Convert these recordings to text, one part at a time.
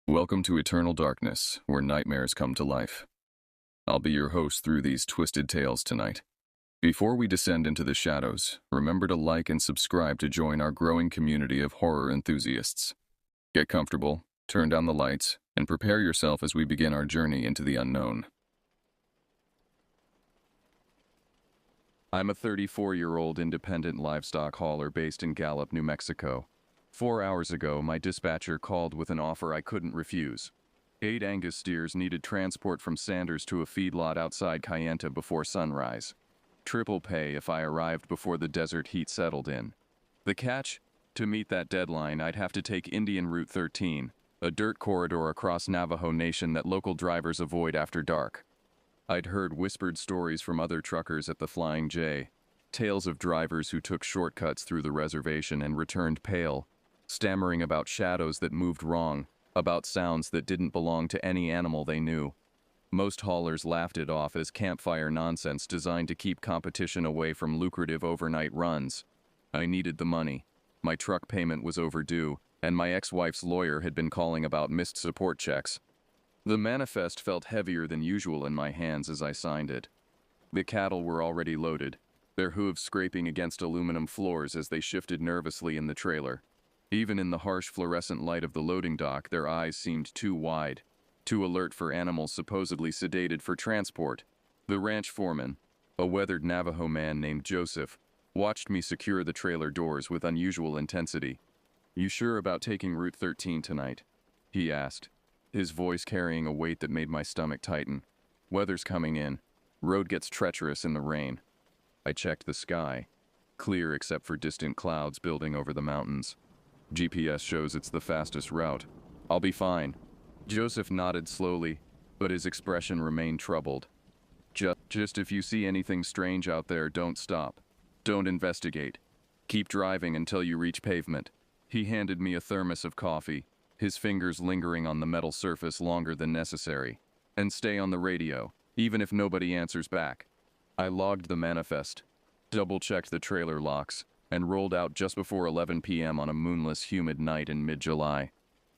Welcome to Eternal Darkness, where nightmares come to life. I'll be your host through these twisted tales tonight. Before we descend into the shadows, remember to like and subscribe to join our growing community of horror enthusiasts. Get comfortable, turn down the lights, and prepare yourself as we begin our journey into the unknown. I'm a 34-year-old independent livestock hauler based in Gallup, New Mexico. 4 hours ago, my dispatcher called with an offer I couldn't refuse. 8 Angus steers needed transport from Sanders to a feedlot outside Kayenta before sunrise. Triple pay if I arrived before the desert heat settled in. The catch? To meet that deadline, I'd have to take Indian Route 13, a dirt corridor across Navajo Nation that local drivers avoid after dark. I'd heard whispered stories from other truckers at the Flying J, tales of drivers who took shortcuts through the reservation and returned pale, stammering about shadows that moved wrong, about sounds that didn't belong to any animal they knew. Most haulers laughed it off as campfire nonsense designed to keep competition away from lucrative overnight runs. I needed the money. My truck payment was overdue, and my ex-wife's lawyer had been calling about missed support checks. The manifest felt heavier than usual in my hands as I signed it. The cattle were already loaded, their hooves scraping against aluminum floors as they shifted nervously in the trailer. Even in the harsh fluorescent light of the loading dock, their eyes seemed too wide, too alert for animals supposedly sedated for transport. The ranch foreman, a weathered Navajo man named Joseph, watched me secure the trailer doors with unusual intensity. "You sure about taking Route 13 tonight?" he asked, his voice carrying a weight that made my stomach tighten. "Weather's coming in. Road gets treacherous in the rain." I checked the sky, clear except for distant clouds building over the mountains. "GPS shows it's the fastest route. I'll be fine." Joseph nodded slowly, but his expression remained troubled. Just if you see anything strange out there, don't stop. Don't investigate. Keep driving until you reach pavement." He handed me a thermos of coffee, his fingers lingering on the metal surface longer than necessary. "And stay on the radio, even if nobody answers back." I logged the manifest, double-checked the trailer locks, and rolled out just before 11 p.m. on a moonless, humid night in mid-July.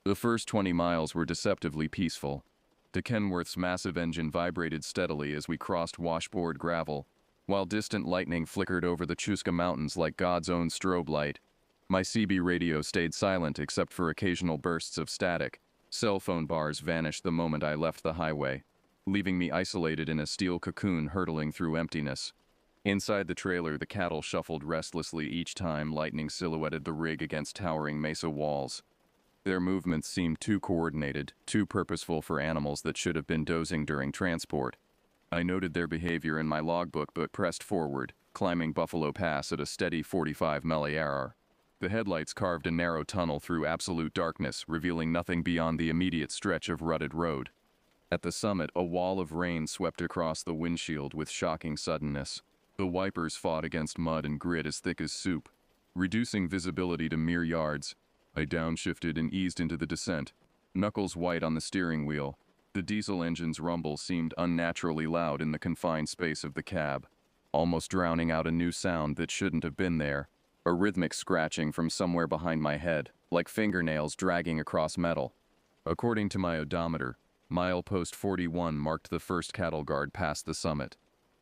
The first 20 miles were deceptively peaceful. The Kenworth's massive engine vibrated steadily as we crossed washboard gravel, while distant lightning flickered over the Chusca Mountains like God's own strobe light. My CB radio stayed silent except for occasional bursts of static. Cell phone bars vanished the moment I left the highway, leaving me isolated in a steel cocoon hurtling through emptiness. Inside the trailer, the cattle shuffled restlessly each time lightning silhouetted the rig against towering mesa walls. Their movements seemed too coordinated, too purposeful for animals that should have been dozing during transport. I noted their behavior in my logbook but pressed forward, climbing Buffalo Pass at a steady 45 mph. The headlights carved a narrow tunnel through absolute darkness, revealing nothing beyond the immediate stretch of rutted road. At the summit, a wall of rain swept across the windshield with shocking suddenness. The wipers fought against mud and grit as thick as soup, reducing visibility to mere yards. I downshifted and eased into the descent, knuckles white on the steering wheel. The diesel engine's rumble seemed unnaturally loud in the confined space of the cab, almost drowning out a new sound that shouldn't have been there, a rhythmic scratching from somewhere behind my head, like fingernails dragging across metal. According to my odometer, milepost 41 marked the first cattle guard past the summit.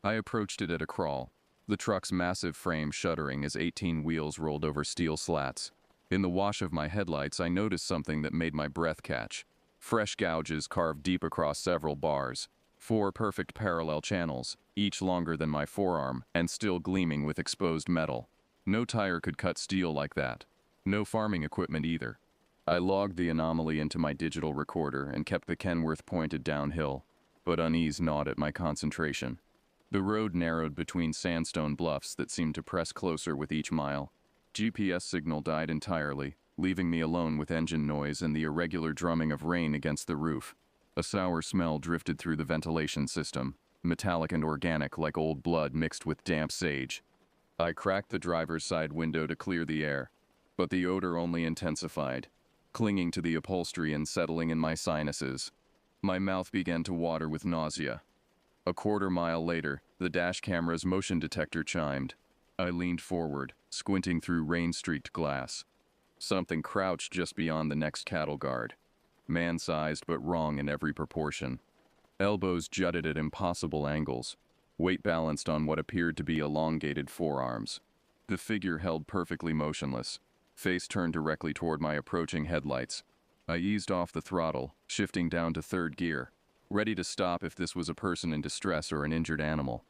I approached it at a crawl, the truck's massive frame shuddering as 18 wheels rolled over steel slats. In the wash of my headlights, I noticed something that made my breath catch. Fresh gouges carved deep across several bars, 4 perfect parallel channels, each longer than my forearm and still gleaming with exposed metal. No tire could cut steel like that. No farming equipment either. I logged the anomaly into my digital recorder and kept the Kenworth pointed downhill, but unease gnawed at my concentration. The road narrowed between sandstone bluffs that seemed to press closer with each mile. GPS signal died entirely, leaving me alone with engine noise and the irregular drumming of rain against the roof. A sour smell drifted through the ventilation system, metallic and organic like old blood mixed with damp sage. I cracked the driver's side window to clear the air, but the odor only intensified, clinging to the upholstery and settling in my sinuses. My mouth began to water with nausea. A quarter-mile later, the dash camera's motion detector chimed. I leaned forward, squinting through rain-streaked glass. Something crouched just beyond the next cattle guard. man-sized but wrong in every proportion. Elbows jutted at impossible angles, weight balanced on what appeared to be elongated forearms. The figure held perfectly motionless, face turned directly toward my approaching headlights. I eased off the throttle, shifting down to third gear, ready to stop if this was a person in distress or an injured animal.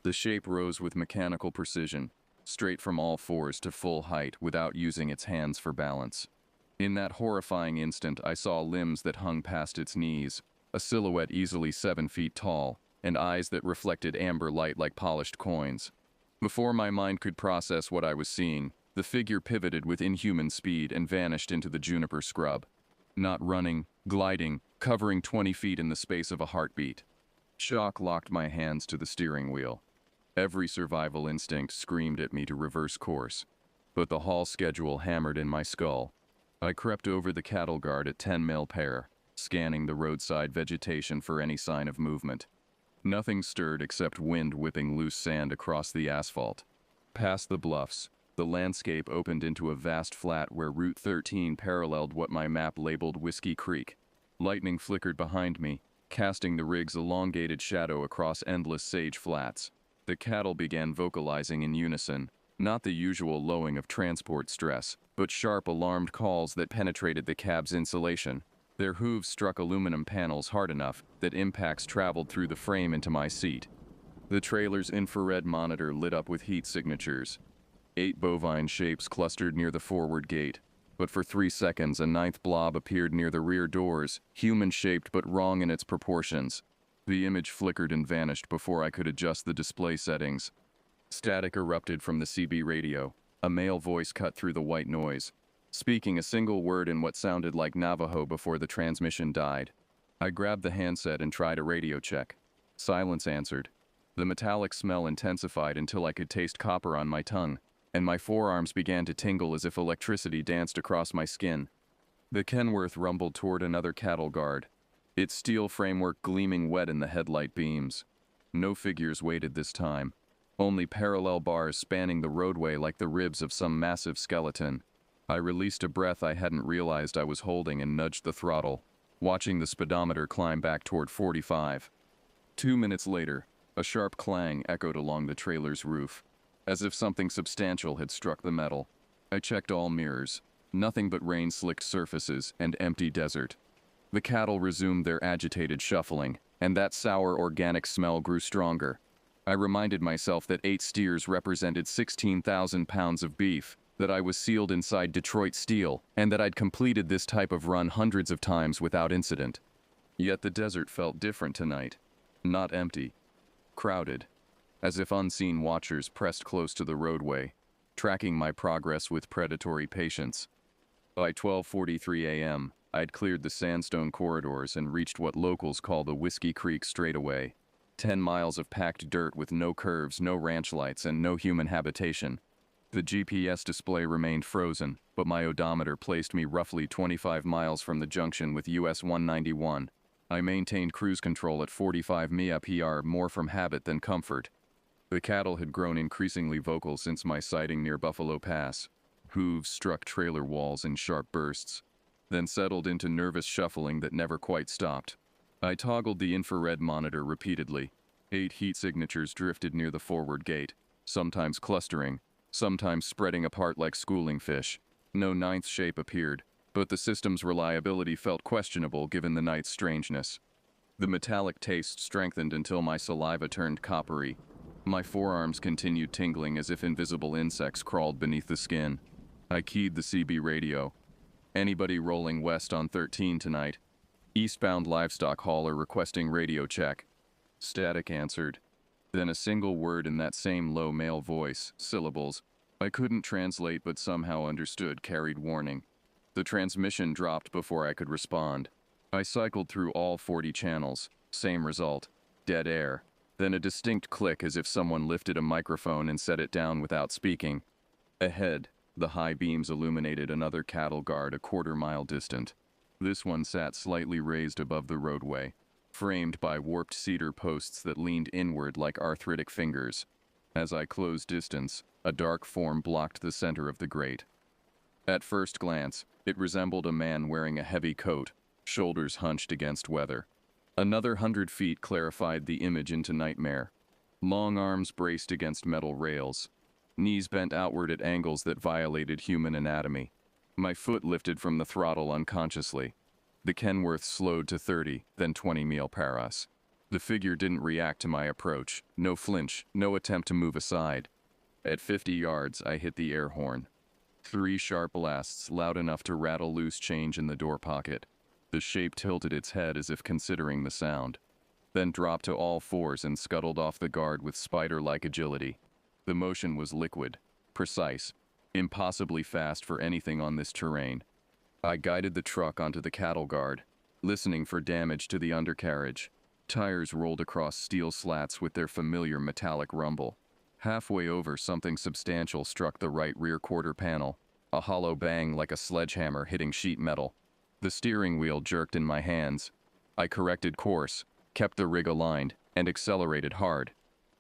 The shape rose with mechanical precision, straight from all fours to full height without using its hands for balance. In that horrifying instant, I saw limbs that hung past its knees, a silhouette easily 7 feet tall, and eyes that reflected amber light like polished coins. Before my mind could process what I was seeing, the figure pivoted with inhuman speed and vanished into the juniper scrub. Not running, gliding, covering 20 feet in the space of a heartbeat. Shock locked my hands to the steering wheel. Every survival instinct screamed at me to reverse course, but the haul schedule hammered in my skull. I crept over the cattle guard at 10 mile per, scanning the roadside vegetation for any sign of movement. Nothing stirred except wind whipping loose sand across the asphalt. Past the bluffs, the landscape opened into a vast flat where Route 13 paralleled what my map labeled Whiskey Creek. Lightning flickered behind me, casting the rig's elongated shadow across endless sage flats. The cattle began vocalizing in unison, not the usual lowing of transport stress, but sharp alarmed calls that penetrated the cab's insulation. Their hooves struck aluminum panels hard enough that impacts traveled through the frame into my seat. The trailer's infrared monitor lit up with heat signatures. 8 bovine shapes clustered near the forward gate, but for 3 seconds a 9th blob appeared near the rear doors, human-shaped but wrong in its proportions. The image flickered and vanished before I could adjust the display settings. Static erupted from the CB radio. A male voice cut through the white noise, speaking a single word in what sounded like Navajo before the transmission died. I grabbed the handset and tried a radio check. Silence answered. The metallic smell intensified until I could taste copper on my tongue, and my forearms began to tingle as if electricity danced across my skin. The Kenworth rumbled toward another cattle guard, its steel framework gleaming wet in the headlight beams. No figures waited this time, only parallel bars spanning the roadway like the ribs of some massive skeleton. I released a breath I hadn't realized I was holding and nudged the throttle, watching the speedometer climb back toward 45. 2 minutes later, a sharp clang echoed along the trailer's roof, as if something substantial had struck the metal. I checked all mirrors. Nothing but rain-slicked surfaces and empty desert. The cattle resumed their agitated shuffling, and that sour organic smell grew stronger. I reminded myself that 8 steers represented 16,000 pounds of beef, that I was sealed inside Detroit steel, and that I'd completed this type of run hundreds of times without incident. Yet the desert felt different tonight. Not empty. Crowded. As if unseen watchers pressed close to the roadway, tracking my progress with predatory patience. By 12:43 a.m., I'd cleared the sandstone corridors and reached what locals call the Whiskey Creek Straightaway. 10 miles of packed dirt with no curves, no ranch lights, and no human habitation. The GPS display remained frozen, but my odometer placed me roughly 25 miles from the junction with US 191. I maintained cruise control at 45 mph more from habit than comfort. The cattle had grown increasingly vocal since my sighting near Buffalo Pass. Hooves struck trailer walls in sharp bursts, then settled into nervous shuffling that never quite stopped. I toggled the infrared monitor repeatedly. 8 heat signatures drifted near the forward gate, sometimes clustering, sometimes spreading apart like schooling fish. No 9th shape appeared, but the system's reliability felt questionable given the night's strangeness. The metallic taste strengthened until my saliva turned coppery. My forearms continued tingling as if invisible insects crawled beneath the skin. I keyed the CB radio. Anybody rolling west on 13 tonight? Eastbound livestock hauler requesting radio check. Static answered. Then a single word in that same low male voice, syllables, I couldn't translate but somehow understood, carried warning. The transmission dropped before I could respond. I cycled through all 40 channels. Same result. Dead air. Then a distinct click as if someone lifted a microphone and set it down without speaking. Ahead, the high beams illuminated another cattle guard a quarter-mile distant. This one sat slightly raised above the roadway, framed by warped cedar posts that leaned inward like arthritic fingers. As I closed distance, a dark form blocked the center of the grate. At first glance, it resembled a man wearing a heavy coat, shoulders hunched against weather. Another 100 feet clarified the image into nightmare. Long arms braced against metal rails, knees bent outward at angles that violated human anatomy. My foot lifted from the throttle unconsciously. The Kenworth slowed to 30, then 20 mil per us. The figure didn't react to my approach. No flinch, no attempt to move aside. At 50 yards, I hit the air horn. 3 sharp blasts, loud enough to rattle loose change in the door pocket. The shape tilted its head as if considering the sound, then dropped to all fours and scuttled off the guard with spider-like agility. The motion was liquid, precise, impossibly fast for anything on this terrain. I guided the truck onto the cattle guard, listening for damage to the undercarriage. Tires rolled across steel slats with their familiar metallic rumble. Halfway over, something substantial struck the right rear quarter panel, a hollow bang like a sledgehammer hitting sheet metal. The steering wheel jerked in my hands. I corrected course, kept the rig aligned, and accelerated hard.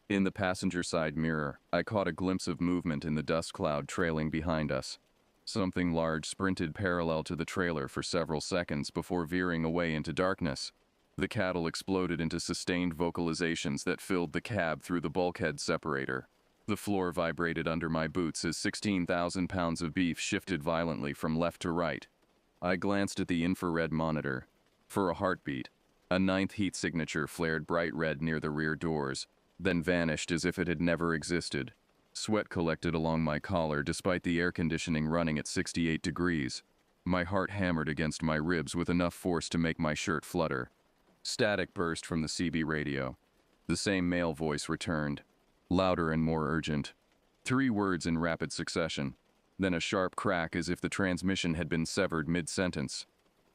In the passenger side mirror, I caught a glimpse of movement in the dust cloud trailing behind us. Something large sprinted parallel to the trailer for several seconds before veering away into darkness. The cattle exploded into sustained vocalizations that filled the cab through the bulkhead separator. The floor vibrated under my boots as 16,000 pounds of beef shifted violently from left to right. I glanced at the infrared monitor. For a heartbeat, a 9th heat signature flared bright red near the rear doors, then vanished as if it had never existed. Sweat collected along my collar despite the air conditioning running at 68 degrees. My heart hammered against my ribs with enough force to make my shirt flutter. Static burst from the CB radio. The same male voice returned, louder and more urgent. 3 words in rapid succession, then a sharp crack as if the transmission had been severed mid-sentence.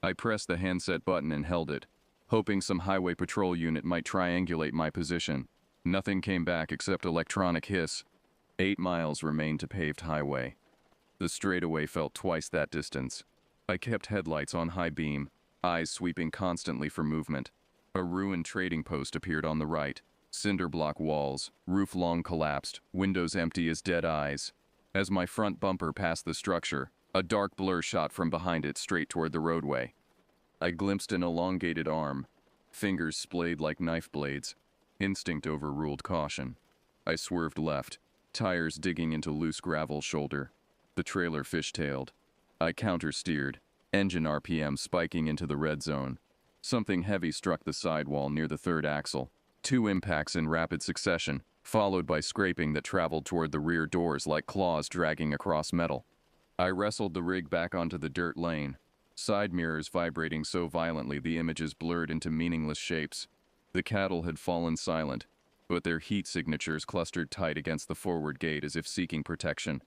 I pressed the handset button and held it, hoping some highway patrol unit might triangulate my position. Nothing came back except electronic hiss. 8 miles remained to paved highway. The straightaway felt twice that distance. I kept headlights on high beam, eyes sweeping constantly for movement. A ruined trading post appeared on the right. Cinder block walls, roof long collapsed, windows empty as dead eyes. As my front bumper passed the structure, a dark blur shot from behind it straight toward the roadway. I glimpsed an elongated arm, fingers splayed like knife blades. Instinct overruled caution. I swerved left, tires digging into loose gravel shoulder. The trailer fishtailed. I counter-steered, engine RPM spiking into the red zone. Something heavy struck the sidewall near the 3rd axle. 2 impacts in rapid succession, followed by scraping that traveled toward the rear doors like claws dragging across metal. I wrestled the rig back onto the dirt lane, side mirrors vibrating so violently the images blurred into meaningless shapes. The cattle had fallen silent, but their heat signatures clustered tight against the forward gate as if seeking protection.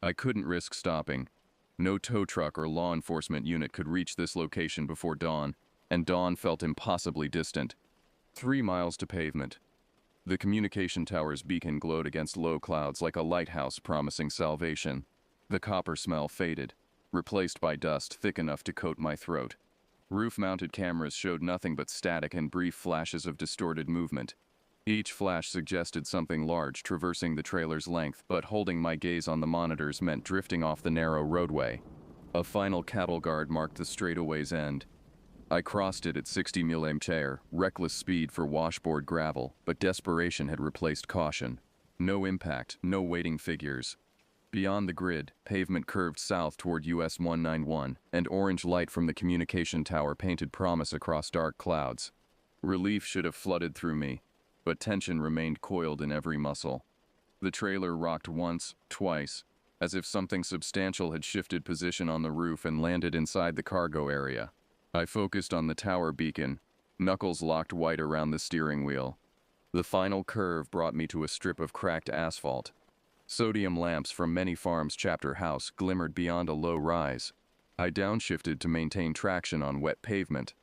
I couldn't risk stopping. No tow truck or law enforcement unit could reach this location before dawn, and dawn felt impossibly distant. 3 miles to pavement. The communication tower's beacon glowed against low clouds like a lighthouse promising salvation. The copper smell faded, replaced by dust thick enough to coat my throat. Roof-mounted cameras showed nothing but static and brief flashes of distorted movement. Each flash suggested something large traversing the trailer's length, but holding my gaze on the monitors meant drifting off the narrow roadway. A final cattle guard marked the straightaway's end. I crossed it at 60 mph, reckless speed for washboard gravel, but desperation had replaced caution. No impact, no waiting figures. Beyond the grid, pavement curved south toward US 191, and orange light from the communication tower painted promise across dark clouds. Relief should have flooded through me, but tension remained coiled in every muscle. The trailer rocked once, twice, as if something substantial had shifted position on the roof and landed inside the cargo area. I focused on the tower beacon, knuckles locked white around the steering wheel. The final curve brought me to a strip of cracked asphalt. Sodium lamps from many farms' chapter house glimmered beyond a low rise. I downshifted to maintain traction on wet pavement,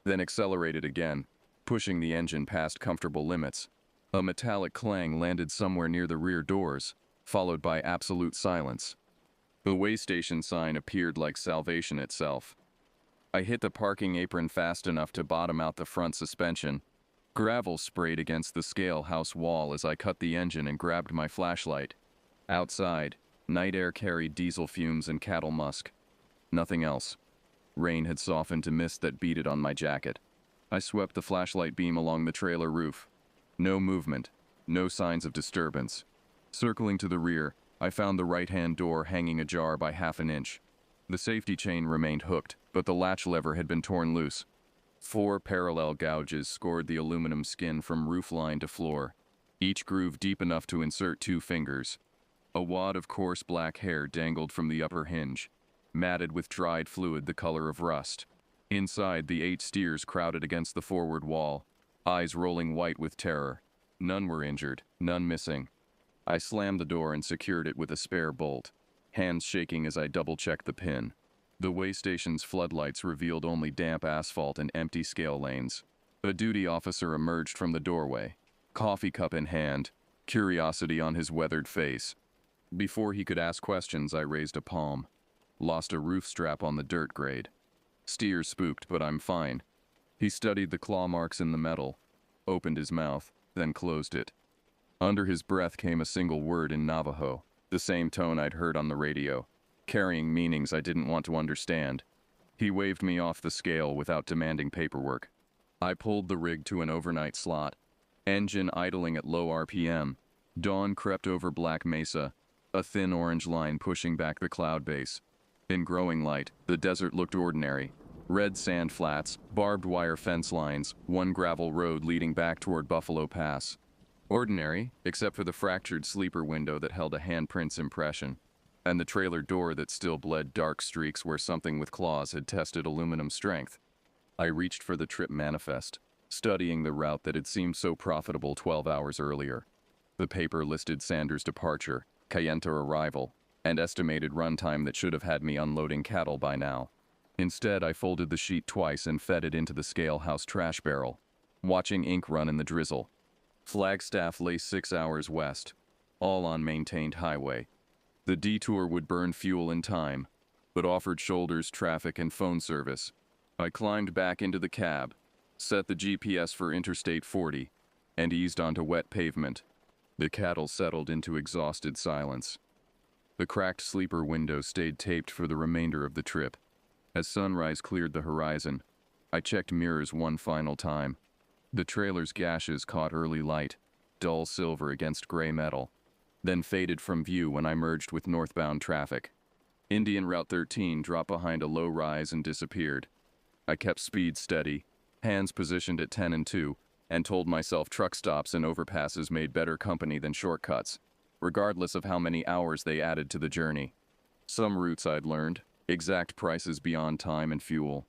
then accelerated again, pushing the engine past comfortable limits. A metallic clang landed somewhere near the rear doors, followed by absolute silence. The way station sign appeared like salvation itself. I hit the parking apron fast enough to bottom out the front suspension. Gravel sprayed against the scale house wall as I cut the engine and grabbed my flashlight. Outside, night air carried diesel fumes and cattle musk. Nothing else. Rain had softened to mist that beaded on my jacket. I swept the flashlight beam along the trailer roof. No movement, no signs of disturbance. Circling to the rear, I found the right-hand door hanging ajar by half an inch. The safety chain remained hooked, but the latch lever had been torn loose. 4 parallel gouges scored the aluminum skin from roofline to floor, each groove deep enough to insert 2 fingers. A wad of coarse black hair dangled from the upper hinge, matted with dried fluid the color of rust. Inside, the 8 steers crowded against the forward wall, eyes rolling white with terror. None were injured, none missing. I slammed the door and secured it with a spare bolt, hands shaking as I double-checked the pin. The way station's floodlights revealed only damp asphalt and empty scale lanes. A duty officer emerged from the doorway, coffee cup in hand, curiosity on his weathered face. Before he could ask questions, I raised a palm. Lost a roof strap on the dirt grade. Steers spooked, but I'm fine. He studied the claw marks in the metal, opened his mouth, then closed it. Under his breath came a single word in Navajo, the same tone I'd heard on the radio, carrying meanings I didn't want to understand. He waved me off the scale without demanding paperwork. I pulled the rig to an overnight slot, engine idling at low RPM. Dawn crept over Black Mesa, a thin orange line pushing back the cloud base. In growing light, the desert looked ordinary. Red sand flats, barbed wire fence lines, one gravel road leading back toward Buffalo Pass. Ordinary, except for the fractured sleeper window that held a handprint's impression, and the trailer door that still bled dark streaks where something with claws had tested aluminum strength. I reached for the trip manifest, studying the route that had seemed so profitable 12 hours earlier. The paper listed Sanders' departure, Kayenta arrival, and estimated runtime that should have had me unloading cattle by now. Instead, I folded the sheet twice and fed it into the scale house trash barrel, watching ink run in the drizzle. Flagstaff lay 6 hours west, all on maintained highway. The detour would burn fuel and time, but offered shoulders, traffic, and phone service. I climbed back into the cab, set the GPS for Interstate 40, and eased onto wet pavement. The cattle settled into exhausted silence. The cracked sleeper window stayed taped for the remainder of the trip. As sunrise cleared the horizon, I checked mirrors one final time. The trailer's gashes caught early light, dull silver against gray metal, then faded from view when I merged with northbound traffic. Indian Route 13 dropped behind a low rise and disappeared. I kept speed steady, hands positioned at 10 and 2, and told myself truck stops and overpasses made better company than shortcuts, regardless of how many hours they added to the journey. Some routes I'd learned, exact prices beyond time and fuel.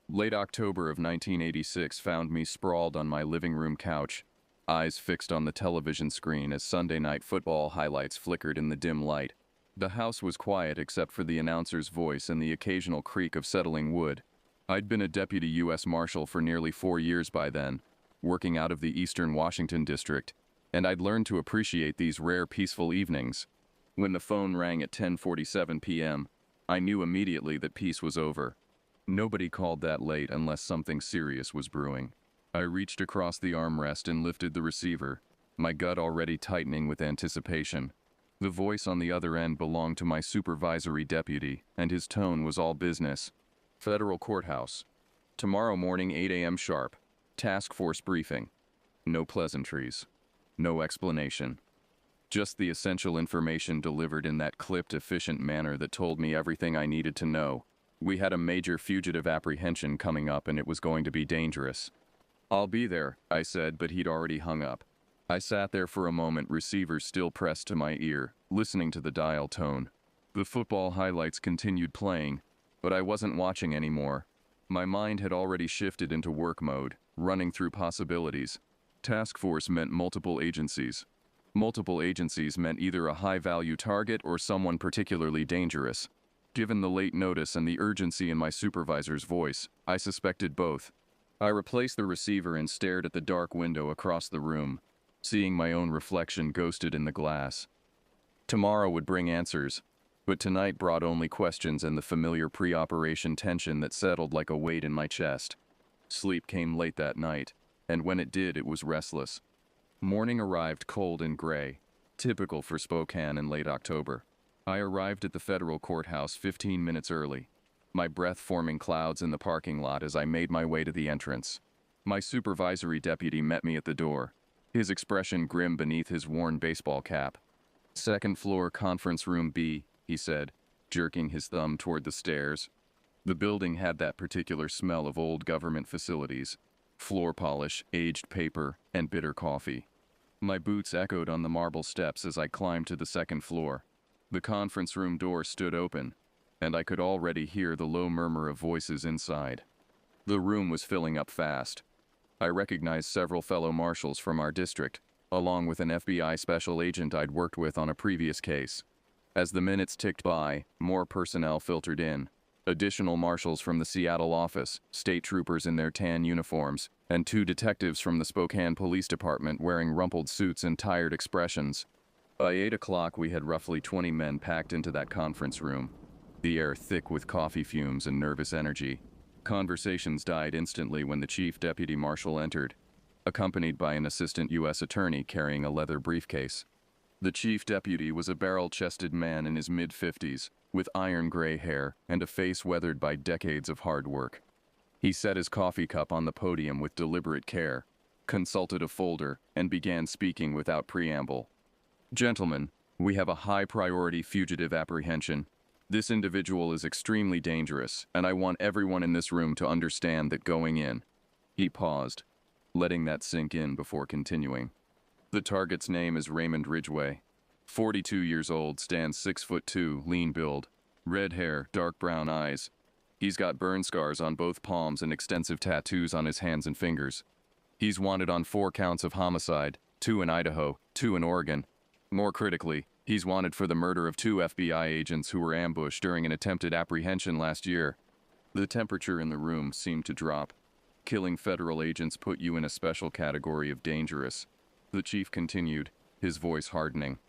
Late October of 1986 found me sprawled on my living room couch, eyes fixed on the television screen as Sunday night football highlights flickered in the dim light. The house was quiet except for the announcer's voice and the occasional creak of settling wood. I'd been a deputy U.S. Marshal for nearly 4 years by then, working out of the Eastern Washington District, and I'd learned to appreciate these rare peaceful evenings. When the phone rang at 10:47 p.m., I knew immediately that peace was over. Nobody called that late unless something serious was brewing. I reached across the armrest and lifted the receiver, my gut already tightening with anticipation. The voice on the other end belonged to my supervisory deputy, and his tone was all business. Federal Courthouse. Tomorrow morning 8 a.m. sharp. Task force briefing. No pleasantries. No explanation. Just the essential information delivered in that clipped, efficient manner that told me everything I needed to know. We had a major fugitive apprehension coming up and it was going to be dangerous. "I'll be there," I said, but he'd already hung up. I sat there for a moment, receiver still pressed to my ear, listening to the dial tone. The football highlights continued playing, but I wasn't watching anymore. My mind had already shifted into work mode, running through possibilities. Task force meant multiple agencies. Multiple agencies meant either a high-value target or someone particularly dangerous. Given the late notice and the urgency in my supervisor's voice, I suspected both. I replaced the receiver and stared at the dark window across the room, seeing my own reflection ghosted in the glass. Tomorrow would bring answers, but tonight brought only questions and the familiar pre-operation tension that settled like a weight in my chest. Sleep came late that night, and when it did, it was restless. Morning arrived cold and gray, typical for Spokane in late October. I arrived at the federal courthouse 15 minutes early, my breath forming clouds in the parking lot as I made my way to the entrance. My supervisory deputy met me at the door, his expression grim beneath his worn baseball cap. "Second floor, conference room B," he said, jerking his thumb toward the stairs. The building had that particular smell of old government facilities: floor polish, aged paper, and bitter coffee. My boots echoed on the marble steps as I climbed to the second floor. The conference room door stood open, and I could already hear the low murmur of voices inside. The room was filling up fast. I recognized several fellow marshals from our district, along with an FBI special agent I'd worked with on a previous case. As the minutes ticked by, more personnel filtered in. Additional marshals from the Seattle office, state troopers in their tan uniforms, and 2 detectives from the Spokane Police Department wearing rumpled suits and tired expressions. By 8 o'clock, we had roughly 20 men packed into that conference room, the air thick with coffee fumes and nervous energy. Conversations died instantly when the chief deputy marshal entered, accompanied by an assistant U.S. attorney carrying a leather briefcase. The chief deputy was a barrel-chested man in his mid-50s, with iron gray hair and a face weathered by decades of hard work. He set his coffee cup on the podium with deliberate care, consulted a folder, and began speaking without preamble. "Gentlemen, we have a high-priority fugitive apprehension. This individual is extremely dangerous, and I want everyone in this room to understand that going in." He paused, letting that sink in before continuing. "The target's name is Raymond Ridgway. 42 years old, stands 6'2", lean build, red hair, dark brown eyes. He's got burn scars on both palms and extensive tattoos on his hands and fingers. He's wanted on 4 counts of homicide, 2 in Idaho, 2 in Oregon. More critically, he's wanted for the murder of 2 FBI agents who were ambushed during an attempted apprehension last year." The temperature in the room seemed to drop. "Killing federal agents put you in a special category of dangerous," the chief continued, his voice hardening.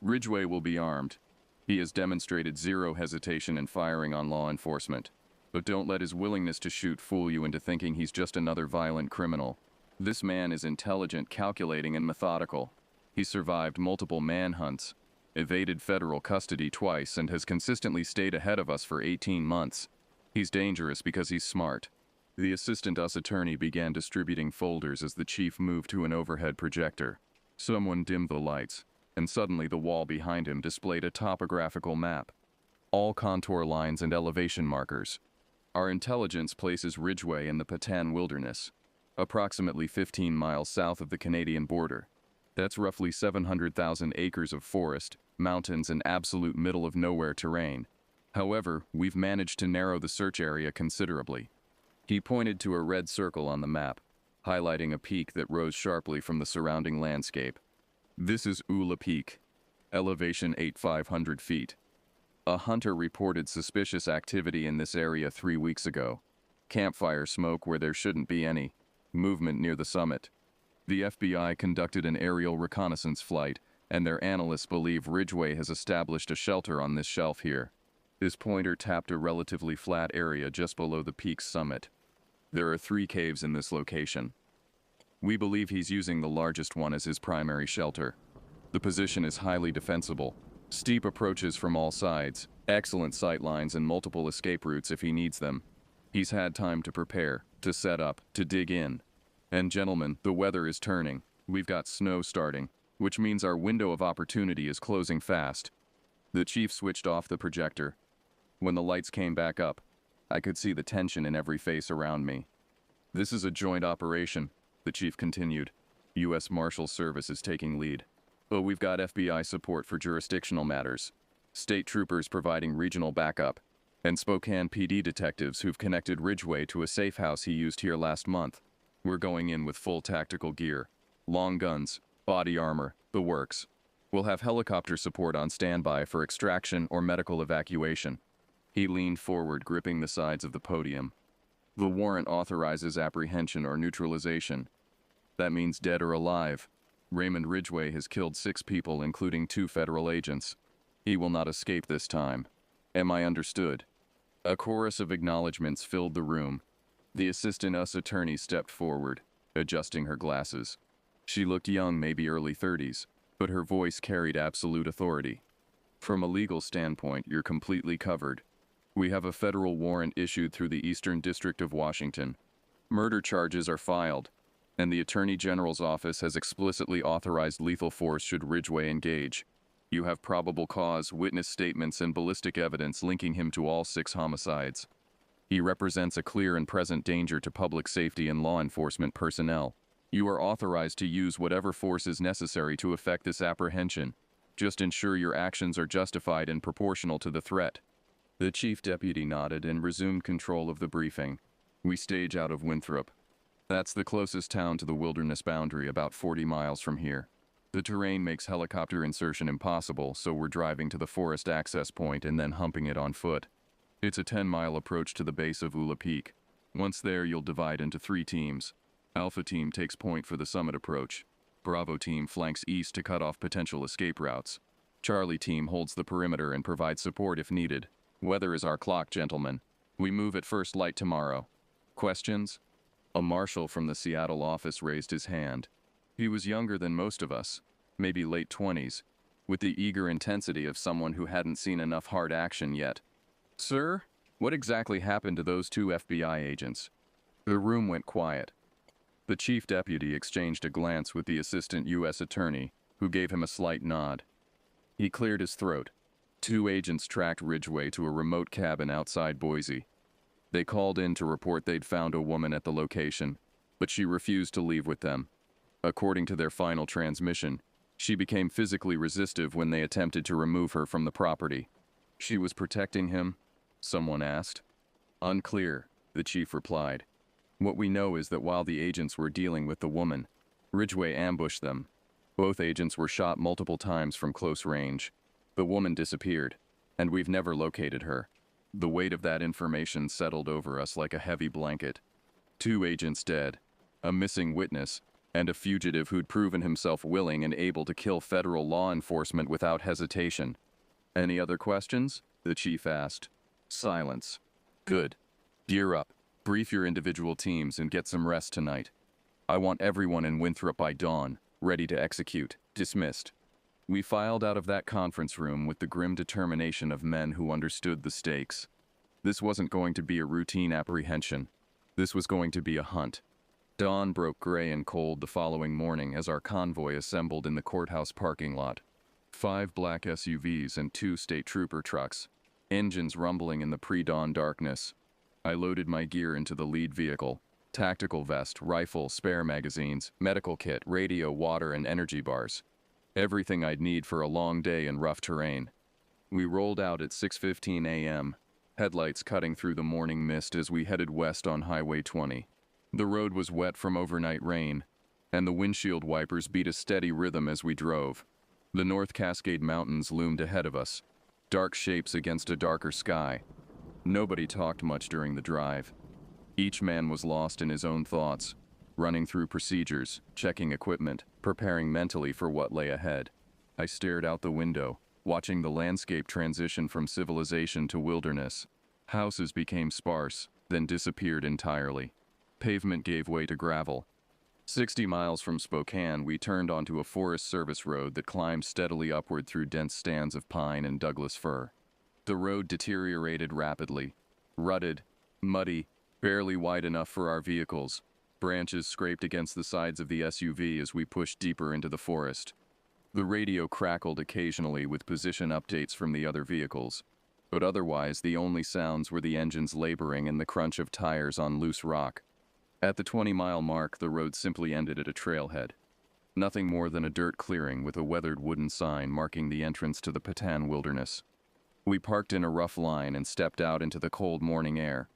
"Ridgway will be armed. He has demonstrated zero hesitation in firing on law enforcement. But don't let his willingness to shoot fool you into thinking he's just another violent criminal. This man is intelligent, calculating, and methodical. He survived multiple manhunts, evaded federal custody twice, and has consistently stayed ahead of us for 18 months. He's dangerous because he's smart." The assistant U.S. attorney began distributing folders as the chief moved to an overhead projector. Someone dimmed the lights, and suddenly the wall behind him displayed a topographical map. All contour lines and elevation markers. Our intelligence places Ridgway in the Patan Wilderness, approximately 15 miles south of the Canadian border. That's roughly 700,000 acres of forest, mountains, and absolute middle-of-nowhere terrain. However, we've managed to narrow the search area considerably. He pointed to a red circle on the map, highlighting a peak that rose sharply from the surrounding landscape. "This is Ula Peak, elevation 8,500 feet. A hunter reported suspicious activity in this area 3 weeks ago. Campfire smoke where there shouldn't be any. Movement near the summit. The FBI conducted an aerial reconnaissance flight, and their analysts believe Ridgway has established a shelter on this shelf here." His pointer tapped a relatively flat area just below the peak's summit. "There are 3 caves in this location. We believe he's using the largest one as his primary shelter. The position is highly defensible. Steep approaches from all sides, excellent sight lines, and multiple escape routes if he needs them. He's had time to prepare, to set up, to dig in. And gentlemen, the weather is turning. We've got snow starting, which means our window of opportunity is closing fast." The chief switched off the projector. When the lights came back up, I could see the tension in every face around me. "This is a joint operation," the chief continued. "U.S. Marshal Service is taking lead. But we've got FBI support for jurisdictional matters, state troopers providing regional backup, and Spokane PD detectives who've connected Ridgway to a safe house he used here last month. We're going in with full tactical gear, long guns, body armor, the works. We'll have helicopter support on standby for extraction or medical evacuation." He leaned forward, gripping the sides of the podium. "The warrant authorizes apprehension or neutralization. That means dead or alive. Raymond Ridgway has killed 6 people, including 2 federal agents. He will not escape this time. Am I understood?" A chorus of acknowledgments filled the room. The assistant U.S. attorney stepped forward, adjusting her glasses. She looked young, maybe early 30s, but her voice carried absolute authority. From a legal standpoint, you're completely covered. We have a federal warrant issued through the Eastern District of Washington. Murder charges are filed, and the Attorney General's office has explicitly authorized lethal force should Ridgway engage. You have probable cause, witness statements, and ballistic evidence linking him to all 6 homicides. He represents a clear and present danger to public safety and law enforcement personnel. You are authorized to use whatever force is necessary to effect this apprehension. Just ensure your actions are justified and proportional to the threat. The chief deputy nodded and resumed control of the briefing. We stage out of Winthrop. That's the closest town to the wilderness boundary, about 40 miles from here. The terrain makes helicopter insertion impossible, so we're driving to the forest access point and then humping it on foot. It's a 10-mile approach to the base of Ula Peak. Once there, you'll divide into 3 teams. Alpha Team takes point for the summit approach. Bravo Team flanks east to cut off potential escape routes. Charlie Team holds the perimeter and provides support if needed. Weather is our clock, gentlemen. We move at first light tomorrow. Questions? A marshal from the Seattle office raised his hand. He was younger than most of us, maybe late 20s, with the eager intensity of someone who hadn't seen enough hard action yet. Sir, what exactly happened to those 2 FBI agents? The room went quiet. The chief deputy exchanged a glance with the assistant U.S. attorney, who gave him a slight nod. He cleared his throat. 2 agents tracked Ridgway to a remote cabin outside Boise. They called in to report they'd found a woman at the location, but she refused to leave with them. According to their final transmission, she became physically resistive when they attempted to remove her from the property. She was protecting him? Someone asked. Unclear, the chief replied. What we know is that while the agents were dealing with the woman, Ridgway ambushed them. Both agents were shot multiple times from close range. The woman disappeared, and we've never located her. The weight of that information settled over us like a heavy blanket. 2 agents dead, a missing witness, and a fugitive who'd proven himself willing and able to kill federal law enforcement without hesitation. Any other questions? The chief asked. Silence. Good. Gear up. Brief your individual teams and get some rest tonight. I want everyone in Winthrop by dawn, ready to execute. Dismissed. We filed out of that conference room with the grim determination of men who understood the stakes. This wasn't going to be a routine apprehension. This was going to be a hunt. Dawn broke gray and cold the following morning as our convoy assembled in the courthouse parking lot. 5 black SUVs and 2 state trooper trucks, engines rumbling in the pre-dawn darkness. I loaded my gear into the lead vehicle. Tactical vest, rifle, spare magazines, medical kit, radio, water, and energy bars. Everything I'd need for a long day in rough terrain. We rolled out at 6:15 a.m., headlights cutting through the morning mist as we headed west on Highway 20. The road was wet from overnight rain, and the windshield wipers beat a steady rhythm as we drove. The North Cascade Mountains loomed ahead of us, dark shapes against a darker sky. Nobody talked much during the drive. Each man was lost in his own thoughts, running through procedures, checking equipment, preparing mentally for what lay ahead. I stared out the window, watching the landscape transition from civilization to wilderness. Houses became sparse, then disappeared entirely. Pavement gave way to gravel. 60 miles from Spokane, we turned onto a Forest Service road that climbed steadily upward through dense stands of pine and Douglas fir. The road deteriorated rapidly. Rutted, muddy, barely wide enough for our vehicles. Branches scraped against the sides of the SUV as we pushed deeper into the forest. The radio crackled occasionally with position updates from the other vehicles, but otherwise the only sounds were the engines laboring and the crunch of tires on loose rock. At the 20-mile mark, the road simply ended at a trailhead. Nothing more than a dirt clearing with a weathered wooden sign marking the entrance to the Patan Wilderness. We parked in a rough line and stepped out into the cold morning air.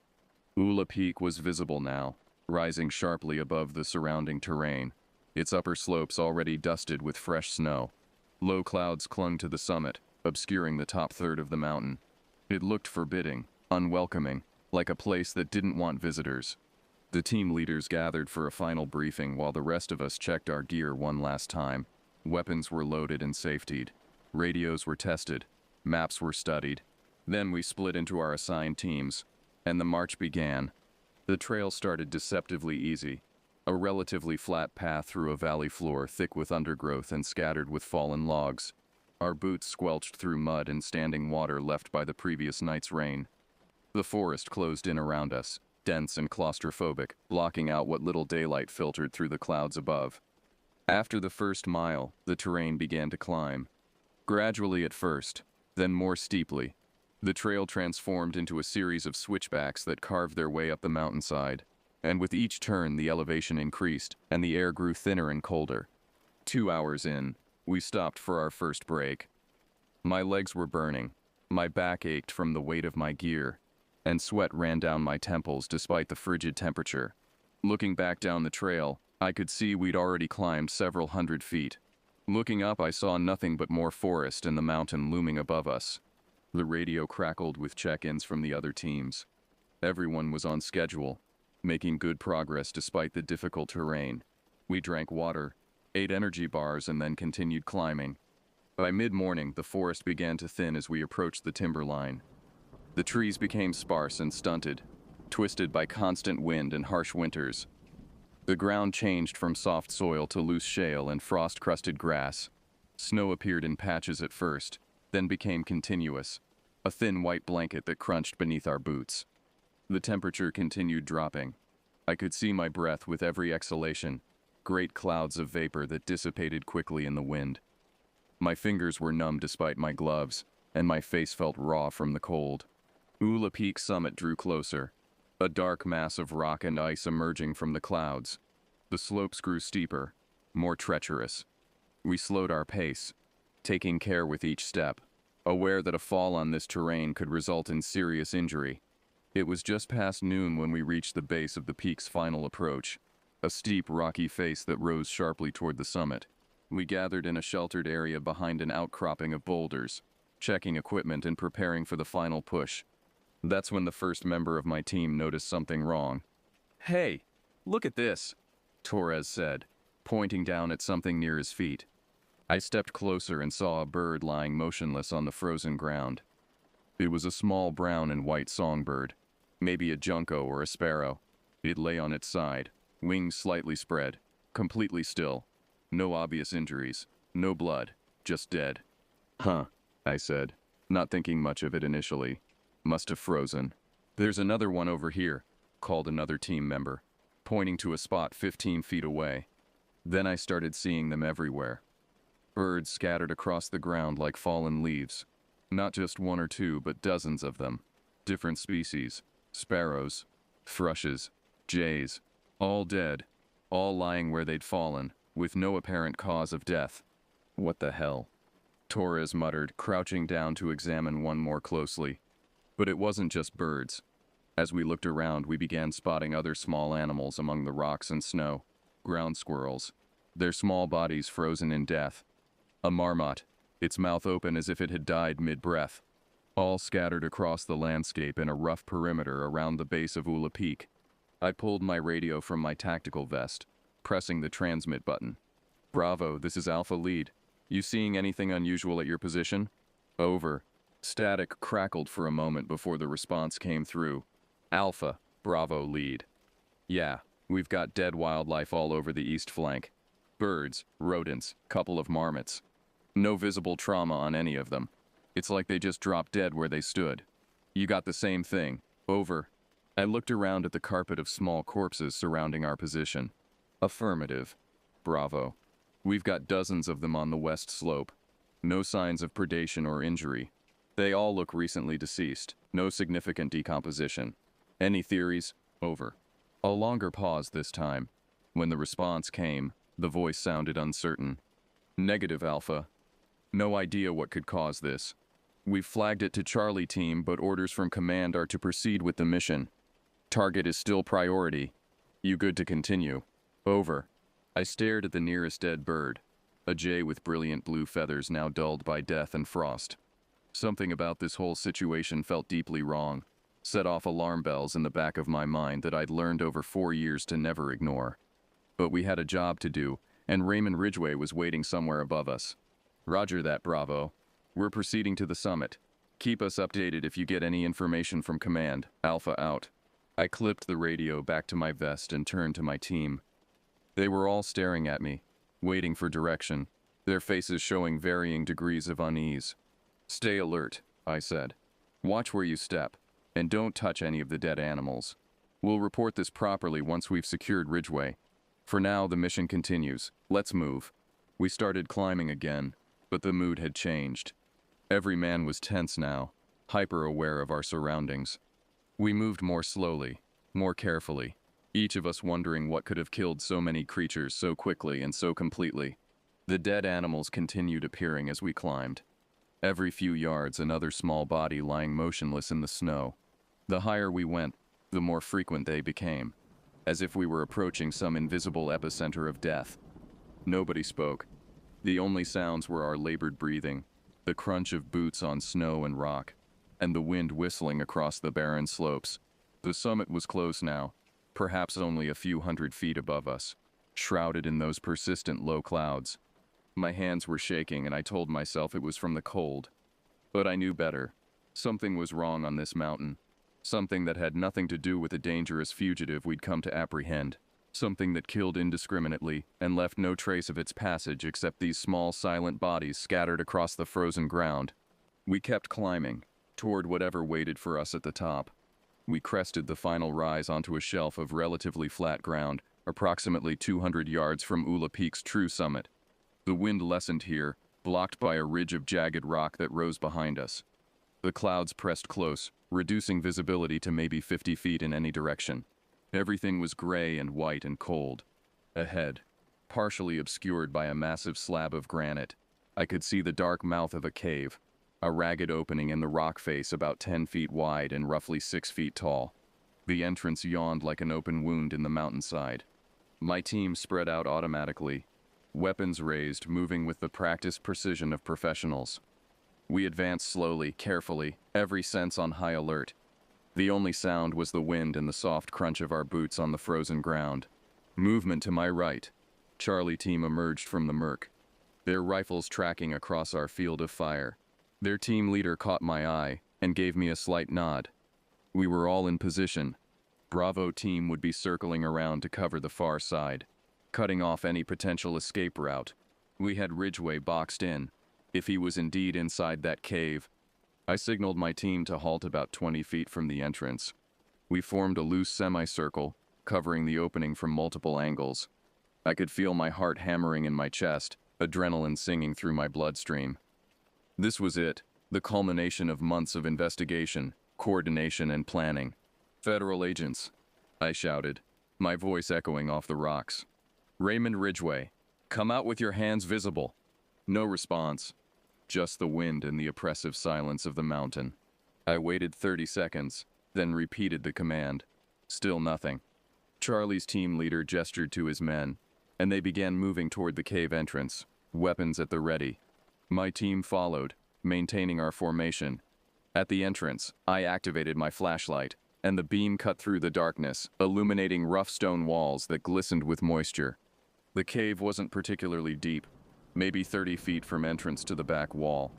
Ula Peak was visible now, rising sharply above the surrounding terrain, its upper slopes already dusted with fresh snow. Low clouds clung to the summit, obscuring the top third of the mountain. It looked forbidding, unwelcoming, like a place that didn't want visitors. The team leaders gathered for a final briefing while the rest of us checked our gear one last time. Weapons were loaded and safetied. Radios were tested. Maps were studied. Then we split into our assigned teams, and the march began. The trail started deceptively easy. A relatively flat path through a valley floor thick with undergrowth and scattered with fallen logs. Our boots squelched through mud and standing water left by the previous night's rain. The forest closed in around us, dense and claustrophobic, blocking out what little daylight filtered through the clouds above. After the first mile, the terrain began to climb. Gradually at first, then more steeply. The trail transformed into a series of switchbacks that carved their way up the mountainside, and with each turn the elevation increased, and the air grew thinner and colder. 2 hours in, we stopped for our first break. My legs were burning, my back ached from the weight of my gear, and sweat ran down my temples despite the frigid temperature. Looking back down the trail, I could see we'd already climbed several hundred feet. Looking up, I saw nothing but more forest and the mountain looming above us. The radio crackled with check-ins from the other teams. Everyone was on schedule, making good progress despite the difficult terrain. We drank water, ate energy bars, and then continued climbing. By mid-morning, the forest began to thin as we approached the timberline. The trees became sparse and stunted, twisted by constant wind and harsh winters. The ground changed from soft soil to loose shale and frost-crusted grass. Snow appeared in patches at first, then became continuous, a thin white blanket that crunched beneath our boots. The temperature continued dropping. I could see my breath with every exhalation, great clouds of vapor that dissipated quickly in the wind. My fingers were numb despite my gloves, and my face felt raw from the cold. Ula Peak summit drew closer, a dark mass of rock and ice emerging from the clouds. The slopes grew steeper, more treacherous. We slowed our pace, taking care with each step, aware that a fall on this terrain could result in serious injury. It was just past noon when we reached the base of the peak's final approach, a steep, rocky face that rose sharply toward the summit. We gathered in a sheltered area behind an outcropping of boulders, checking equipment and preparing for the final push. That's when the first member of my team noticed something wrong. "Hey, look at this," Torres said, pointing down at something near his feet. I stepped closer and saw a bird lying motionless on the frozen ground. It was a small brown and white songbird, maybe a junco or a sparrow. It lay on its side, wings slightly spread, completely still. No obvious injuries, no blood, just dead. "Huh," I said, not thinking much of it initially. "Must have frozen." "There's another one over here," called another team member, pointing to a spot 15 feet away. Then I started seeing them everywhere. Birds scattered across the ground like fallen leaves. Not just one or two, but dozens of them. Different species, sparrows, thrushes, jays, all dead, all lying where they'd fallen, with no apparent cause of death. "What the hell?" Torres muttered, crouching down to examine one more closely. But it wasn't just birds. As we looked around, we began spotting other small animals among the rocks and snow. Ground squirrels, their small bodies frozen in death. A marmot, its mouth open as if it had died mid-breath. All scattered across the landscape in a rough perimeter around the base of Ula Peak. I pulled my radio from my tactical vest, pressing the transmit button. "Bravo, this is Alpha Lead. You seeing anything unusual at your position?" "Over." Static crackled for a moment before the response came through. "Alpha, Bravo Lead. Yeah, we've got dead wildlife all over the east flank. Birds, rodents, couple of marmots. No visible trauma on any of them. It's like they just dropped dead where they stood. You got the same thing. Over." I looked around at the carpet of small corpses surrounding our position. "Affirmative. Bravo. We've got dozens of them on the west slope. No signs of predation or injury. They all look recently deceased. No significant decomposition. Any theories?" Over. A longer pause this time. When the response came, the voice sounded uncertain. "Negative, Alpha. No idea what could cause this. We've flagged it to Charlie Team, but orders from command are to proceed with the mission. Target is still priority. You good to continue?" Over. I stared at the nearest dead bird, a jay with brilliant blue feathers now dulled by death and frost. Something about this whole situation felt deeply wrong, set off alarm bells in the back of my mind that I'd learned over 4 years to never ignore. But we had a job to do, and Raymond Ridgway was waiting somewhere above us. "Roger that, Bravo. We're proceeding to the summit. Keep us updated if you get any information from command. Alpha out." I clipped the radio back to my vest and turned to my team. They were all staring at me, waiting for direction, their faces showing varying degrees of unease. "Stay alert," I said. "Watch where you step, and don't touch any of the dead animals. We'll report this properly once we've secured Ridgeway. For now, the mission continues. Let's move." We started climbing again, but the mood had changed. Every man was tense now, hyper-aware of our surroundings. We moved more slowly, more carefully, each of us wondering what could have killed so many creatures so quickly and so completely. The dead animals continued appearing as we climbed. Every few yards, another small body lying motionless in the snow. The higher we went, the more frequent they became, as if we were approaching some invisible epicenter of death. Nobody spoke. The only sounds were our labored breathing, the crunch of boots on snow and rock, and the wind whistling across the barren slopes. The summit was close now, perhaps only a few hundred feet above us, shrouded in those persistent low clouds. My hands were shaking and I told myself it was from the cold. But I knew better. Something was wrong on this mountain. Something that had nothing to do with the dangerous fugitive we'd come to apprehend. Something that killed indiscriminately and left no trace of its passage except these small silent bodies scattered across the frozen ground. We kept climbing, toward whatever waited for us at the top. We crested the final rise onto a shelf of relatively flat ground, approximately 200 yards from Ula Peak's true summit. The wind lessened here, blocked by a ridge of jagged rock that rose behind us. The clouds pressed close, reducing visibility to maybe 50 feet in any direction. Everything was gray and white and cold. Ahead, partially obscured by a massive slab of granite, I could see the dark mouth of a cave, a ragged opening in the rock face about 10 feet wide and roughly 6 feet tall. The entrance yawned like an open wound in the mountainside. My team spread out automatically, weapons raised, moving with the practiced precision of professionals. We advanced slowly, carefully, every sense on high alert. The only sound was the wind and the soft crunch of our boots on the frozen ground. Movement to my right. Charlie team emerged from the murk, their rifles tracking across our field of fire. Their team leader caught my eye and gave me a slight nod. We were all in position. Bravo team would be circling around to cover the far side, cutting off any potential escape route. We had Ridgeway boxed in. If he was indeed inside that cave, I signaled my team to halt about 20 feet from the entrance. We formed a loose semicircle, covering the opening from multiple angles. I could feel my heart hammering in my chest, adrenaline singing through my bloodstream. This was it, the culmination of months of investigation, coordination, and planning. "Federal agents," I shouted, my voice echoing off the rocks. "Raymond Ridgeway, come out with your hands visible." No response. Just the wind and the oppressive silence of the mountain. I waited 30 seconds, then repeated the command. Still nothing. Charlie's team leader gestured to his men, and they began moving toward the cave entrance, weapons at the ready. My team followed, maintaining our formation. At the entrance, I activated my flashlight, and the beam cut through the darkness, illuminating rough stone walls that glistened with moisture. The cave wasn't particularly deep, maybe 30 feet from entrance to the back wall.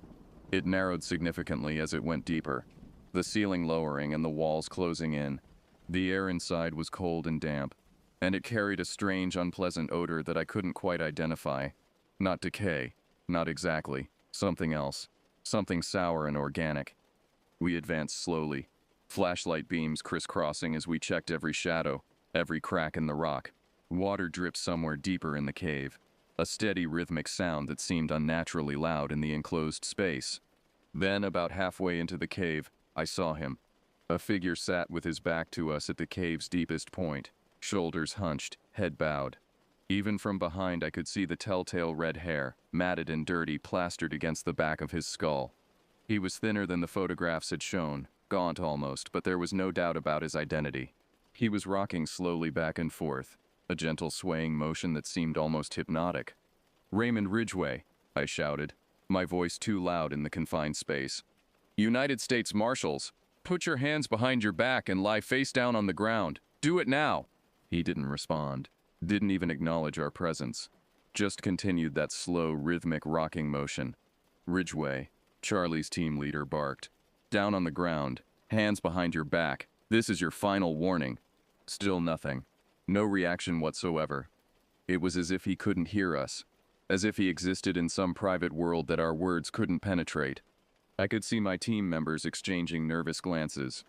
It narrowed significantly as it went deeper, the ceiling lowering and the walls closing in. The air inside was cold and damp, and it carried a strange, unpleasant odor that I couldn't quite identify. Not decay, not exactly, something else, something sour and organic. We advanced slowly, flashlight beams crisscrossing as we checked every shadow, every crack in the rock. Water dripped somewhere deeper in the cave, a steady rhythmic sound that seemed unnaturally loud in the enclosed space. Then, about halfway into the cave, I saw him. A figure sat with his back to us at the cave's deepest point, shoulders hunched, head bowed. Even from behind I could see the telltale red hair, matted and dirty, plastered against the back of his skull. He was thinner than the photographs had shown, gaunt almost, but there was no doubt about his identity. He was rocking slowly back and forth, a gentle swaying motion that seemed almost hypnotic. "Raymond Ridgeway," I shouted, my voice too loud in the confined space. "United States Marshals, put your hands behind your back and lie face down on the ground. Do it now." He didn't respond, didn't even acknowledge our presence, just continued that slow, rhythmic rocking motion. "Ridgeway," Charlie's team leader barked. "Down on the ground, hands behind your back. This is your final warning." Still nothing. No reaction whatsoever. It was as if he couldn't hear us, as if he existed in some private world that our words couldn't penetrate. I could see my team members exchanging nervous glances.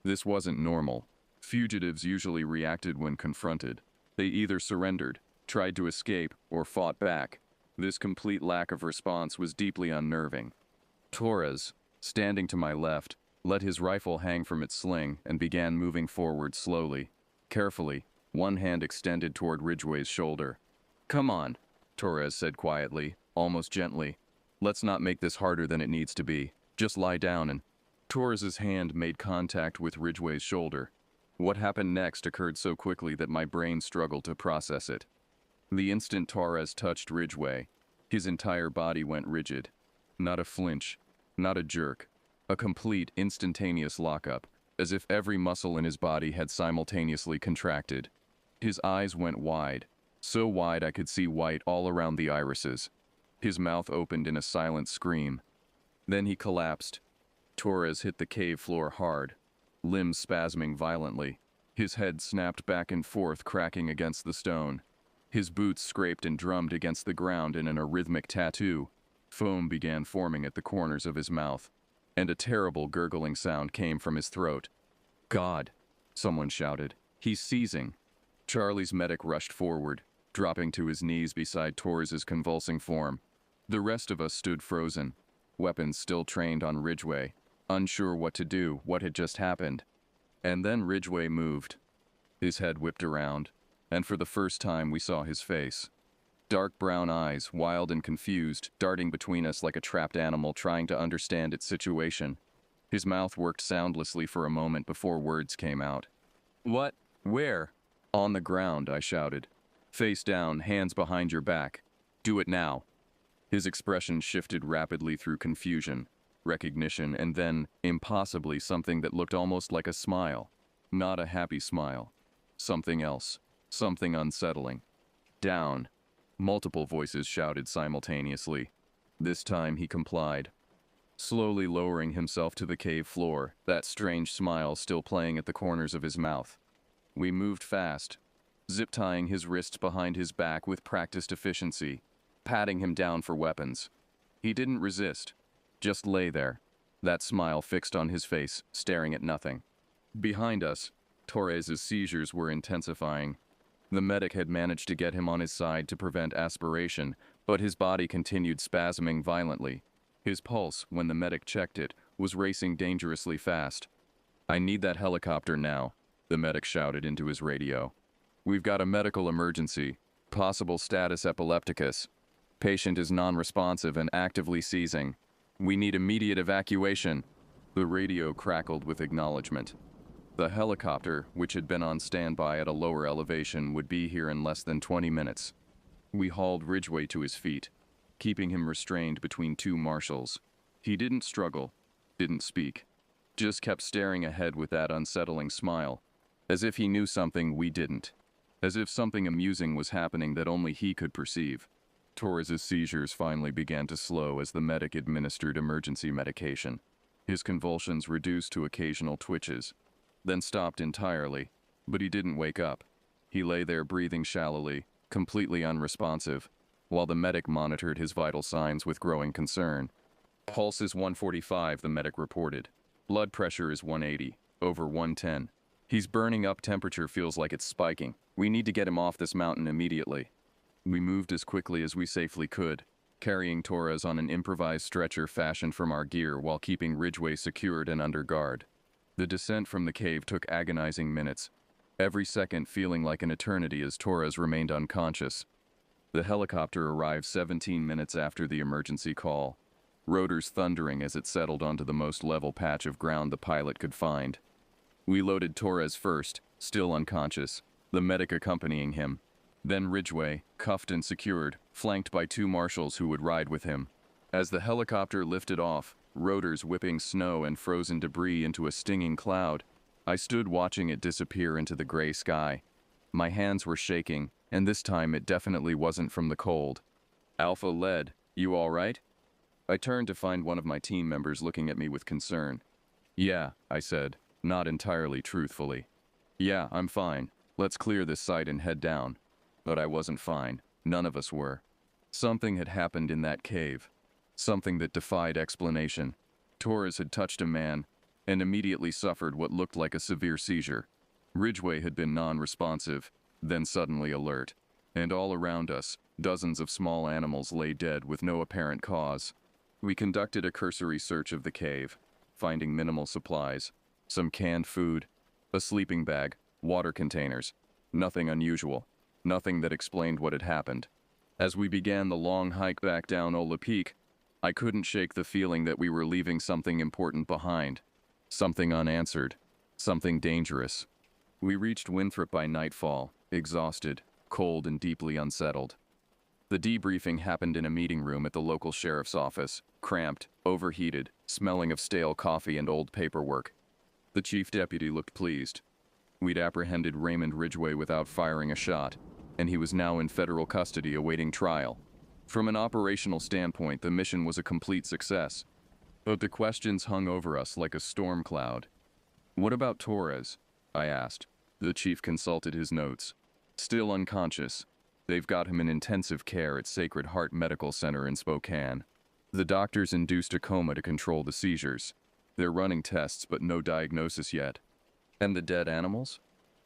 This wasn't normal. Fugitives usually reacted when confronted. They either surrendered, tried to escape, or fought back. This complete lack of response was deeply unnerving. Torres, standing to my left, let his rifle hang from its sling and began moving forward slowly. Carefully, one hand extended toward Ridgway's shoulder. "Come on," Torres said quietly, almost gently. "Let's not make this harder than it needs to be. Just lie down and—" Torres's hand made contact with Ridgway's shoulder. What happened next occurred so quickly that my brain struggled to process it. The instant Torres touched Ridgway, his entire body went rigid. Not a flinch, not a jerk. A complete, instantaneous lockup, as if every muscle in his body had simultaneously contracted. His eyes went wide, so wide I could see white all around the irises. His mouth opened in a silent scream. Then he collapsed. Torres hit the cave floor hard, limbs spasming violently. His head snapped back and forth, cracking against the stone. His boots scraped and drummed against the ground in an arrhythmic tattoo. Foam began forming at the corners of his mouth, and a terrible gurgling sound came from his throat. "God!" someone shouted. "He's seizing!" Charlie's medic rushed forward, dropping to his knees beside Torres's convulsing form. The rest of us stood frozen, weapons still trained on Ridgway, unsure what to do, what had just happened. And then Ridgway moved. His head whipped around, and for the first time we saw his face. Dark brown eyes, wild and confused, darting between us like a trapped animal trying to understand its situation. His mouth worked soundlessly for a moment before words came out. "What? Where?" "On the ground," I shouted. "Face down, hands behind your back. Do it now." His expression shifted rapidly through confusion, recognition, and then, impossibly, something that looked almost like a smile. Not a happy smile. Something else. Something unsettling. "Down." Multiple voices shouted simultaneously. This time he complied, slowly lowering himself to the cave floor, that strange smile still playing at the corners of his mouth. We moved fast, zip-tying his wrists behind his back with practiced efficiency, patting him down for weapons. He didn't resist, just lay there, that smile fixed on his face, staring at nothing. Behind us, Torres's seizures were intensifying. The medic had managed to get him on his side to prevent aspiration, but his body continued spasming violently. His pulse, when the medic checked it, was racing dangerously fast. "I need that helicopter now," the medic shouted into his radio. "We've got a medical emergency. Possible status epilepticus. Patient is non-responsive and actively seizing. We need immediate evacuation." The radio crackled with acknowledgement. The helicopter, which had been on standby at a lower elevation, would be here in less than 20 minutes. We hauled Ridgway to his feet, keeping him restrained between two marshals. He didn't struggle, didn't speak, just kept staring ahead with that unsettling smile, as if he knew something we didn't, as if something amusing was happening that only he could perceive. Torres's seizures finally began to slow as the medic administered emergency medication. His convulsions reduced to occasional twitches, then stopped entirely, but he didn't wake up. He lay there breathing shallowly, completely unresponsive, while the medic monitored his vital signs with growing concern. "Pulse is 145, the medic reported. Blood pressure is 180, over 110. He's burning up, temperature feels like it's spiking. We need to get him off this mountain immediately." We moved as quickly as we safely could, carrying Torres on an improvised stretcher fashioned from our gear while keeping Ridgway secured and under guard. The descent from the cave took agonizing minutes, every second feeling like an eternity as Torres remained unconscious. The helicopter arrived 17 minutes after the emergency call, rotors thundering as it settled onto the most level patch of ground the pilot could find. We loaded Torres first, still unconscious, the medic accompanying him. Then Ridgway, cuffed and secured, flanked by two marshals who would ride with him. As the helicopter lifted off, rotors whipping snow and frozen debris into a stinging cloud, I stood watching it disappear into the gray sky. My hands were shaking, and this time it definitely wasn't from the cold. "Alpha Lead, you all right?" I turned to find one of my team members looking at me with concern. "Yeah," I said, not entirely truthfully. "Yeah, I'm fine. Let's clear this site and head down." But I wasn't fine. None of us were. Something had happened in that cave. Something that defied explanation. Torres had touched a man and immediately suffered what looked like a severe seizure. Ridgway had been non-responsive, then suddenly alert. And all around us, dozens of small animals lay dead with no apparent cause. We conducted a cursory search of the cave, finding minimal supplies, some canned food, a sleeping bag, water containers. Nothing unusual. Nothing that explained what had happened. As we began the long hike back down Ola Peak, I couldn't shake the feeling that we were leaving something important behind. Something unanswered. Something dangerous. We reached Winthrop by nightfall, exhausted, cold, and deeply unsettled. The debriefing happened in a meeting room at the local sheriff's office, cramped, overheated, smelling of stale coffee and old paperwork. The chief deputy looked pleased. We'd apprehended Raymond Ridgway without firing a shot, and he was now in federal custody awaiting trial. From an operational standpoint, the mission was a complete success. But the questions hung over us like a storm cloud. "What about Torres?" I asked. The chief consulted his notes. "Still unconscious. They've got him in intensive care at Sacred Heart Medical Center in Spokane. The doctors induced a coma to control the seizures. They're running tests, but no diagnosis yet." "And the dead animals?"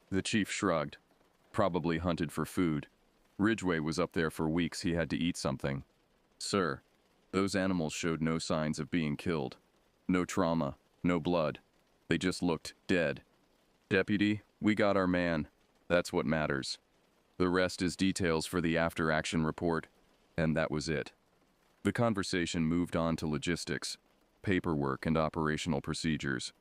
The chief shrugged. "Probably hunted for food. Ridgway was up there for weeks. He had to eat something." "Sir, those animals showed no signs of being killed. No trauma, no blood. They just looked dead. Deputy, we got our man. That's what matters. The rest is details for the after-action report." And that was it. The conversation moved on to logistics, paperwork, and operational procedures.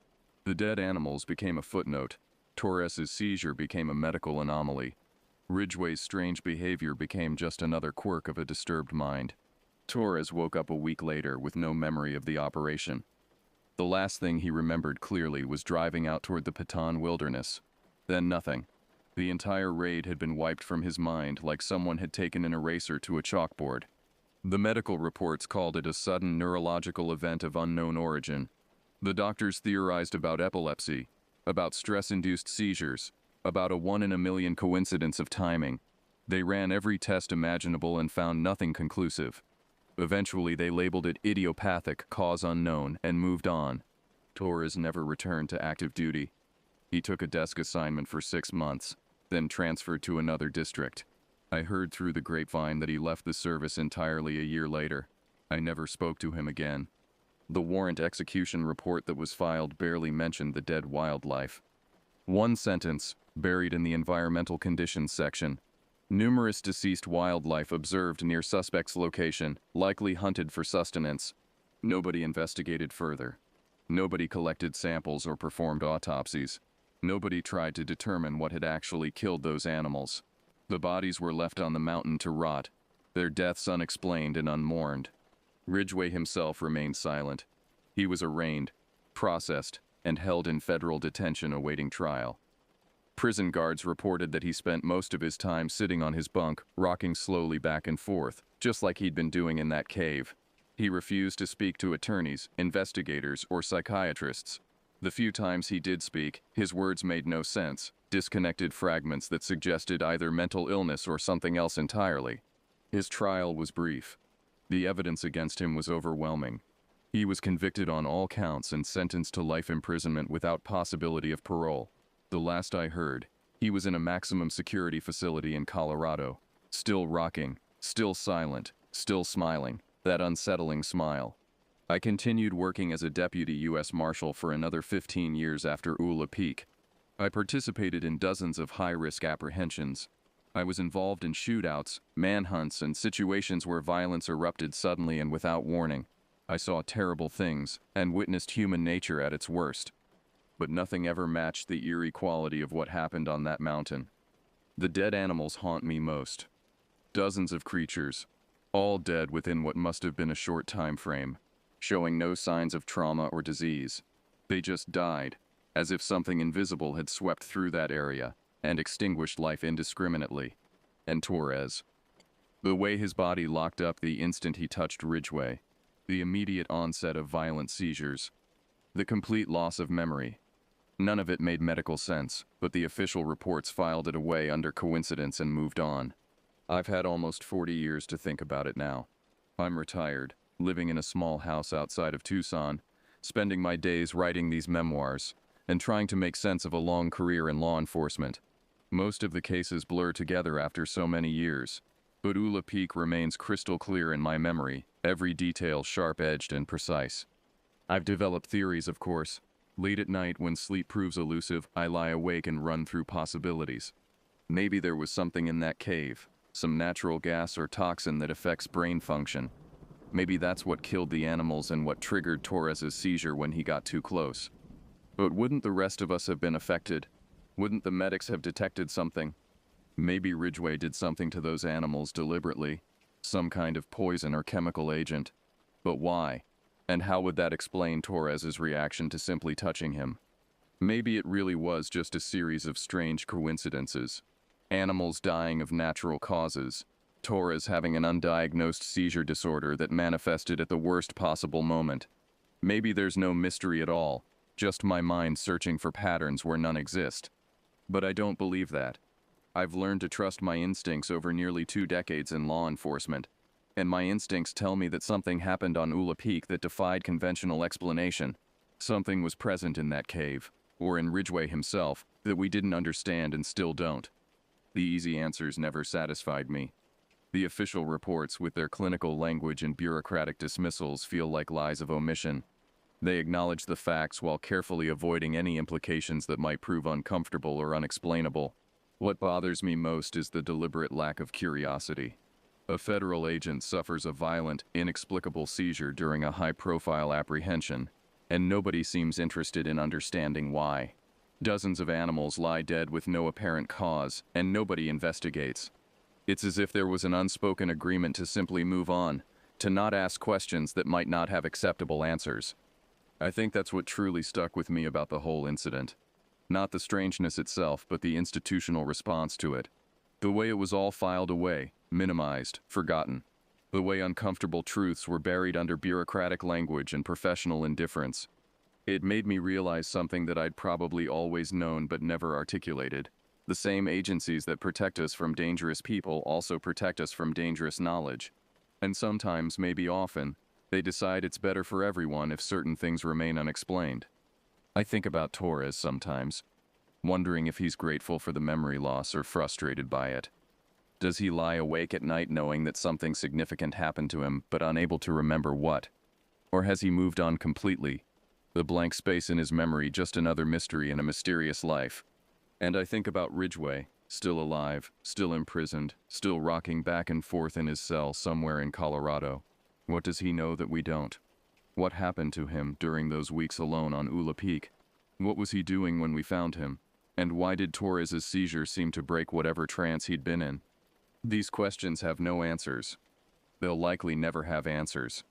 The dead animals became a footnote. Torres's seizure became a medical anomaly. Ridgway's strange behavior became just another quirk of a disturbed mind. Torres woke up a week later with no memory of the operation. The last thing he remembered clearly was driving out toward the Patton Wilderness. Then nothing. The entire raid had been wiped from his mind like someone had taken an eraser to a chalkboard. The medical reports called it a sudden neurological event of unknown origin. The doctors theorized about epilepsy, about stress-induced seizures, about a 1 in a million coincidence of timing. They ran every test imaginable and found nothing conclusive. Eventually, they labeled it idiopathic, cause unknown, and moved on. Torres never returned to active duty. He took a desk assignment for 6 months, then transferred to another district. I heard through the grapevine that he left the service entirely a year later. I never spoke to him again. The warrant execution report that was filed barely mentioned the dead wildlife. One sentence, buried in the environmental conditions section. "Numerous deceased wildlife observed near suspect's location, likely hunted for sustenance." Nobody investigated further. Nobody collected samples or performed autopsies. Nobody tried to determine what had actually killed those animals. The bodies were left on the mountain to rot, their deaths unexplained and unmourned. Ridgway himself remained silent. He was arraigned, processed, and held in federal detention awaiting trial. Prison guards reported that he spent most of his time sitting on his bunk, rocking slowly back and forth, just like he'd been doing in that cave. He refused to speak to attorneys, investigators, or psychiatrists. The few times he did speak, his words made no sense, disconnected fragments that suggested either mental illness or something else entirely. His trial was brief. The evidence against him was overwhelming. He was convicted on all counts and sentenced to life imprisonment without possibility of parole. The last I heard, he was in a maximum security facility in Colorado, still rocking, still silent, still smiling, that unsettling smile. I continued working as a deputy U.S. Marshal for another 15 years after Ola Peak. I participated in dozens of high-risk apprehensions. I was involved in shootouts, manhunts, and situations where violence erupted suddenly and without warning. I saw terrible things and witnessed human nature at its worst. But nothing ever matched the eerie quality of what happened on that mountain. The dead animals haunt me most. Dozens of creatures, all dead within what must have been a short time frame, showing no signs of trauma or disease. They just died, as if something invisible had swept through that area and extinguished life indiscriminately. And Torres. The way his body locked up the instant he touched Ridgway, the immediate onset of violent seizures, the complete loss of memory. None of it made medical sense, but the official reports filed it away under coincidence and moved on. I've had almost 40 years to think about it now. I'm retired, living in a small house outside of Tucson, spending my days writing these memoirs, and trying to make sense of a long career in law enforcement. Most of the cases blur together after so many years, but Ula Peak remains crystal clear in my memory, every detail sharp-edged and precise. I've developed theories, of course. Late at night, when sleep proves elusive, I lie awake and run through possibilities. Maybe there was something in that cave, some natural gas or toxin that affects brain function. Maybe that's what killed the animals and what triggered Torres's seizure when he got too close. But wouldn't the rest of us have been affected? Wouldn't the medics have detected something? Maybe Ridgway did something to those animals deliberately, some kind of poison or chemical agent. But why? And how would that explain Torres's reaction to simply touching him? Maybe it really was just a series of strange coincidences. Animals dying of natural causes, Torres having an undiagnosed seizure disorder that manifested at the worst possible moment. Maybe there's no mystery at all, just my mind searching for patterns where none exist. But I don't believe that. I've learned to trust my instincts over nearly 2 decades in law enforcement, and my instincts tell me that something happened on Ula Peak that defied conventional explanation. Something was present in that cave, or in Ridgway himself, that we didn't understand and still don't. The easy answers never satisfied me. The official reports, with their clinical language and bureaucratic dismissals, feel like lies of omission. They acknowledge the facts while carefully avoiding any implications that might prove uncomfortable or unexplainable. What bothers me most is the deliberate lack of curiosity. A federal agent suffers a violent, inexplicable seizure during a high-profile apprehension, and nobody seems interested in understanding why. Dozens of animals lie dead with no apparent cause, and nobody investigates. It's as if there was an unspoken agreement to simply move on, to not ask questions that might not have acceptable answers. I think that's what truly stuck with me about the whole incident. Not the strangeness itself, but the institutional response to it. The way it was all filed away, minimized, forgotten. The way uncomfortable truths were buried under bureaucratic language and professional indifference. It made me realize something that I'd probably always known but never articulated. The same agencies that protect us from dangerous people also protect us from dangerous knowledge. And sometimes, maybe often, they decide it's better for everyone if certain things remain unexplained. I think about Torres sometimes, wondering if he's grateful for the memory loss or frustrated by it. Does he lie awake at night knowing that something significant happened to him but unable to remember what? Or has he moved on completely? The blank space in his memory just another mystery in a mysterious life. And I think about Ridgway, still alive, still imprisoned, still rocking back and forth in his cell somewhere in Colorado. What does he know that we don't? What happened to him during those weeks alone on Ula Peak? What was he doing when we found him? And why did Torres's seizure seem to break whatever trance he'd been in? These questions have no answers. They'll likely never have answers.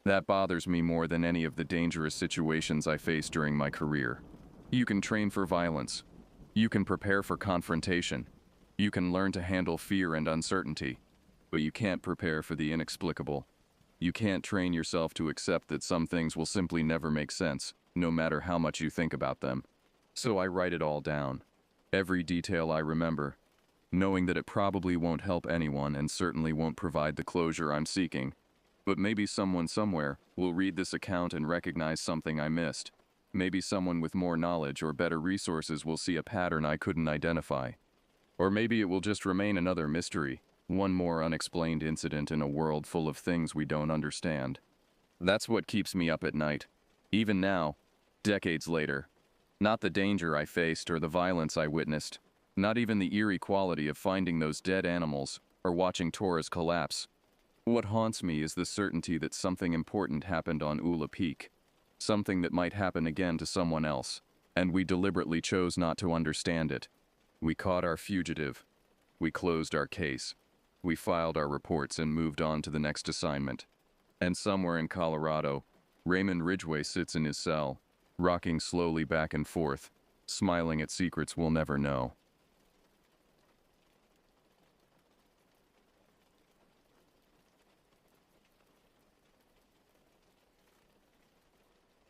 That bothers me more than any of the dangerous situations I faced during my career. You can train for violence. You can prepare for confrontation. You can learn to handle fear and uncertainty. But you can't prepare for the inexplicable. You can't train yourself to accept that some things will simply never make sense, no matter how much you think about them. So I write it all down. Every detail I remember, knowing that it probably won't help anyone and certainly won't provide the closure I'm seeking. But maybe someone somewhere will read this account and recognize something I missed. Maybe someone with more knowledge or better resources will see a pattern I couldn't identify. Or maybe it will just remain another mystery, one more unexplained incident in a world full of things we don't understand. That's what keeps me up at night. Even now, decades later. Not the danger I faced or the violence I witnessed. Not even the eerie quality of finding those dead animals or watching Torres collapse. What haunts me is the certainty that something important happened on Ula Peak. Something that might happen again to someone else, and we deliberately chose not to understand it. We caught our fugitive. We closed our case. We filed our reports and moved on to the next assignment. And somewhere in Colorado, Raymond Ridgway sits in his cell, rocking slowly back and forth, smiling at secrets we'll never know.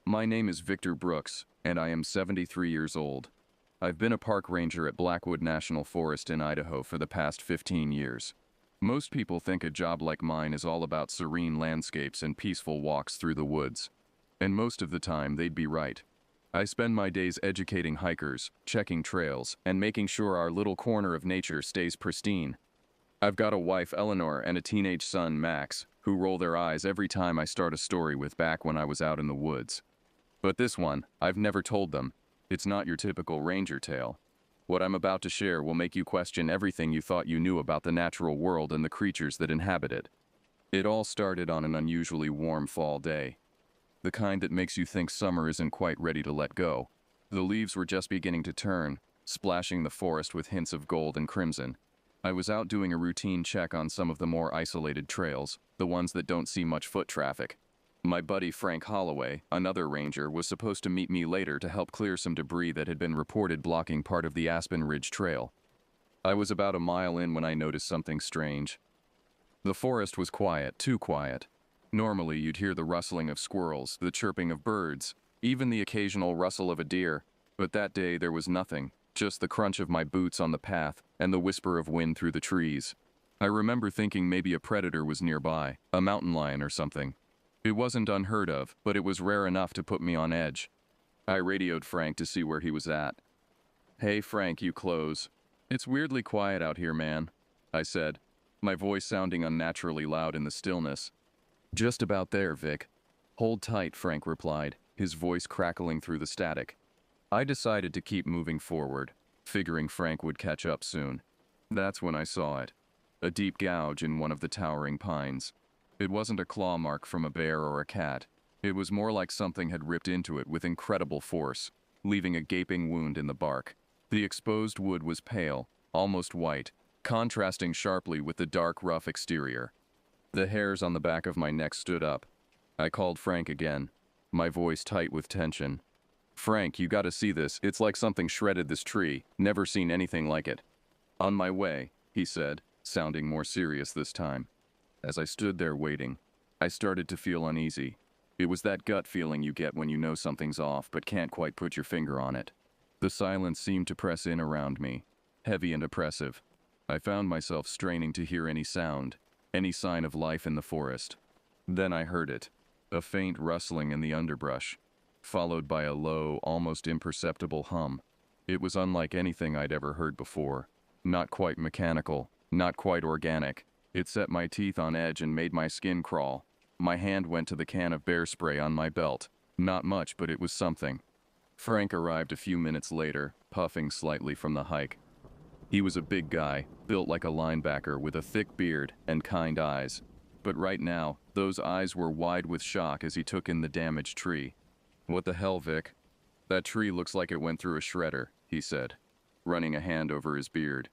My name is Victor Brooks, and I am 73 years old. I've been a park ranger at Blackwood National Forest in Idaho for the past 15 years. Most people think a job like mine is all about serene landscapes and peaceful walks through the woods. And most of the time, they'd be right. I spend my days educating hikers, checking trails, and making sure our little corner of nature stays pristine. I've got a wife, Eleanor, and a teenage son, Max, who roll their eyes every time I start a story with back when I was out in the woods. But this one, I've never told them. It's not your typical ranger tale. What I'm about to share will make you question everything you thought you knew about the natural world and the creatures that inhabit it. It all started on an unusually warm fall day. The kind that makes you think summer isn't quite ready to let go. The leaves were just beginning to turn, splashing the forest with hints of gold and crimson. I was out doing a routine check on some of the more isolated trails, the ones that don't see much foot traffic. My buddy Frank Holloway, another ranger, was supposed to meet me later to help clear some debris that had been reported blocking part of the Aspen Ridge Trail. I was about a mile in when I noticed something strange. The forest was quiet, too quiet. Normally, you'd hear the rustling of squirrels, the chirping of birds, even the occasional rustle of a deer, but that day there was nothing, just the crunch of my boots on the path and the whisper of wind through the trees. I remember thinking maybe a predator was nearby, a mountain lion or something. It wasn't unheard of, but it was rare enough to put me on edge. I radioed Frank to see where he was at. "Hey Frank, you close. It's weirdly quiet out here, man," I said, my voice sounding unnaturally loud in the stillness. "Just about there, Vic." "Hold tight," Frank replied, his voice crackling through the static. I decided to keep moving forward, figuring Frank would catch up soon. That's when I saw it. A deep gouge in one of the towering pines. It wasn't a claw mark from a bear or a cat. It was more like something had ripped into it with incredible force, leaving a gaping wound in the bark. The exposed wood was pale, almost white, contrasting sharply with the dark, rough exterior. The hairs on the back of my neck stood up. I called Frank again, my voice tight with tension. "Frank, you gotta see this. It's like something shredded this tree. Never seen anything like it." "On my way," he said, sounding more serious this time. As I stood there waiting, I started to feel uneasy. It was that gut feeling you get when you know something's off but can't quite put your finger on it. The silence seemed to press in around me, heavy and oppressive. I found myself straining to hear any sound, any sign of life in the forest. Then I heard it, a faint rustling in the underbrush, followed by a low, almost imperceptible hum. It was unlike anything I'd ever heard before. Not quite mechanical, not quite organic. It set my teeth on edge and made my skin crawl. My hand went to the can of bear spray on my belt. Not much, but it was something. Frank arrived a few minutes later, puffing slightly from the hike. He was a big guy, built like a linebacker with a thick beard and kind eyes. But right now, those eyes were wide with shock as he took in the damaged tree. "What the hell, Vic? That tree looks like it went through a shredder," he said, running a hand over his beard.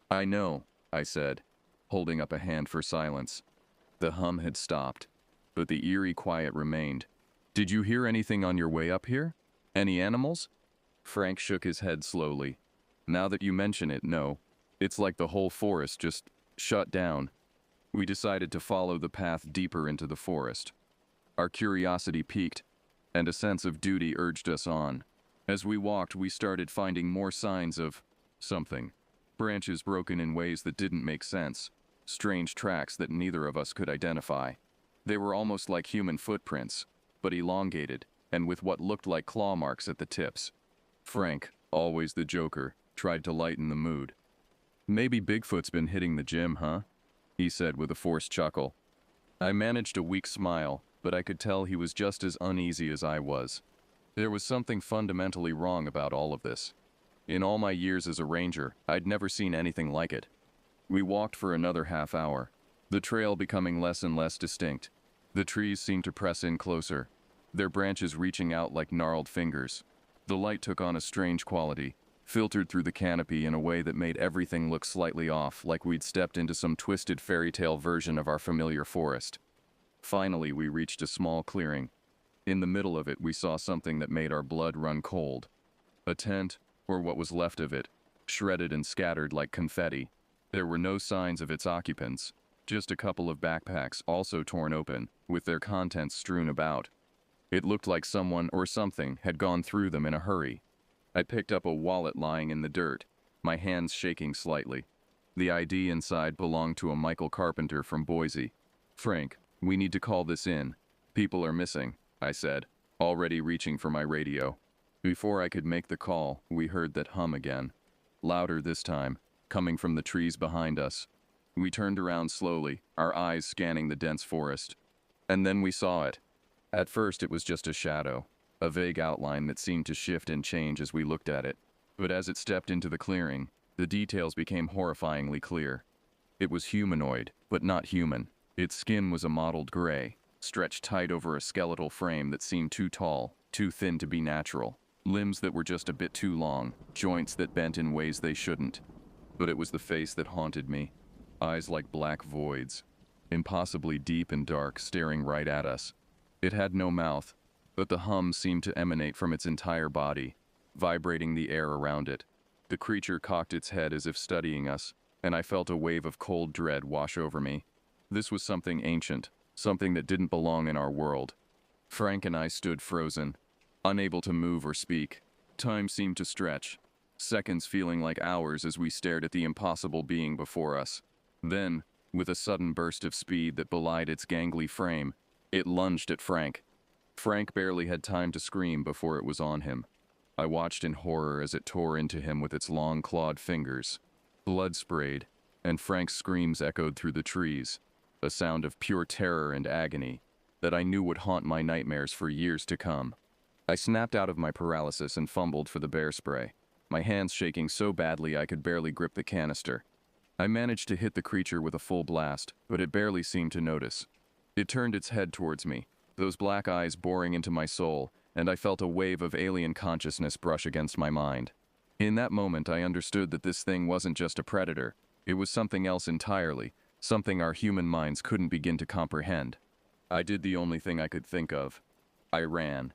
"I know," I said, holding up a hand for silence. The hum had stopped, but the eerie quiet remained. "Did you hear anything on your way up here? Any animals?" Frank shook his head slowly. "Now that you mention it, no. It's like the whole forest just shut down." We decided to follow the path deeper into the forest. Our curiosity piqued, and a sense of duty urged us on. As we walked, we started finding more signs of something. Branches broken in ways that didn't make sense. Strange tracks that neither of us could identify. They were almost like human footprints, but elongated, and with what looked like claw marks at the tips. Frank, always the joker, tried to lighten the mood. "Maybe Bigfoot's been hitting the gym, huh?" he said with a forced chuckle. I managed a weak smile, but I could tell he was just as uneasy as I was. There was something fundamentally wrong about all of this. In all my years as a ranger, I'd never seen anything like it. We walked for another half hour, the trail becoming less and less distinct. The trees seemed to press in closer, their branches reaching out like gnarled fingers. The light took on a strange quality, filtered through the canopy in a way that made everything look slightly off, like we'd stepped into some twisted fairy tale version of our familiar forest. Finally, we reached a small clearing. In the middle of it, we saw something that made our blood run cold. A tent, or what was left of it, shredded and scattered like confetti. There were no signs of its occupants, just a couple of backpacks also torn open, with their contents strewn about. It looked like someone or something had gone through them in a hurry. I picked up a wallet lying in the dirt, my hands shaking slightly. The ID inside belonged to a Michael Carpenter from Boise. "Frank, we need to call this in. People are missing," I said, already reaching for my radio. Before I could make the call, we heard that hum again. Louder this time, coming from the trees behind us. We turned around slowly, our eyes scanning the dense forest. And then we saw it. At first it was just a shadow, a vague outline that seemed to shift and change as we looked at it. But as it stepped into the clearing, the details became horrifyingly clear. It was humanoid, but not human. Its skin was a mottled gray, stretched tight over a skeletal frame that seemed too tall, too thin to be natural. Limbs that were just a bit too long, joints that bent in ways they shouldn't. But it was the face that haunted me. Eyes like black voids, impossibly deep and dark, staring right at us. It had no mouth, but the hum seemed to emanate from its entire body, vibrating the air around it. The creature cocked its head as if studying us, and I felt a wave of cold dread wash over me. This was something ancient, something that didn't belong in our world. Frank and I stood frozen, unable to move or speak. Time seemed to stretch, seconds feeling like hours as we stared at the impossible being before us. Then, with a sudden burst of speed that belied its gangly frame, it lunged at Frank. Frank barely had time to scream before it was on him. I watched in horror as it tore into him with its long clawed fingers. Blood sprayed, and Frank's screams echoed through the trees, a sound of pure terror and agony that I knew would haunt my nightmares for years to come. I snapped out of my paralysis and fumbled for the bear spray, my hands shaking so badly I could barely grip the canister. I managed to hit the creature with a full blast, but it barely seemed to notice. It turned its head towards me, those black eyes boring into my soul, and I felt a wave of alien consciousness brush against my mind. In that moment, I understood that this thing wasn't just a predator. It was something else entirely, something our human minds couldn't begin to comprehend. I did the only thing I could think of. I ran.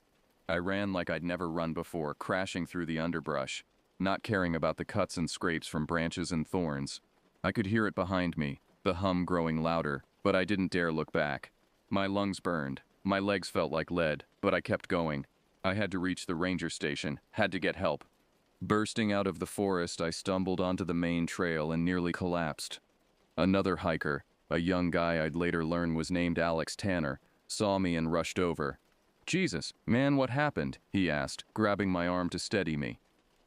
I ran like I'd never run before, crashing through the underbrush, not caring about the cuts and scrapes from branches and thorns. I could hear it behind me, the hum growing louder, but I didn't dare look back. My lungs burned. My legs felt like lead, but I kept going. I had to reach the ranger station, had to get help. Bursting out of the forest, I stumbled onto the main trail and nearly collapsed. Another hiker, a young guy I'd later learn was named Alex Tanner, saw me and rushed over. "Jesus, man, what happened?" he asked, grabbing my arm to steady me.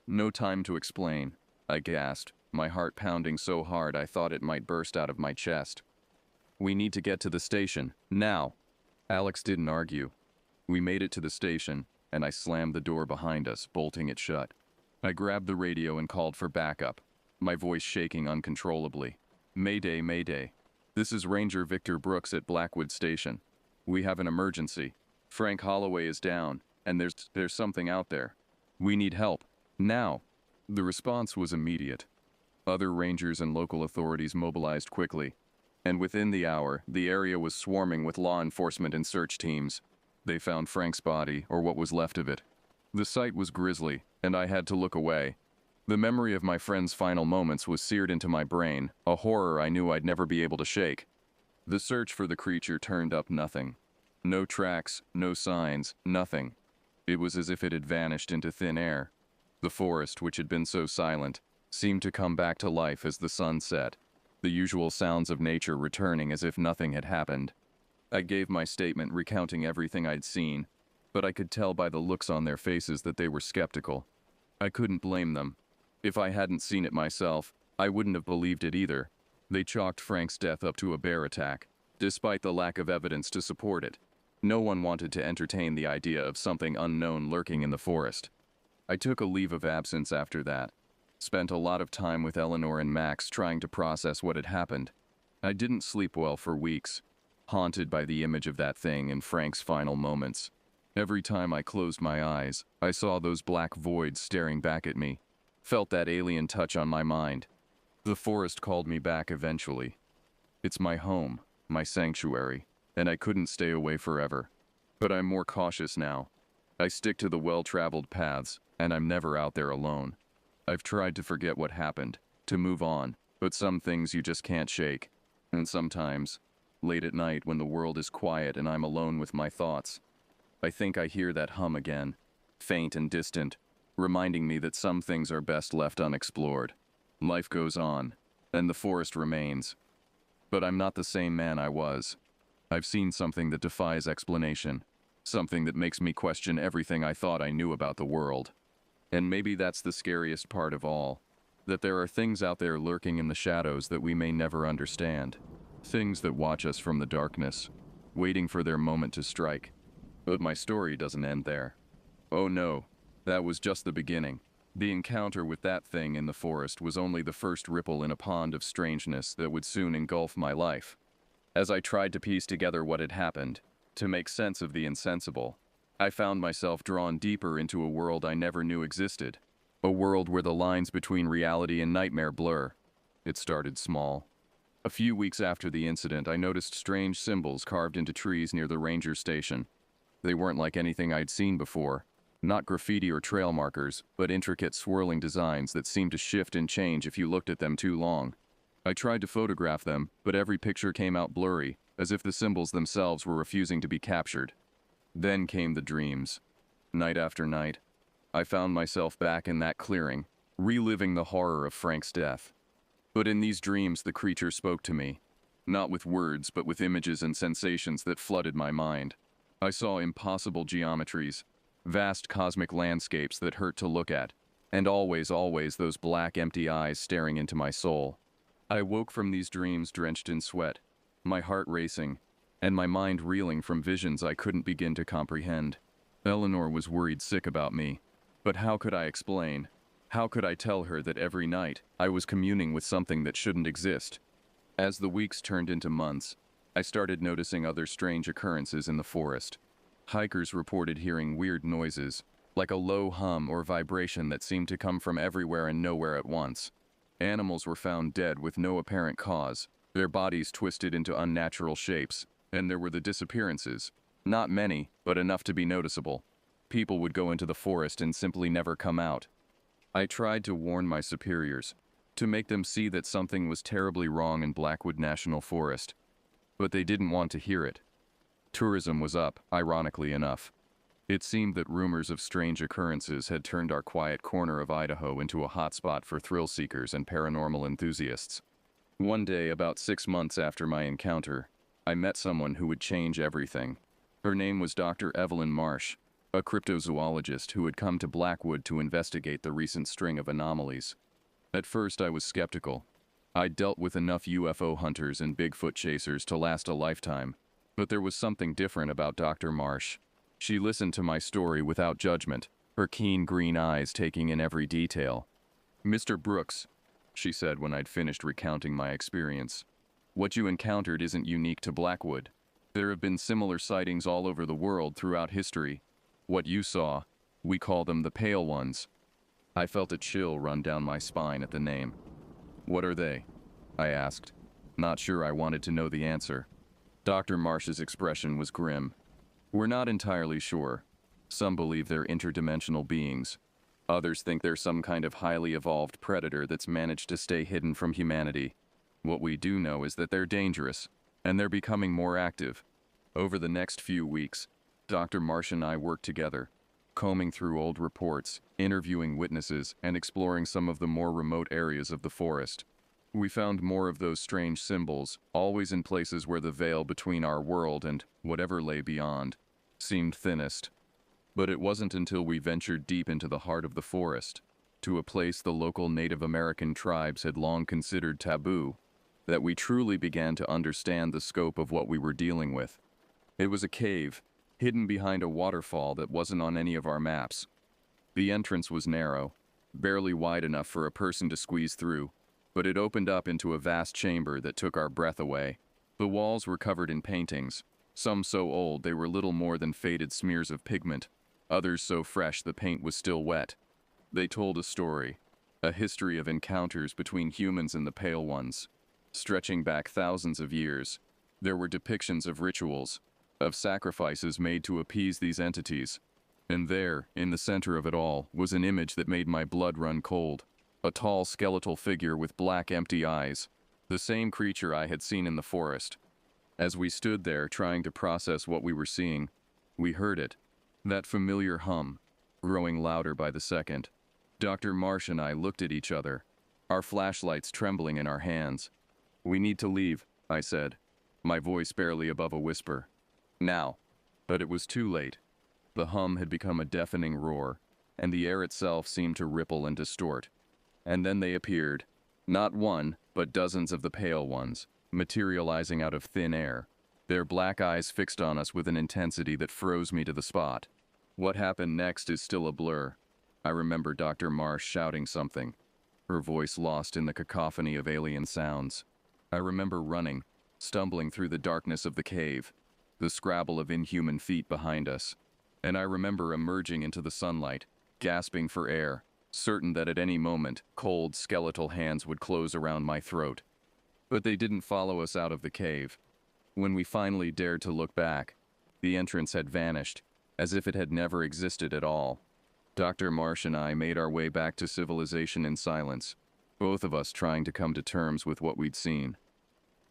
"No time to explain," I gasped, my heart pounding so hard I thought it might burst out of my chest. "We need to get to the station, now." Alex didn't argue. We made it to the station, and I slammed the door behind us, bolting it shut. I grabbed the radio and called for backup, my voice shaking uncontrollably. "Mayday, Mayday. This is Ranger Victor Brooks at Blackwood Station. We have an emergency. Frank Holloway is down, and there's something out there. We need help. Now." The response was immediate. Other rangers and local authorities mobilized quickly, and within the hour, the area was swarming with law enforcement and search teams. They found Frank's body, or what was left of it. The sight was grisly, and I had to look away. The memory of my friend's final moments was seared into my brain, a horror I knew I'd never be able to shake. The search for the creature turned up nothing. No tracks, no signs, nothing. It was as if it had vanished into thin air. The forest, which had been so silent, seemed to come back to life as the sun set, the usual sounds of nature returning as if nothing had happened. I gave my statement recounting everything I'd seen, but I could tell by the looks on their faces that they were skeptical. I couldn't blame them. If I hadn't seen it myself, I wouldn't have believed it either. They chalked Frank's death up to a bear attack, despite the lack of evidence to support it. No one wanted to entertain the idea of something unknown lurking in the forest. I took a leave of absence after that. Spent a lot of time with Eleanor and Max trying to process what had happened. I didn't sleep well for weeks, haunted by the image of that thing in Frank's final moments. Every time I closed my eyes, I saw those black voids staring back at me, felt that alien touch on my mind. The forest called me back eventually. It's my home, my sanctuary, and I couldn't stay away forever. But I'm more cautious now. I stick to the well-traveled paths, and I'm never out there alone. I've tried to forget what happened, to move on, but some things you just can't shake. And sometimes, late at night when the world is quiet and I'm alone with my thoughts, I think I hear that hum again, faint and distant, reminding me that some things are best left unexplored. Life goes on, and the forest remains. But I'm not the same man I was. I've seen something that defies explanation, something that makes me question everything I thought I knew about the world. And maybe that's the scariest part of all, that there are things out there lurking in the shadows that we may never understand, things that watch us from the darkness, waiting for their moment to strike. But my story doesn't end there. Oh no, that was just the beginning. The encounter with that thing in the forest was only the first ripple in a pond of strangeness that would soon engulf my life. As I tried to piece together what had happened, to make sense of the insensible, I found myself drawn deeper into a world I never knew existed. A world where the lines between reality and nightmare blur. It started small. A few weeks after the incident, I noticed strange symbols carved into trees near the ranger station. They weren't like anything I'd seen before. Not graffiti or trail markers, but intricate swirling designs that seemed to shift and change if you looked at them too long. I tried to photograph them, but every picture came out blurry, as if the symbols themselves were refusing to be captured. Then came the dreams. Night after night, I found myself back in that clearing, reliving the horror of Frank's death. But in these dreams, the creature spoke to me. Not with words, but with images and sensations that flooded my mind. I saw impossible geometries, vast cosmic landscapes that hurt to look at, and always those black, empty eyes staring into my soul. I woke from these dreams drenched in sweat, my heart racing, and my mind reeling from visions I couldn't begin to comprehend. Eleanor was worried sick about me, but how could I explain? How could I tell her that every night I was communing with something that shouldn't exist? As the weeks turned into months, I started noticing other strange occurrences in the forest. Hikers reported hearing weird noises, like a low hum or vibration that seemed to come from everywhere and nowhere at once. Animals were found dead with no apparent cause, their bodies twisted into unnatural shapes, and there were the disappearances. Not many, but enough to be noticeable. People would go into the forest and simply never come out. I tried to warn my superiors, to make them see that something was terribly wrong in Blackwood National Forest, but they didn't want to hear it. Tourism was up, ironically enough. It seemed that rumors of strange occurrences had turned our quiet corner of Idaho into a hotspot for thrill seekers and paranormal enthusiasts. One day, about 6 months after my encounter, I met someone who would change everything. Her name was Dr. Evelyn Marsh, a cryptozoologist who had come to Blackwood to investigate the recent string of anomalies. At first, I was skeptical. I'd dealt with enough UFO hunters and Bigfoot chasers to last a lifetime, but there was something different about Dr. Marsh. She listened to my story without judgment, her keen green eyes taking in every detail. "Mr. Brooks," she said when I'd finished recounting my experience, "what you encountered isn't unique to Blackwood. There have been similar sightings all over the world throughout history. What you saw, we call them the Pale Ones." I felt a chill run down my spine at the name. "What are they?" I asked, not sure I wanted to know the answer. Dr. Marsh's expression was grim. "We're not entirely sure. Some believe they're interdimensional beings. Others think they're some kind of highly evolved predator that's managed to stay hidden from humanity. What we do know is that they're dangerous, and they're becoming more active." Over the next few weeks, Dr. Marsh and I worked together, combing through old reports, interviewing witnesses, and exploring some of the more remote areas of the forest. We found more of those strange symbols, always in places where the veil between our world and whatever lay beyond seemed thinnest. But it wasn't until we ventured deep into the heart of the forest, to a place the local Native American tribes had long considered taboo, that we truly began to understand the scope of what we were dealing with. It was a cave, hidden behind a waterfall that wasn't on any of our maps. The entrance was narrow, barely wide enough for a person to squeeze through, but it opened up into a vast chamber that took our breath away. The walls were covered in paintings, some so old they were little more than faded smears of pigment, others so fresh the paint was still wet. They told a story, a history of encounters between humans and the Pale Ones, stretching back thousands of years. There were depictions of rituals, of sacrifices made to appease these entities. And there, in the center of it all, was an image that made my blood run cold. A tall skeletal figure with black empty eyes, the same creature I had seen in the forest. As we stood there trying to process what we were seeing, we heard it, that familiar hum, growing louder by the second. Dr. Marsh and I looked at each other, our flashlights trembling in our hands. "We need to leave," I said, my voice barely above a whisper. "Now." But it was too late. The hum had become a deafening roar, and the air itself seemed to ripple and distort. And then they appeared. Not one, but dozens of the pale ones, materializing out of thin air, their black eyes fixed on us with an intensity that froze me to the spot. What happened next is still a blur. I remember Dr. Marsh shouting something, her voice lost in the cacophony of alien sounds. I remember running, stumbling through the darkness of the cave, the scrabble of inhuman feet behind us. And I remember emerging into the sunlight, gasping for air, certain that at any moment, cold, skeletal hands would close around my throat. But they didn't follow us out of the cave. When we finally dared to look back, the entrance had vanished, as if it had never existed at all. Dr. Marsh and I made our way back to civilization in silence, both of us trying to come to terms with what we'd seen.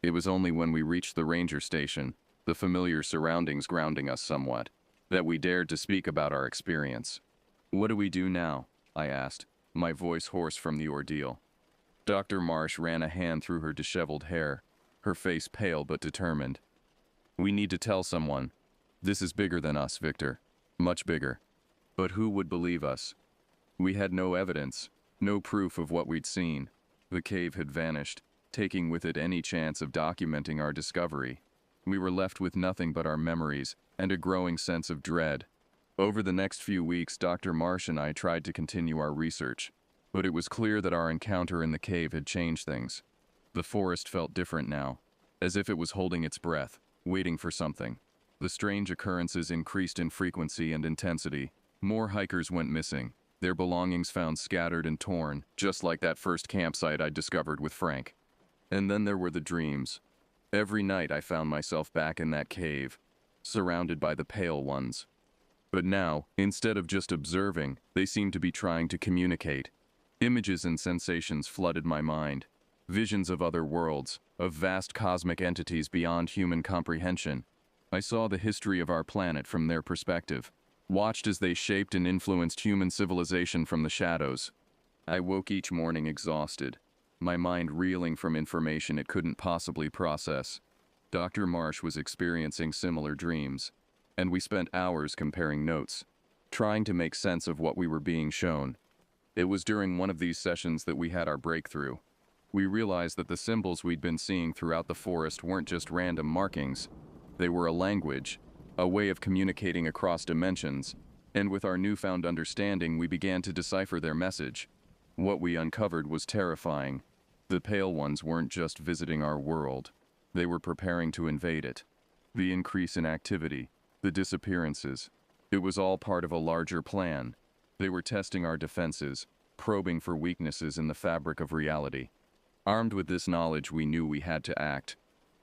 It was only when we reached the ranger station, the familiar surroundings grounding us somewhat, that we dared to speak about our experience. "What do we do now?" I asked, my voice hoarse from the ordeal. Dr. Marsh ran a hand through her disheveled hair, her face pale but determined. "We need to tell someone. This is bigger than us, Victor. Much bigger. But who would believe us? We had no evidence, no proof of what we'd seen. The cave had vanished, taking with it any chance of documenting our discovery. We were left with nothing but our memories and a growing sense of dread. Over the next few weeks, Dr. Marsh and I tried to continue our research, but it was clear that our encounter in the cave had changed things. The forest felt different now, as if it was holding its breath, waiting for something. The strange occurrences increased in frequency and intensity. More hikers went missing, their belongings found scattered and torn, just like that first campsite I discovered with Frank. And then there were the dreams. Every night I found myself back in that cave, surrounded by the pale ones. But now, instead of just observing, they seemed to be trying to communicate. Images and sensations flooded my mind. Visions of other worlds, of vast cosmic entities beyond human comprehension. I saw the history of our planet from their perspective, watched as they shaped and influenced human civilization from the shadows. I woke each morning exhausted, my mind reeling from information it couldn't possibly process. Dr. Marsh was experiencing similar dreams, and we spent hours comparing notes, trying to make sense of what we were being shown. It was during one of these sessions that we had our breakthrough. We realized that the symbols we'd been seeing throughout the forest weren't just random markings. They were a language, a way of communicating across dimensions, and with our newfound understanding, we began to decipher their message. What we uncovered was terrifying. The Pale Ones weren't just visiting our world. They were preparing to invade it. The increase in activity, the disappearances, it was all part of a larger plan. They were testing our defenses, probing for weaknesses in the fabric of reality. Armed with this knowledge, we knew we had to act.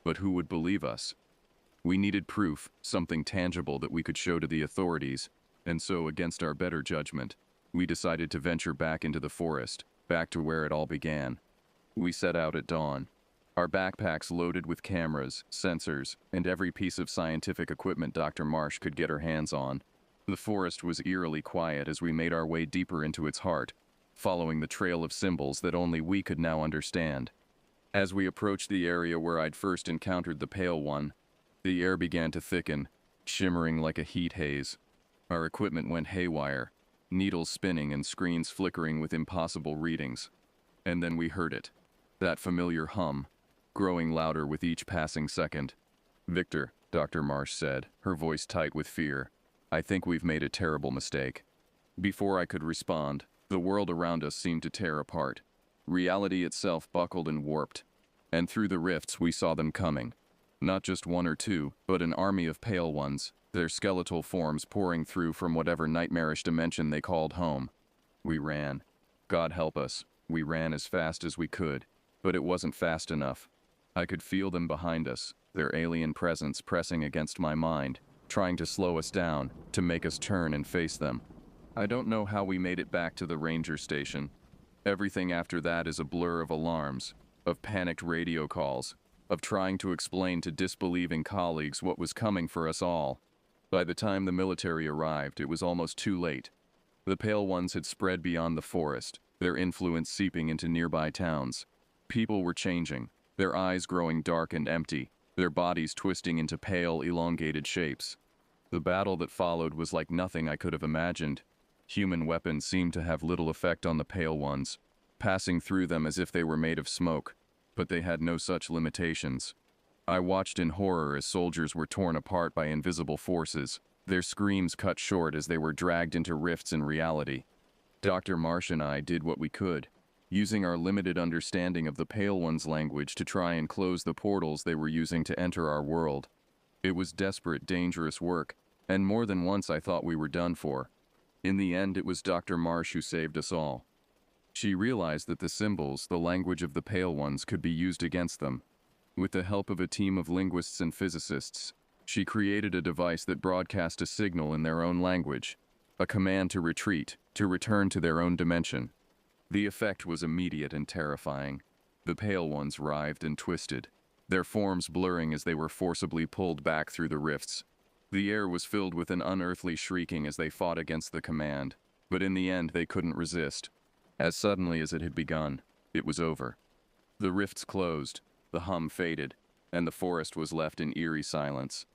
But who would believe us? We needed proof, something tangible that we could show to the authorities, and so, against our better judgment, we decided to venture back into the forest, back to where it all began. We set out at dawn, our backpacks loaded with cameras, sensors, and every piece of scientific equipment Dr. Marsh could get her hands on. The forest was eerily quiet as we made our way deeper into its heart, following the trail of symbols that only we could now understand. As we approached the area where I'd first encountered the Pale One, the air began to thicken, shimmering like a heat haze. Our equipment went haywire, needles spinning and screens flickering with impossible readings. And then we heard it, that familiar hum, growing louder with each passing second. "Victor," Dr. Marsh said, her voice tight with fear, "I think we've made a terrible mistake." Before I could respond, the world around us seemed to tear apart. Reality itself buckled and warped, and through the rifts we saw them coming. Not just one or two, but an army of Pale Ones, their skeletal forms pouring through from whatever nightmarish dimension they called home. We ran. God help us, we ran as fast as we could, but it wasn't fast enough. I could feel them behind us, their alien presence pressing against my mind, trying to slow us down, to make us turn and face them. I don't know how we made it back to the ranger station. Everything after that is a blur of alarms, of panicked radio calls, of trying to explain to disbelieving colleagues what was coming for us all. By the time the military arrived, it was almost too late. The Pale Ones had spread beyond the forest, their influence seeping into nearby towns. People were changing, their eyes growing dark and empty, their bodies twisting into pale, elongated shapes. The battle that followed was like nothing I could have imagined. Human weapons seemed to have little effect on the pale ones, passing through them as if they were made of smoke, but they had no such limitations. I watched in horror as soldiers were torn apart by invisible forces, their screams cut short as they were dragged into rifts in reality. Dr. Marsh and I did what we could, using our limited understanding of the Pale One's language to try and close the portals they were using to enter our world. It was desperate, dangerous work, and more than once I thought we were done for. In the end, it was Dr. Marsh who saved us all. She realized that the symbols, the language of the Pale Ones, could be used against them. With the help of a team of linguists and physicists, she created a device that broadcast a signal in their own language, a command to retreat, to return to their own dimension. The effect was immediate and terrifying. The Pale Ones writhed and twisted, their forms blurring as they were forcibly pulled back through the rifts. The air was filled with an unearthly shrieking as they fought against the command, but in the end they couldn't resist. As suddenly as it had begun, it was over. The rifts closed, the hum faded, and the forest was left in eerie silence.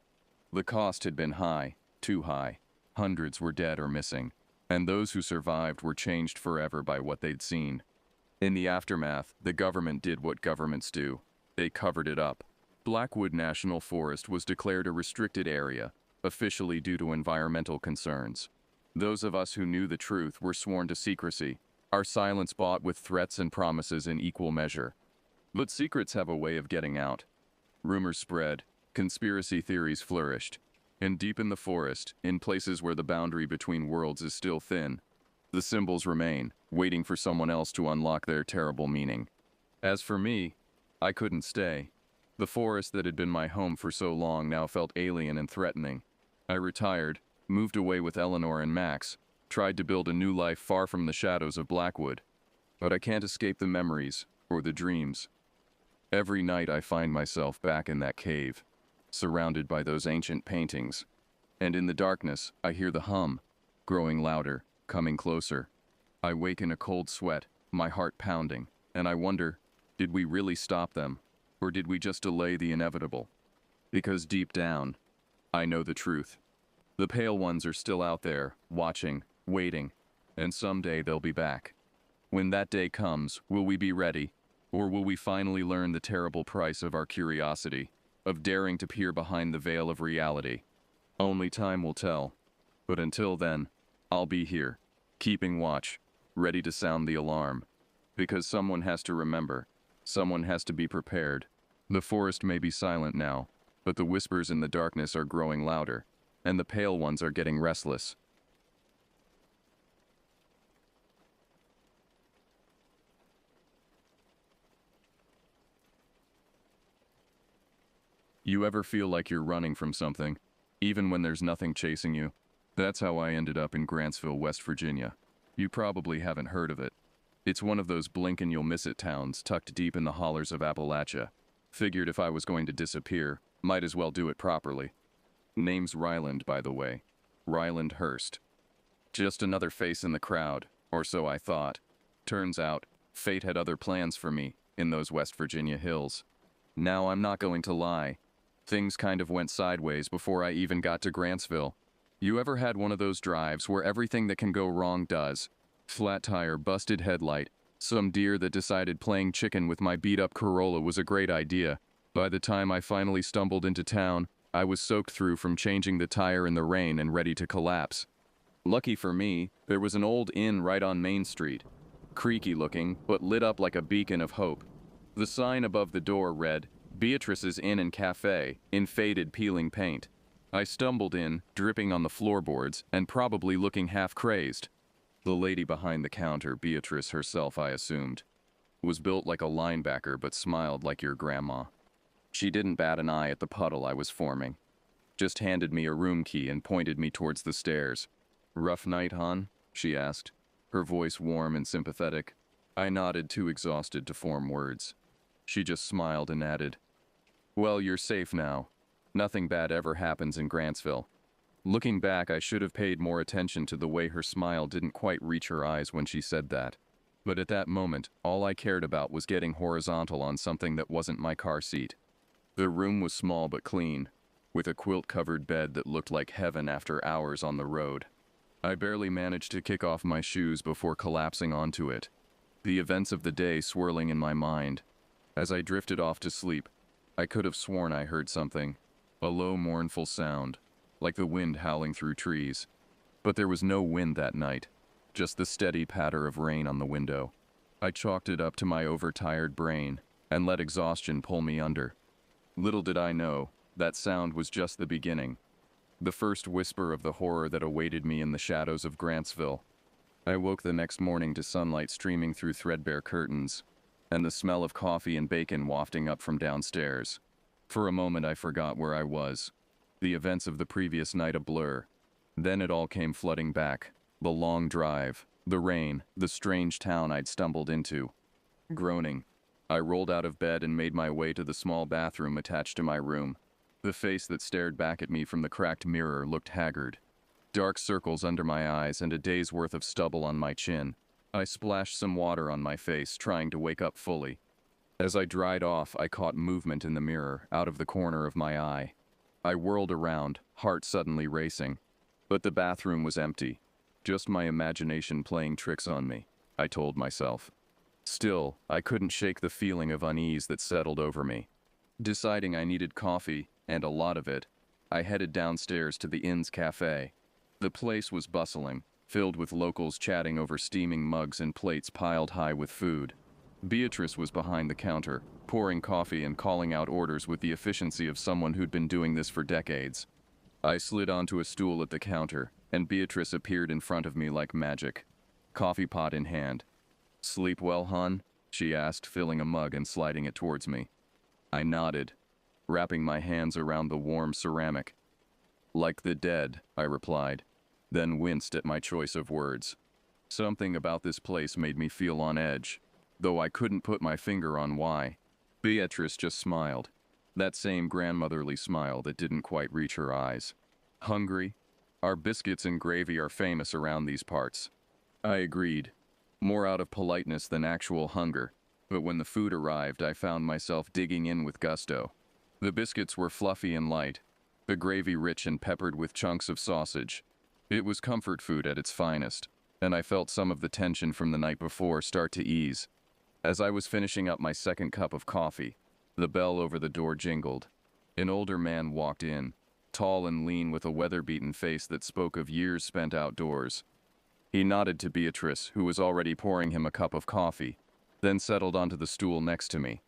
The cost had been high, too high. Hundreds were dead or missing, and those who survived were changed forever by what they'd seen. In the aftermath, the government did what governments do. They covered it up. Blackwood National Forest was declared a restricted area, officially due to environmental concerns. Those of us who knew the truth were sworn to secrecy, our silence bought with threats and promises in equal measure. But secrets have a way of getting out. Rumors spread, conspiracy theories flourished, and deep in the forest, in places where the boundary between worlds is still thin, the symbols remain, waiting for someone else to unlock their terrible meaning. As for me, I couldn't stay. The forest that had been my home for so long now felt alien and threatening. I retired, moved away with Eleanor and Max, tried to build a new life far from the shadows of Blackwood. But I can't escape the memories, or the dreams. Every night I find myself back in that cave, surrounded by those ancient paintings. And in the darkness, I hear the hum, growing louder, coming closer. I wake in a cold sweat, my heart pounding, and I wonder, did we really stop them, or did we just delay the inevitable? Because deep down, I know the truth. The Pale Ones are still out there, watching, waiting, and someday they'll be back. When that day comes, will we be ready, or will we finally learn the terrible price of our curiosity, of daring to peer behind the veil of reality? Only time will tell. But until then, I'll be here, keeping watch, ready to sound the alarm. Because someone has to remember, someone has to be prepared. The forest may be silent now, but the whispers in the darkness are growing louder, and the Pale Ones are getting restless. You ever feel like you're running from something, even when there's nothing chasing you? That's how I ended up in Grantsville, West Virginia. You probably haven't heard of it. It's one of those blink and you'll miss it towns tucked deep in the hollers of Appalachia. Figured if I was going to disappear, might as well do it properly. Name's Ryland, by the way. Ryland Hurst. Just another face in the crowd, or so I thought. Turns out, fate had other plans for me in those West Virginia hills. Now I'm not going to lie. Things kind of went sideways before I even got to Grantsville. You ever had one of those drives where everything that can go wrong does? Flat tire, busted headlight, some deer that decided playing chicken with my beat-up Corolla was a great idea. By the time I finally stumbled into town, I was soaked through from changing the tire in the rain and ready to collapse. Lucky for me, there was an old inn right on Main Street. Creaky looking, but lit up like a beacon of hope. The sign above the door read, Beatrice's Inn and Cafe, in faded, peeling paint. I stumbled in, dripping on the floorboards, and probably looking half crazed. The lady behind the counter, Beatrice herself I assumed, was built like a linebacker but smiled like your grandma. She didn't bat an eye at the puddle I was forming. Just handed me a room key and pointed me towards the stairs. "Rough night, hon?" she asked, her voice warm and sympathetic. I nodded, too exhausted to form words. She just smiled and added, "Well, you're safe now. Nothing bad ever happens in Grantsville." Looking back, I should have paid more attention to the way her smile didn't quite reach her eyes when she said that. But at that moment, all I cared about was getting horizontal on something that wasn't my car seat. The room was small but clean, with a quilt-covered bed that looked like heaven after hours on the road. I barely managed to kick off my shoes before collapsing onto it, the events of the day swirling in my mind. As I drifted off to sleep, I could have sworn I heard something, a low, mournful sound, like the wind howling through trees. But there was no wind that night, just the steady patter of rain on the window. I chalked it up to my overtired brain and let exhaustion pull me under. Little did I know, that sound was just the beginning, the first whisper of the horror that awaited me in the shadows of Grantsville. I woke the next morning to sunlight streaming through threadbare curtains, and the smell of coffee and bacon wafting up from downstairs. For a moment I forgot where I was, the events of the previous night a blur. Then it all came flooding back, the long drive, the rain, the strange town I'd stumbled into. Groaning, I rolled out of bed and made my way to the small bathroom attached to my room. The face that stared back at me from the cracked mirror looked haggard. Dark circles under my eyes and a day's worth of stubble on my chin. I splashed some water on my face, trying to wake up fully. As I dried off, I caught movement in the mirror, out of the corner of my eye. I whirled around, heart suddenly racing. But the bathroom was empty. Just my imagination playing tricks on me, I told myself. Still, I couldn't shake the feeling of unease that settled over me. Deciding I needed coffee, and a lot of it, I headed downstairs to the inn's cafe. The place was bustling, filled with locals chatting over steaming mugs and plates piled high with food. Beatrice was behind the counter, pouring coffee and calling out orders with the efficiency of someone who'd been doing this for decades. I slid onto a stool at the counter, and Beatrice appeared in front of me like magic, coffee pot in hand. "Sleep well, hon?" she asked, filling a mug and sliding it towards me. I nodded, wrapping my hands around the warm ceramic. "Like the dead," I replied, then winced at my choice of words. Something about this place made me feel on edge, though I couldn't put my finger on why. Beatrice just smiled, that same grandmotherly smile that didn't quite reach her eyes. "Hungry? Our biscuits and gravy are famous around these parts." I agreed, more out of politeness than actual hunger, but when the food arrived, I found myself digging in with gusto. The biscuits were fluffy and light, the gravy rich and peppered with chunks of sausage. It was comfort food at its finest, and I felt some of the tension from the night before start to ease. As I was finishing up my second cup of coffee, the bell over the door jingled. An older man walked in, tall and lean with a weather-beaten face that spoke of years spent outdoors. He nodded to Beatrice, who was already pouring him a cup of coffee, then settled onto the stool next to me.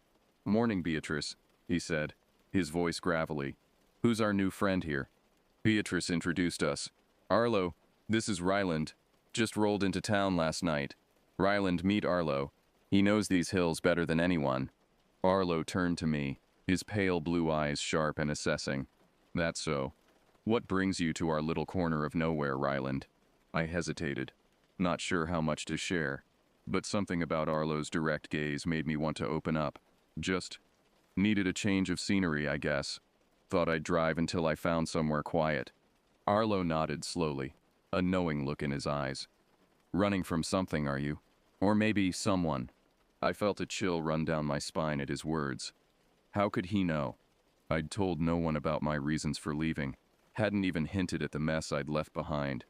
"Morning, Beatrice," he said, his voice gravelly. "Who's our new friend here?" Beatrice introduced us. "Arlo, this is Ryland. Just rolled into town last night. Ryland, meet Arlo. He knows these hills better than anyone." Arlo turned to me, his pale blue eyes sharp and assessing. "That's so. What brings you to our little corner of nowhere, Ryland?" I hesitated, not sure how much to share, but something about Arlo's direct gaze made me want to open up. Just needed a change of scenery, I guess. Thought I'd drive until I found somewhere quiet. Arlo nodded slowly, a knowing look in his eyes. "Running from something, are you? Or maybe someone?" I felt a chill run down my spine at his words. How could he know? I'd told no one about my reasons for leaving, hadn't even hinted at the mess I'd left behind.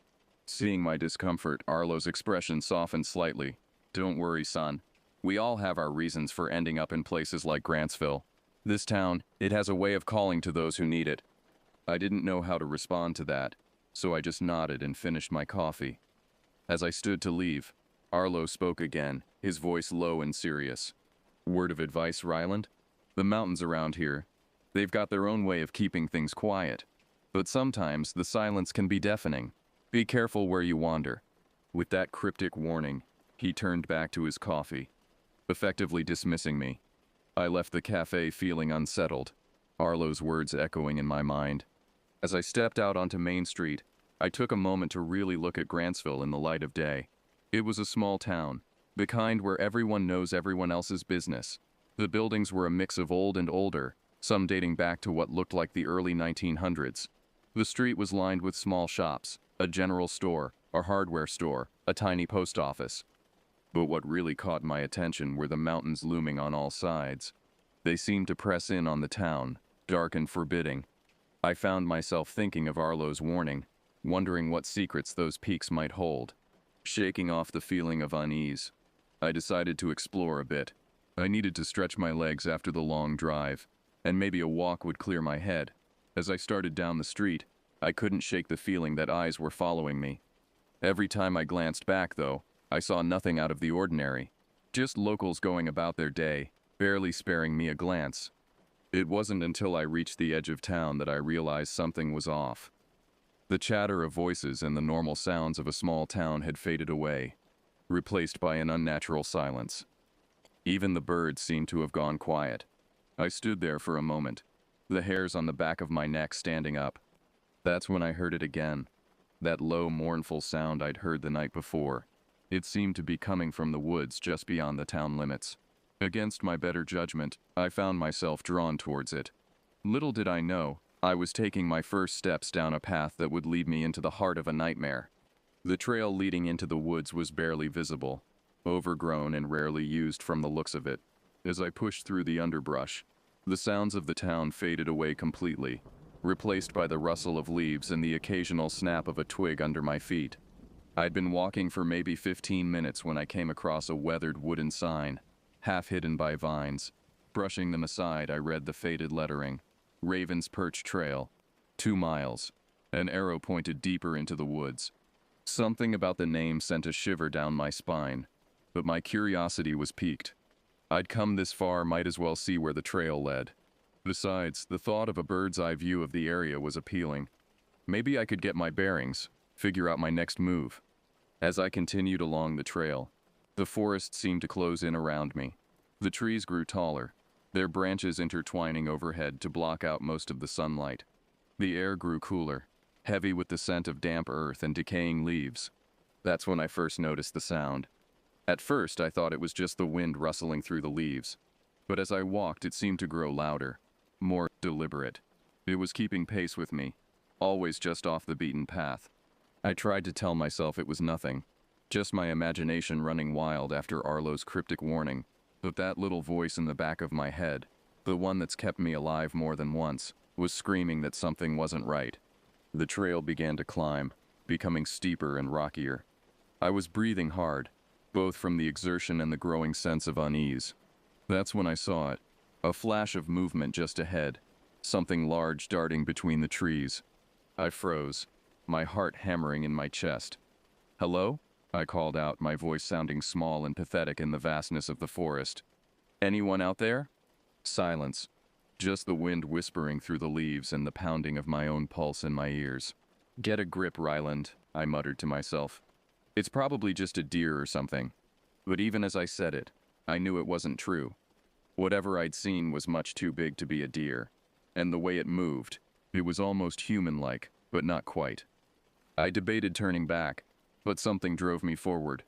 Seeing my discomfort, Arlo's expression softened slightly. "Don't worry, son. We all have our reasons for ending up in places like Grantsville. This town, it has a way of calling to those who need it." I didn't know how to respond to that, so I just nodded and finished my coffee. As I stood to leave, Arlo spoke again, his voice low and serious. "Word of advice, Ryland? The mountains around here, they've got their own way of keeping things quiet. But sometimes the silence can be deafening. Be careful where you wander." With that cryptic warning, he turned back to his coffee, effectively dismissing me. I left the cafe feeling unsettled, Arlo's words echoing in my mind. As I stepped out onto Main Street, I took a moment to really look at Grantsville in the light of day. It was a small town, the kind where everyone knows everyone else's business. The buildings were a mix of old and older, some dating back to what looked like the early 1900s. The street was lined with small shops, a general store, a hardware store, a tiny post office. But what really caught my attention were the mountains looming on all sides. They seemed to press in on the town, dark and forbidding. I found myself thinking of Arlo's warning, wondering what secrets those peaks might hold. Shaking off the feeling of unease, I decided to explore a bit. I needed to stretch my legs after the long drive, and maybe a walk would clear my head. As I started down the street, I couldn't shake the feeling that eyes were following me. Every time I glanced back, though, I saw nothing out of the ordinary. Just locals going about their day, barely sparing me a glance. It wasn't until I reached the edge of town that I realized something was off. The chatter of voices and the normal sounds of a small town had faded away, replaced by an unnatural silence. Even the birds seemed to have gone quiet. I stood there for a moment, the hairs on the back of my neck standing up. That's when I heard it again. That low, mournful sound I'd heard the night before. It seemed to be coming from the woods just beyond the town limits. Against my better judgment, I found myself drawn towards it. Little did I know, I was taking my first steps down a path that would lead me into the heart of a nightmare. The trail leading into the woods was barely visible, overgrown and rarely used from the looks of it. As I pushed through the underbrush, the sounds of the town faded away completely, replaced by the rustle of leaves and the occasional snap of a twig under my feet. I'd been walking for maybe 15 minutes when I came across a weathered wooden sign, half hidden by vines. Brushing them aside, I read the faded lettering, Raven's Perch Trail, 2 miles. An arrow pointed deeper into the woods. Something about the name sent a shiver down my spine, but my curiosity was piqued. I'd come this far, might as well see where the trail led. Besides, the thought of a bird's-eye view of the area was appealing. Maybe I could get my bearings, figure out my next move. As I continued along the trail, the forest seemed to close in around me. The trees grew taller, their branches intertwining overhead to block out most of the sunlight. The air grew cooler, heavy with the scent of damp earth and decaying leaves. That's when I first noticed the sound. At first, I thought it was just the wind rustling through the leaves. But as I walked, it seemed to grow louder, more deliberate. It was keeping pace with me, always just off the beaten path. I tried to tell myself it was nothing, just my imagination running wild after Arlo's cryptic warning. But that little voice in the back of my head, the one that's kept me alive more than once, was screaming that something wasn't right. The trail began to climb, becoming steeper and rockier. I was breathing hard, both from the exertion and the growing sense of unease. That's when I saw it, a flash of movement just ahead, something large darting between the trees. I froze, my heart hammering in my chest. "Hello?" I called out, my voice sounding small and pathetic in the vastness of the forest. "Anyone out there?" Silence. Just the wind whispering through the leaves and the pounding of my own pulse in my ears. "Get a grip, Ryland," I muttered to myself. "It's probably just a deer or something." But even as I said it, I knew it wasn't true. Whatever I'd seen was much too big to be a deer. And the way it moved, it was almost human-like, but not quite. I debated turning back, but something drove me forward.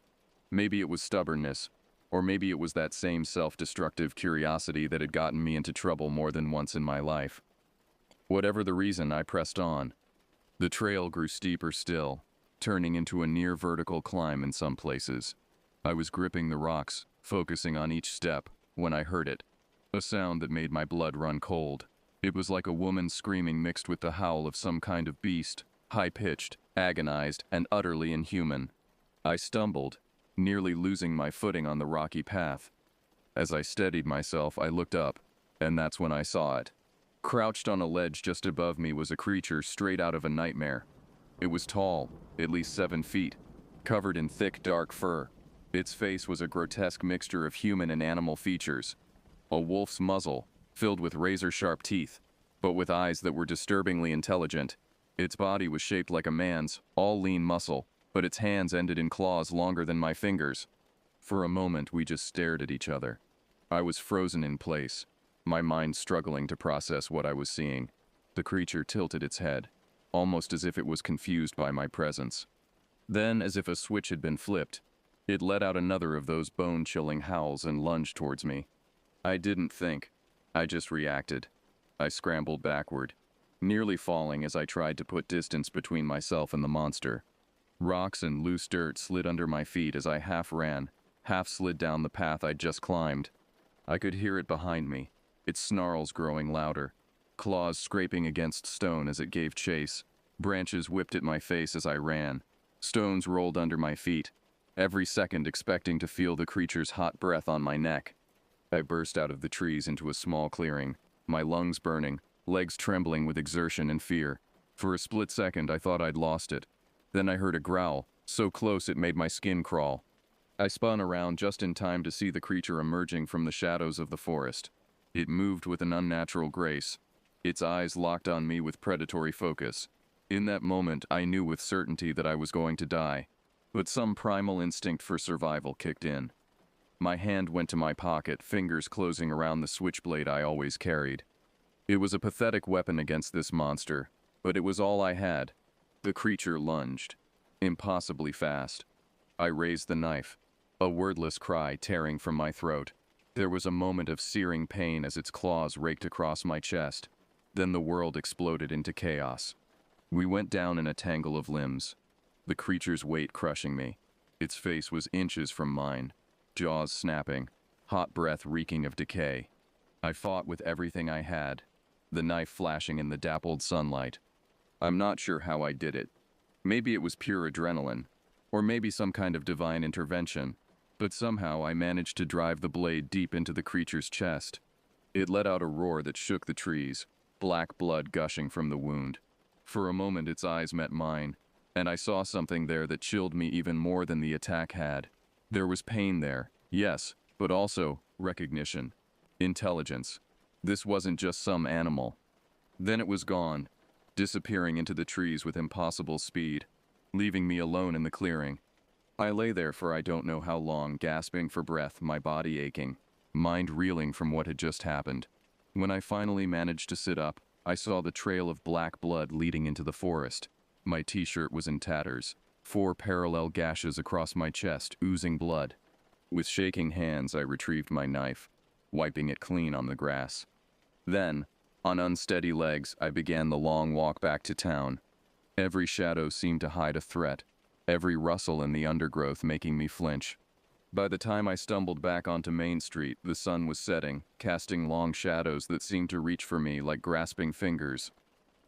Maybe it was stubbornness, or maybe it was that same self-destructive curiosity that had gotten me into trouble more than once in my life. Whatever the reason, I pressed on. The trail grew steeper still, turning into a near-vertical climb in some places. I was gripping the rocks, focusing on each step, when I heard it. A sound that made my blood run cold. It was like a woman screaming mixed with the howl of some kind of beast, high-pitched, agonized, and utterly inhuman. I stumbled, nearly losing my footing on the rocky path. As I steadied myself, I looked up, and that's when I saw it. Crouched on a ledge just above me was a creature straight out of a nightmare. It was tall, at least 7 feet, covered in thick, dark fur. Its face was a grotesque mixture of human and animal features. A wolf's muzzle, filled with razor-sharp teeth, but with eyes that were disturbingly intelligent. Its body was shaped like a man's, all lean muscle, but its hands ended in claws longer than my fingers. For a moment, we just stared at each other. I was frozen in place, my mind struggling to process what I was seeing. The creature tilted its head, almost as if it was confused by my presence. Then, as if a switch had been flipped, it let out another of those bone-chilling howls and lunged towards me. I didn't think. I just reacted. I scrambled backward, nearly falling as I tried to put distance between myself and the monster. Rocks and loose dirt slid under my feet as I half ran, half slid down the path I'd just climbed. I could hear it behind me, its snarls growing louder, claws scraping against stone as it gave chase. Branches whipped at my face as I ran. Stones rolled under my feet, every second expecting to feel the creature's hot breath on my neck. I burst out of the trees into a small clearing, my lungs burning, legs trembling with exertion and fear. For a split second, I thought I'd lost it. Then I heard a growl, so close it made my skin crawl. I spun around just in time to see the creature emerging from the shadows of the forest. It moved with an unnatural grace, its eyes locked on me with predatory focus. In that moment, I knew with certainty that I was going to die, but some primal instinct for survival kicked in. My hand went to my pocket, fingers closing around the switchblade I always carried. It was a pathetic weapon against this monster, but it was all I had. The creature lunged, impossibly fast. I raised the knife, a wordless cry tearing from my throat. There was a moment of searing pain as its claws raked across my chest. Then the world exploded into chaos. We went down in a tangle of limbs, the creature's weight crushing me. Its face was inches from mine, jaws snapping, hot breath reeking of decay. I fought with everything I had, the knife flashing in the dappled sunlight. I'm not sure how I did it. Maybe it was pure adrenaline, or maybe some kind of divine intervention, but somehow I managed to drive the blade deep into the creature's chest. It let out a roar that shook the trees, black blood gushing from the wound. For a moment its eyes met mine, and I saw something there that chilled me even more than the attack had. There was pain there, yes, but also recognition, intelligence. This wasn't just some animal. Then it was gone, disappearing into the trees with impossible speed, leaving me alone in the clearing. I lay there for I don't know how long, gasping for breath, my body aching, mind reeling from what had just happened. When I finally managed to sit up, I saw the trail of black blood leading into the forest. My t-shirt was in tatters, 4 parallel gashes across my chest, oozing blood. With shaking hands, I retrieved my knife, wiping it clean on the grass. Then, on unsteady legs, I began the long walk back to town. Every shadow seemed to hide a threat, every rustle in the undergrowth making me flinch. By the time I stumbled back onto Main Street, the sun was setting, casting long shadows that seemed to reach for me like grasping fingers.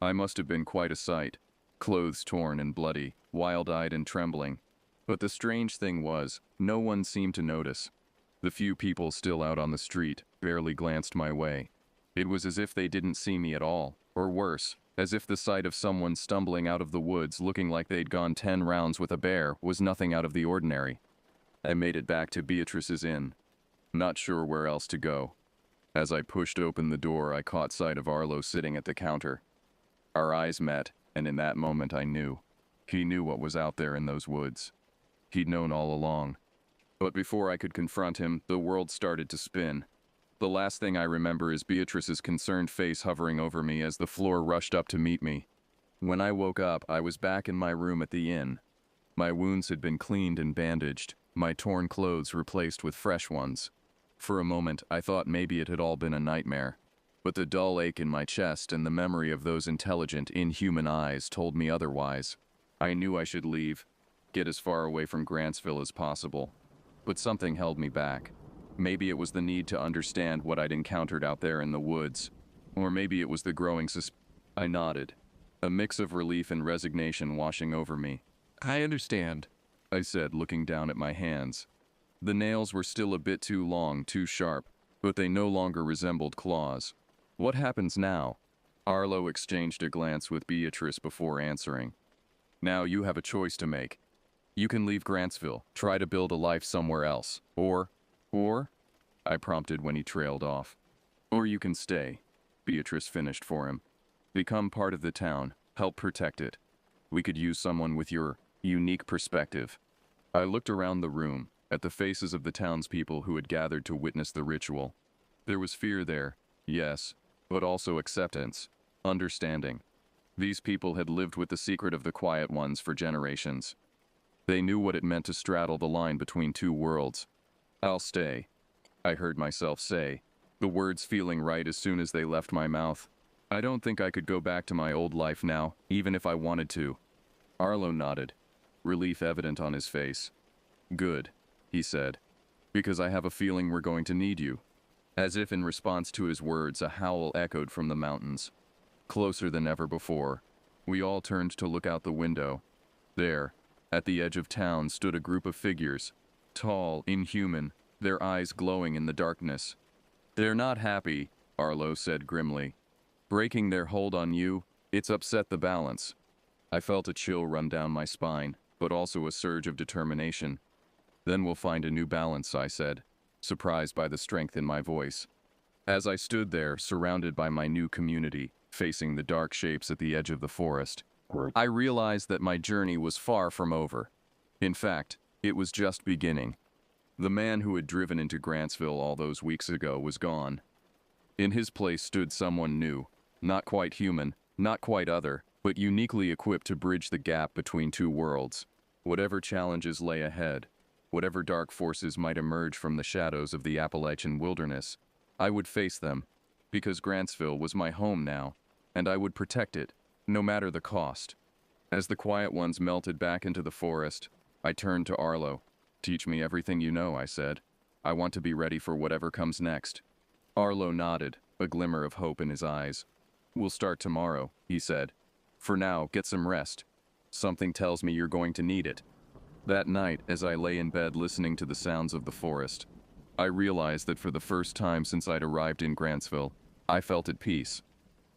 I must have been quite a sight, clothes torn and bloody, wild-eyed and trembling. But the strange thing was, no one seemed to notice. The few people still out on the street barely glanced my way. It was as if they didn't see me at all, or worse, as if the sight of someone stumbling out of the woods looking like they'd gone 10 rounds with a bear was nothing out of the ordinary. I made it back to Beatrice's inn, not sure where else to go. As I pushed open the door, I caught sight of Arlo sitting at the counter. Our eyes met, and in that moment I knew. He knew what was out there in those woods. He'd known all along. But before I could confront him, the world started to spin. The last thing I remember is Beatrice's concerned face hovering over me as the floor rushed up to meet me. When I woke up, I was back in my room at the inn. My wounds had been cleaned and bandaged, my torn clothes replaced with fresh ones. For a moment, I thought maybe it had all been a nightmare. But the dull ache in my chest and the memory of those intelligent, inhuman eyes told me otherwise. I knew I should leave, get as far away from Grantsville as possible. But something held me back. Maybe it was the need to understand what I'd encountered out there in the woods. Or maybe it was the growing I nodded, a mix of relief and resignation washing over me. I understand, I said, looking down at my hands. The nails were still a bit too long, too sharp, but they no longer resembled claws. What happens now? Arlo exchanged a glance with Beatrice before answering. Now you have a choice to make. You can leave Grantsville, try to build a life somewhere else. Or, I prompted when he trailed off. Or you can stay, Beatrice finished for him. Become part of the town, help protect it. We could use someone with your unique perspective. I looked around the room, at the faces of the townspeople who had gathered to witness the ritual. There was fear there, yes, but also acceptance, understanding. These people had lived with the secret of the Quiet Ones for generations. They knew what it meant to straddle the line between two worlds. I'll stay, I heard myself say, the words feeling right as soon as they left my mouth. I don't think I could go back to my old life now, even if I wanted to. Arlo nodded, relief evident on his face. Good, he said. Because I have a feeling we're going to need you." As if in response to his words, a howl echoed from the mountains. Closer than ever before, we all turned to look out the window. There, at the edge of town, stood a group of figures, tall, inhuman, their eyes glowing in the darkness. "They're not happy," Arlo said grimly. "Breaking their hold on you, it's upset the balance." I felt a chill run down my spine, but also a surge of determination. "Then we'll find a new balance," I said, surprised by the strength in my voice. As I stood there, surrounded by my new community, facing the dark shapes at the edge of the forest, I realized that my journey was far from over. In fact, it was just beginning. The man who had driven into Grantsville all those weeks ago was gone. In his place stood someone new, not quite human, not quite other, but uniquely equipped to bridge the gap between two worlds. Whatever challenges lay ahead, whatever dark forces might emerge from the shadows of the Appalachian wilderness, I would face them, because Grantsville was my home now, and I would protect it, no matter the cost. As the Quiet Ones melted back into the forest, I turned to Arlo. "Teach me everything you know," I said. "I want to be ready for whatever comes next." Arlo nodded, a glimmer of hope in his eyes. "We'll start tomorrow," he said. "For now, get some rest. Something tells me you're going to need it." That night, as I lay in bed listening to the sounds of the forest, I realized that for the first time since I'd arrived in Grantsville, I felt at peace.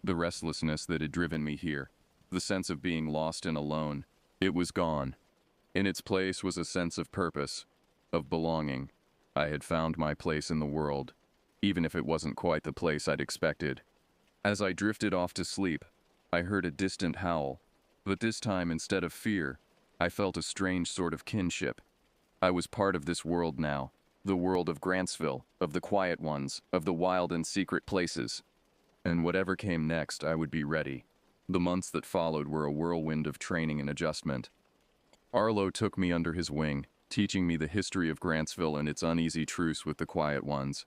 The restlessness that had driven me here, the sense of being lost and alone, it was gone. In its place was a sense of purpose, of belonging. I had found my place in the world, even if it wasn't quite the place I'd expected. As I drifted off to sleep, I heard a distant howl, but this time, instead of fear, I felt a strange sort of kinship. I was part of this world now, the world of Grantsville, of the Quiet Ones, of the wild and secret places. And whatever came next, I would be ready. The months that followed were a whirlwind of training and adjustment. Arlo took me under his wing, teaching me the history of Grantsville and its uneasy truce with the Quiet Ones.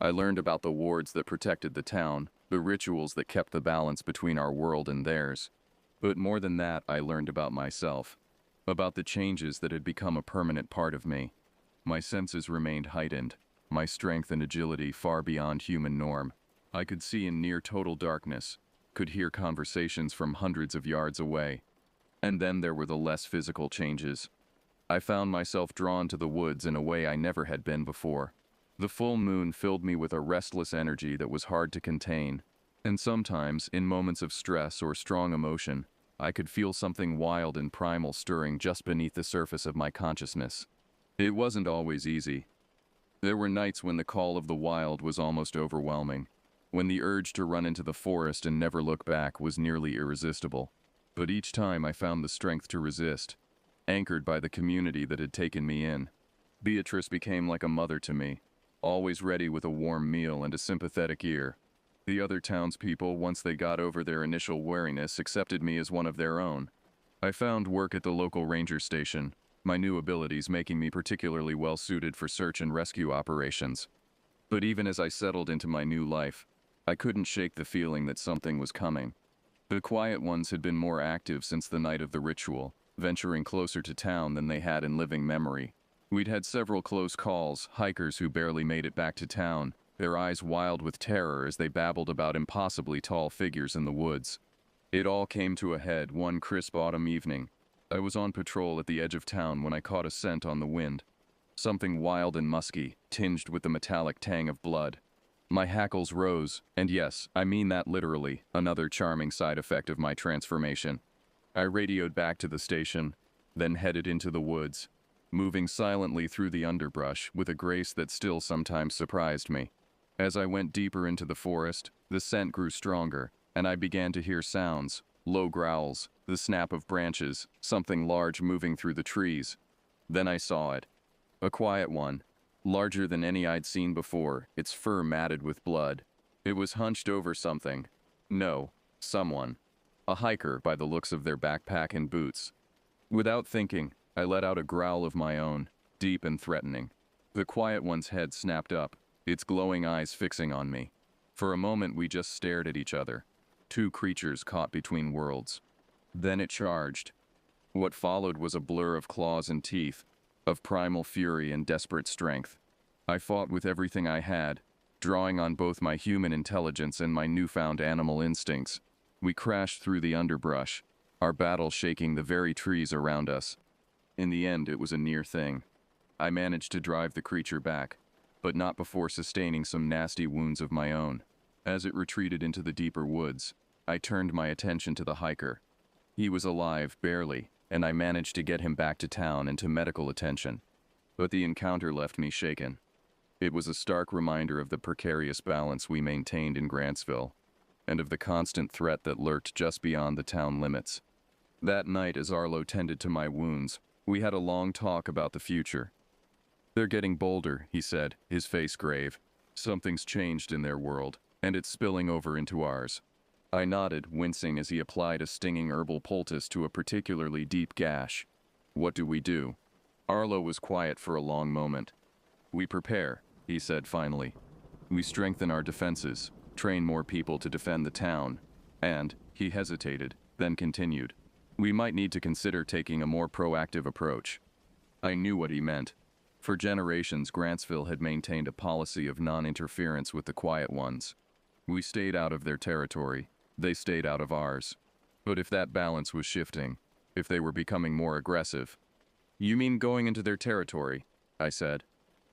I learned about the wards that protected the town, the rituals that kept the balance between our world and theirs. But more than that, I learned about myself, about the changes that had become a permanent part of me. My senses remained heightened, my strength and agility far beyond human norm. I could see in near total darkness, could hear conversations from hundreds of yards away. And then there were the less physical changes. I found myself drawn to the woods in a way I never had been before. The full moon filled me with a restless energy that was hard to contain, and sometimes, in moments of stress or strong emotion, I could feel something wild and primal stirring just beneath the surface of my consciousness. It wasn't always easy. There were nights when the call of the wild was almost overwhelming, when the urge to run into the forest and never look back was nearly irresistible. But each time I found the strength to resist, anchored by the community that had taken me in. Beatrice became like a mother to me, always ready with a warm meal and a sympathetic ear. The other townspeople, once they got over their initial wariness, accepted me as one of their own. I found work at the local ranger station, my new abilities making me particularly well suited for search and rescue operations. But even as I settled into my new life, I couldn't shake the feeling that something was coming. The Quiet Ones had been more active since the night of the ritual, venturing closer to town than they had in living memory. We'd had several close calls, hikers who barely made it back to town, their eyes wild with terror as they babbled about impossibly tall figures in the woods. It all came to a head one crisp autumn evening. I was on patrol at the edge of town when I caught a scent on the wind. Something wild and musky, tinged with the metallic tang of blood. My hackles rose, and yes, I mean that literally, another charming side effect of my transformation. I radioed back to the station, then headed into the woods, moving silently through the underbrush with a grace that still sometimes surprised me. As I went deeper into the forest, the scent grew stronger, and I began to hear sounds, low growls, the snap of branches, something large moving through the trees. Then I saw it. A Quiet One, larger than any I'd seen before, its fur matted with blood. It was hunched over something. No, someone. A hiker by the looks of their backpack and boots. Without thinking, I let out a growl of my own, deep and threatening. The Quiet One's head snapped up, its glowing eyes fixing on me. For a moment we just stared at each other, two creatures caught between worlds. Then it charged. What followed was a blur of claws and teeth, of primal fury and desperate strength. I fought with everything I had, drawing on both my human intelligence and my newfound animal instincts. We crashed through the underbrush, our battle shaking the very trees around us. In the end, it was a near thing. I managed to drive the creature back, but not before sustaining some nasty wounds of my own. As it retreated into the deeper woods, I turned my attention to the hiker. He was alive, barely, and I managed to get him back to town and to medical attention. But the encounter left me shaken. It was a stark reminder of the precarious balance we maintained in Grantsville, and of the constant threat that lurked just beyond the town limits. That night, as Arlo tended to my wounds, we had a long talk about the future. "They're getting bolder," he said, his face grave. "Something's changed in their world, and it's spilling over into ours." I nodded, wincing as he applied a stinging herbal poultice to a particularly deep gash. "What do we do?" Arlo was quiet for a long moment. "We prepare," he said finally. "We strengthen our defenses, train more people to defend the town, and," he hesitated, then continued, "we might need to consider taking a more proactive approach." I knew what he meant. For generations, Grantsville had maintained a policy of non-interference with the Quiet Ones. We stayed out of their territory, they stayed out of ours. But if that balance was shifting, if they were becoming more aggressive— "You mean going into their territory?" I said.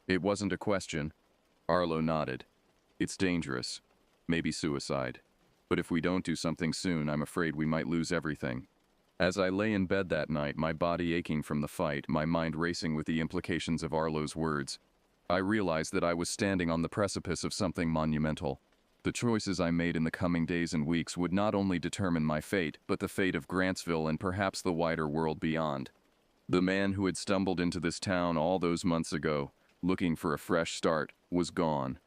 It wasn't a question. Arlo nodded. "It's dangerous. Maybe suicide. But if we don't do something soon, I'm afraid we might lose everything." As I lay in bed that night, my body aching from the fight, my mind racing with the implications of Arlo's words, I realized that I was standing on the precipice of something monumental. The choices I made in the coming days and weeks would not only determine my fate, but the fate of Grantsville and perhaps the wider world beyond. The man who had stumbled into this town all those months ago, looking for a fresh start, was gone.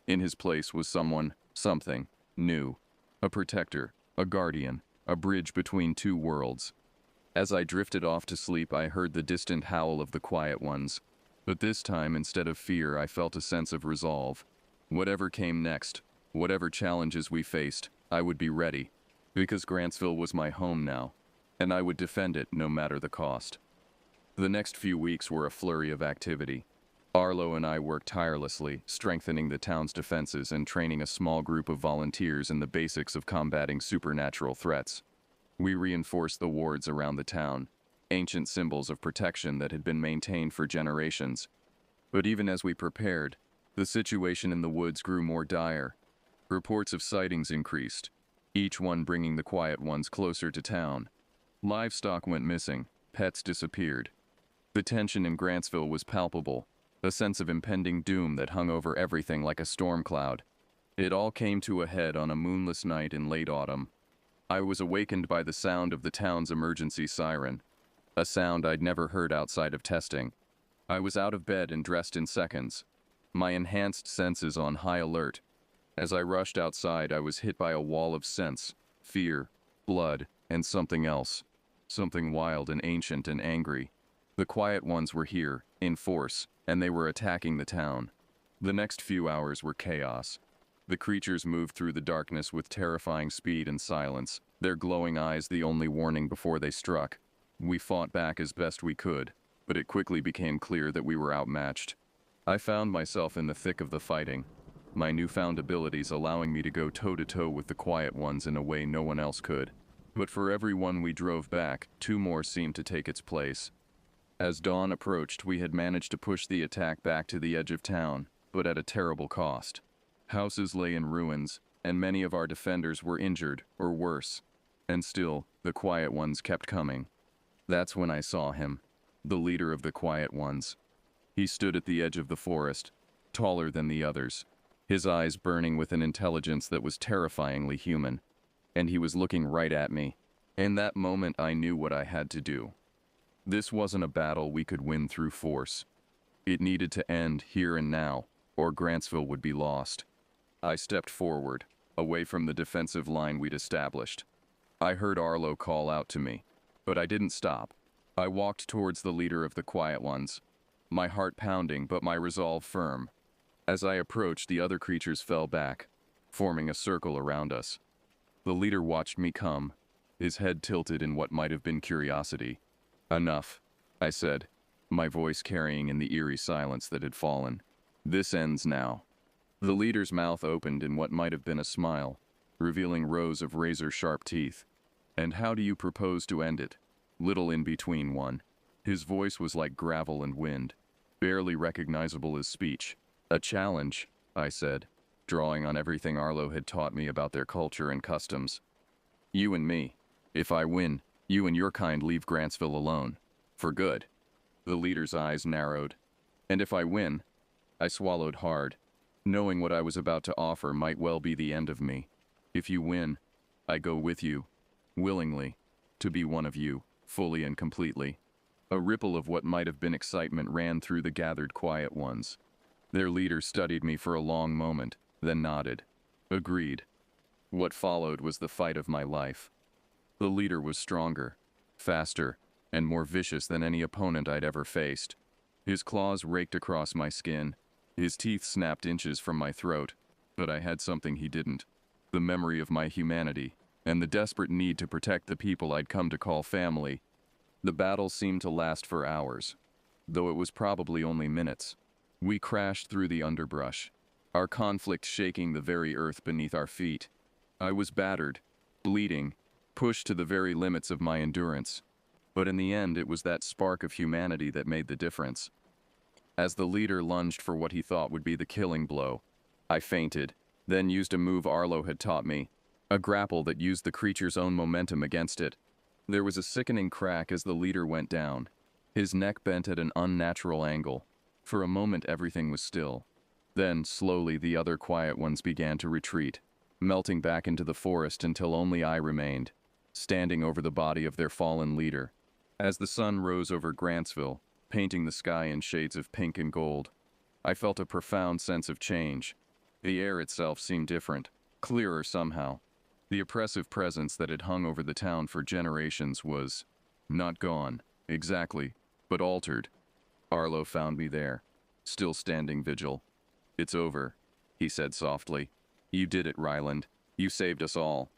In his place was something new. A protector, a guardian, a bridge between two worlds. As I drifted off to sleep, I heard the distant howl of the Quiet Ones. But this time, instead of fear, I felt a sense of resolve. Whatever came next, whatever challenges we faced, I would be ready. Because Grantsville was my home now, and I would defend it no matter the cost. The next few weeks were a flurry of activity. Arlo and I worked tirelessly, strengthening the town's defenses and training a small group of volunteers in the basics of combating supernatural threats. We reinforced the wards around the town, ancient symbols of protection that had been maintained for generations. But even as we prepared, the situation in the woods grew more dire. Reports of sightings increased, each one bringing the Quiet Ones closer to town. Livestock went missing, pets disappeared. The tension in Grantsville was palpable, a sense of impending doom that hung over everything like a storm cloud. It all came to a head on a moonless night in late autumn. I was awakened by the sound of the town's emergency siren, a sound I'd never heard outside of testing. I was out of bed and dressed in seconds, my enhanced senses on high alert. As I rushed outside, I was hit by a wall of scents, fear, blood, and something else. Something wild and ancient and angry. The Quiet Ones were here, in force, and they were attacking the town. The next few hours were chaos. The creatures moved through the darkness with terrifying speed and silence, their glowing eyes the only warning before they struck. We fought back as best we could, but it quickly became clear that we were outmatched. I found myself in the thick of the fighting, my newfound abilities allowing me to go toe-to-toe with the Quiet Ones in a way no one else could. But for every one we drove back, two more seemed to take its place. As dawn approached, we had managed to push the attack back to the edge of town, but at a terrible cost. Houses lay in ruins, and many of our defenders were injured, or worse. And still, the Quiet Ones kept coming. That's when I saw him, the leader of the Quiet Ones. He stood at the edge of the forest, taller than the others, his eyes burning with an intelligence that was terrifyingly human. And he was looking right at me. In that moment, I knew what I had to do. This wasn't a battle we could win through force. It needed to end here and now, or Grantsville would be lost. I stepped forward, away from the defensive line we'd established. I heard Arlo call out to me, but I didn't stop. I walked towards the leader of the Quiet Ones, my heart pounding but my resolve firm. As I approached, the other creatures fell back, forming a circle around us. The leader watched me come, his head tilted in what might have been curiosity. "Enough," I said, my voice carrying in the eerie silence that had fallen. This ends now. The leader's mouth opened in what might have been a smile, revealing rows of razor-sharp teeth. And how do you propose to end it? Little in between one. His voice was like gravel and wind, barely recognizable as speech. A challenge, I said, drawing on everything Arlo had taught me about their culture and customs. You and me. If I win, you and your kind leave Grantsville alone. For good. The leader's eyes narrowed. And if I win, I swallowed hard, knowing what I was about to offer might well be the end of me. If you win, I go with you, willingly, to be one of you, fully and completely. A ripple of what might have been excitement ran through the gathered quiet ones. Their leader studied me for a long moment, then nodded. Agreed. What followed was the fight of my life. The leader was stronger, faster, and more vicious than any opponent I'd ever faced. His claws raked across my skin. His teeth snapped inches from my throat, but I had something he didn't. The memory of my humanity, and the desperate need to protect the people I'd come to call family. The battle seemed to last for hours, though it was probably only minutes. We crashed through the underbrush, our conflict shaking the very earth beneath our feet. I was battered, bleeding, pushed to the very limits of my endurance. But in the end, it was that spark of humanity that made the difference. As the leader lunged for what he thought would be the killing blow, I fainted, then used a move Arlo had taught me, a grapple that used the creature's own momentum against it. There was a sickening crack as the leader went down. His neck bent at an unnatural angle. For a moment, everything was still. Then, slowly, the other quiet ones began to retreat, melting back into the forest until only I remained, standing over the body of their fallen leader. As the sun rose over Grantsville, painting the sky in shades of pink and gold, I felt a profound sense of change. The air itself seemed different, clearer somehow. The oppressive presence that had hung over the town for generations was not gone, exactly, but altered. Arlo found me there, still standing vigil. It's over, he said softly. You did it, Ryland. You saved us all.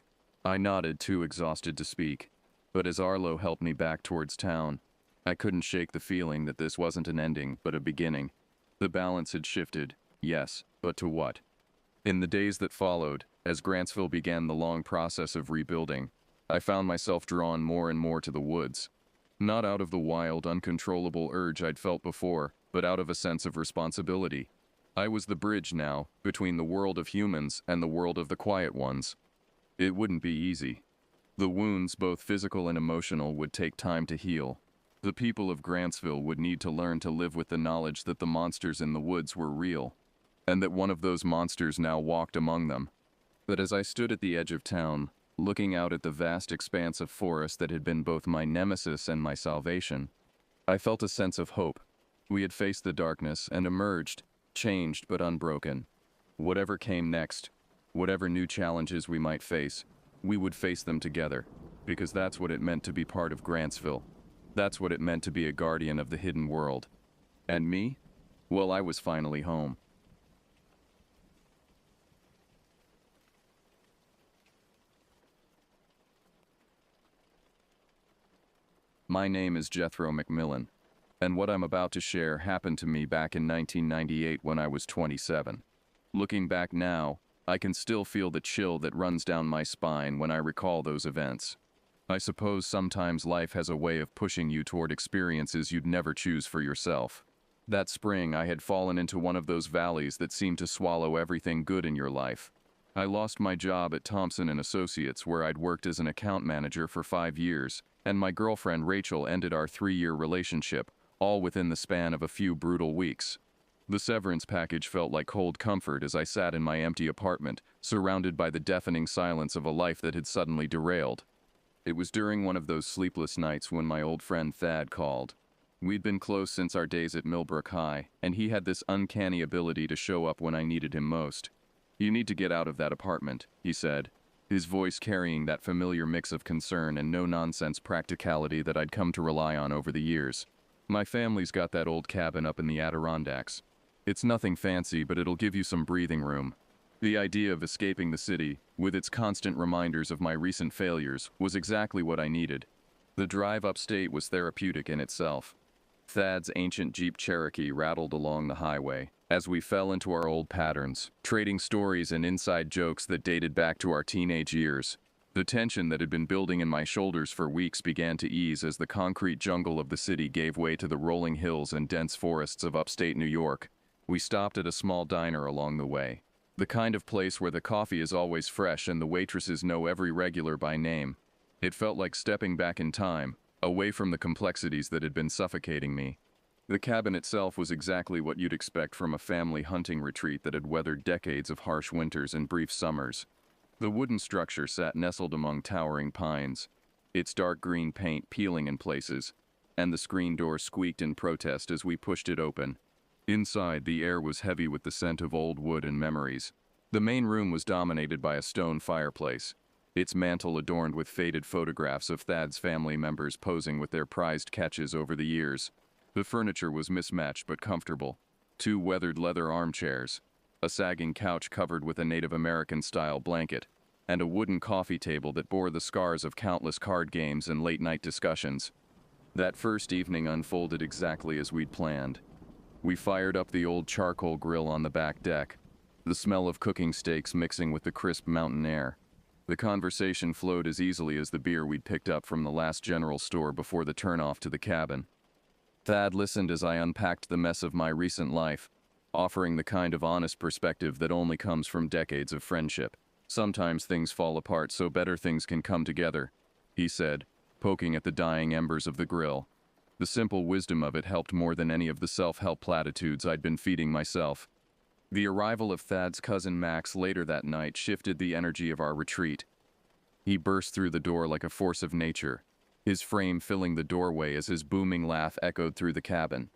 I nodded, too exhausted to speak. But as Arlo helped me back towards town, I couldn't shake the feeling that this wasn't an ending, but a beginning. The balance had shifted, yes, but to what? In the days that followed, as Grantsville began the long process of rebuilding, I found myself drawn more and more to the woods. Not out of the wild, uncontrollable urge I'd felt before, but out of a sense of responsibility. I was the bridge now, between the world of humans and the world of the quiet ones. It wouldn't be easy. The wounds, both physical and emotional, would take time to heal. The people of Grantsville would need to learn to live with the knowledge that the monsters in the woods were real, and that one of those monsters now walked among them. But as I stood at the edge of town, looking out at the vast expanse of forest that had been both my nemesis and my salvation, I felt a sense of hope. We had faced the darkness and emerged, changed but unbroken. Whatever came next, whatever new challenges we might face, we would face them together, because that's what it meant to be part of Grantsville. That's what it meant to be a guardian of the hidden world. And me? Well, I was finally home. My name is Jethro McMillan, and what I'm about to share happened to me back in 1998 when I was 27. Looking back now, I can still feel the chill that runs down my spine when I recall those events. I suppose sometimes life has a way of pushing you toward experiences you'd never choose for yourself. That spring, I had fallen into one of those valleys that seem to swallow everything good in your life. I lost my job at Thompson & Associates, where I'd worked as an account manager for 5 years, and my girlfriend Rachel ended our 3-year relationship, all within the span of a few brutal weeks. The severance package felt like cold comfort as I sat in my empty apartment, surrounded by the deafening silence of a life that had suddenly derailed. It was during one of those sleepless nights when my old friend Thad called. We'd been close since our days at Millbrook High, and he had this uncanny ability to show up when I needed him most. You need to get out of that apartment, he said, his voice carrying that familiar mix of concern and no-nonsense practicality that I'd come to rely on over the years. My family's got that old cabin up in the Adirondacks. It's nothing fancy, but it'll give you some breathing room. The idea of escaping the city, with its constant reminders of my recent failures, was exactly what I needed. The drive upstate was therapeutic in itself. Thad's ancient Jeep Cherokee rattled along the highway as we fell into our old patterns, trading stories and inside jokes that dated back to our teenage years. The tension that had been building in my shoulders for weeks began to ease as the concrete jungle of the city gave way to the rolling hills and dense forests of upstate New York. We stopped at a small diner along the way, the kind of place where the coffee is always fresh and the waitresses know every regular by name. It felt like stepping back in time, away from the complexities that had been suffocating me. The cabin itself was exactly what you'd expect from a family hunting retreat that had weathered decades of harsh winters and brief summers. The wooden structure sat nestled among towering pines, its dark green paint peeling in places, and the screen door squeaked in protest as we pushed it open. Inside, the air was heavy with the scent of old wood and memories. The main room was dominated by a stone fireplace, its mantel adorned with faded photographs of Thad's family members posing with their prized catches over the years. The furniture was mismatched but comfortable. 2 weathered leather armchairs, a sagging couch covered with a Native American-style blanket, and a wooden coffee table that bore the scars of countless card games and late-night discussions. That first evening unfolded exactly as we'd planned. We fired up the old charcoal grill on the back deck, the smell of cooking steaks mixing with the crisp mountain air. The conversation flowed as easily as the beer we'd picked up from the last general store before the turnoff to the cabin. Thad listened as I unpacked the mess of my recent life, offering the kind of honest perspective that only comes from decades of friendship. Sometimes things fall apart so better things can come together, he said, poking at the dying embers of the grill. The simple wisdom of it helped more than any of the self-help platitudes I'd been feeding myself. The arrival of Thad's cousin Max later that night shifted the energy of our retreat. He burst through the door like a force of nature, his frame filling the doorway as his booming laugh echoed through the cabin.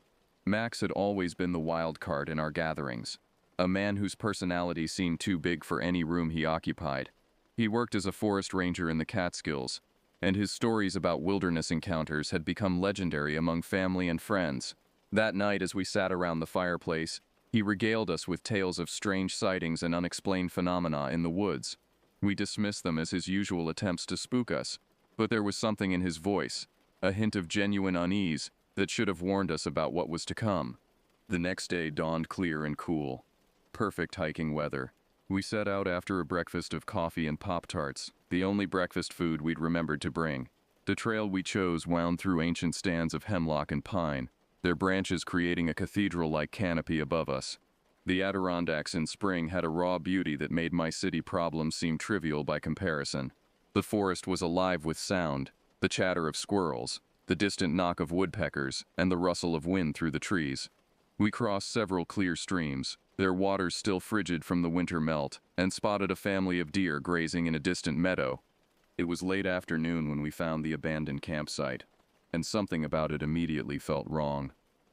Max had always been the wild card in our gatherings, a man whose personality seemed too big for any room he occupied. He worked as a forest ranger in the Catskills, and his stories about wilderness encounters had become legendary among family and friends. That night, as we sat around the fireplace, he regaled us with tales of strange sightings and unexplained phenomena in the woods. We dismissed them as his usual attempts to spook us, but there was something in his voice, a hint of genuine unease, that should have warned us about what was to come. The next day dawned clear and cool. Perfect hiking weather. We set out after a breakfast of coffee and Pop-Tarts, the only breakfast food we'd remembered to bring. The trail we chose wound through ancient stands of hemlock and pine, their branches creating a cathedral-like canopy above us. The Adirondacks in spring had a raw beauty that made my city problems seem trivial by comparison. The forest was alive with sound, the chatter of squirrels, the distant knock of woodpeckers, and the rustle of wind through the trees. We crossed several clear streams, their waters still frigid from the winter melt, and spotted a family of deer grazing in a distant meadow. It was late afternoon when we found the abandoned campsite, and something about it immediately felt wrong.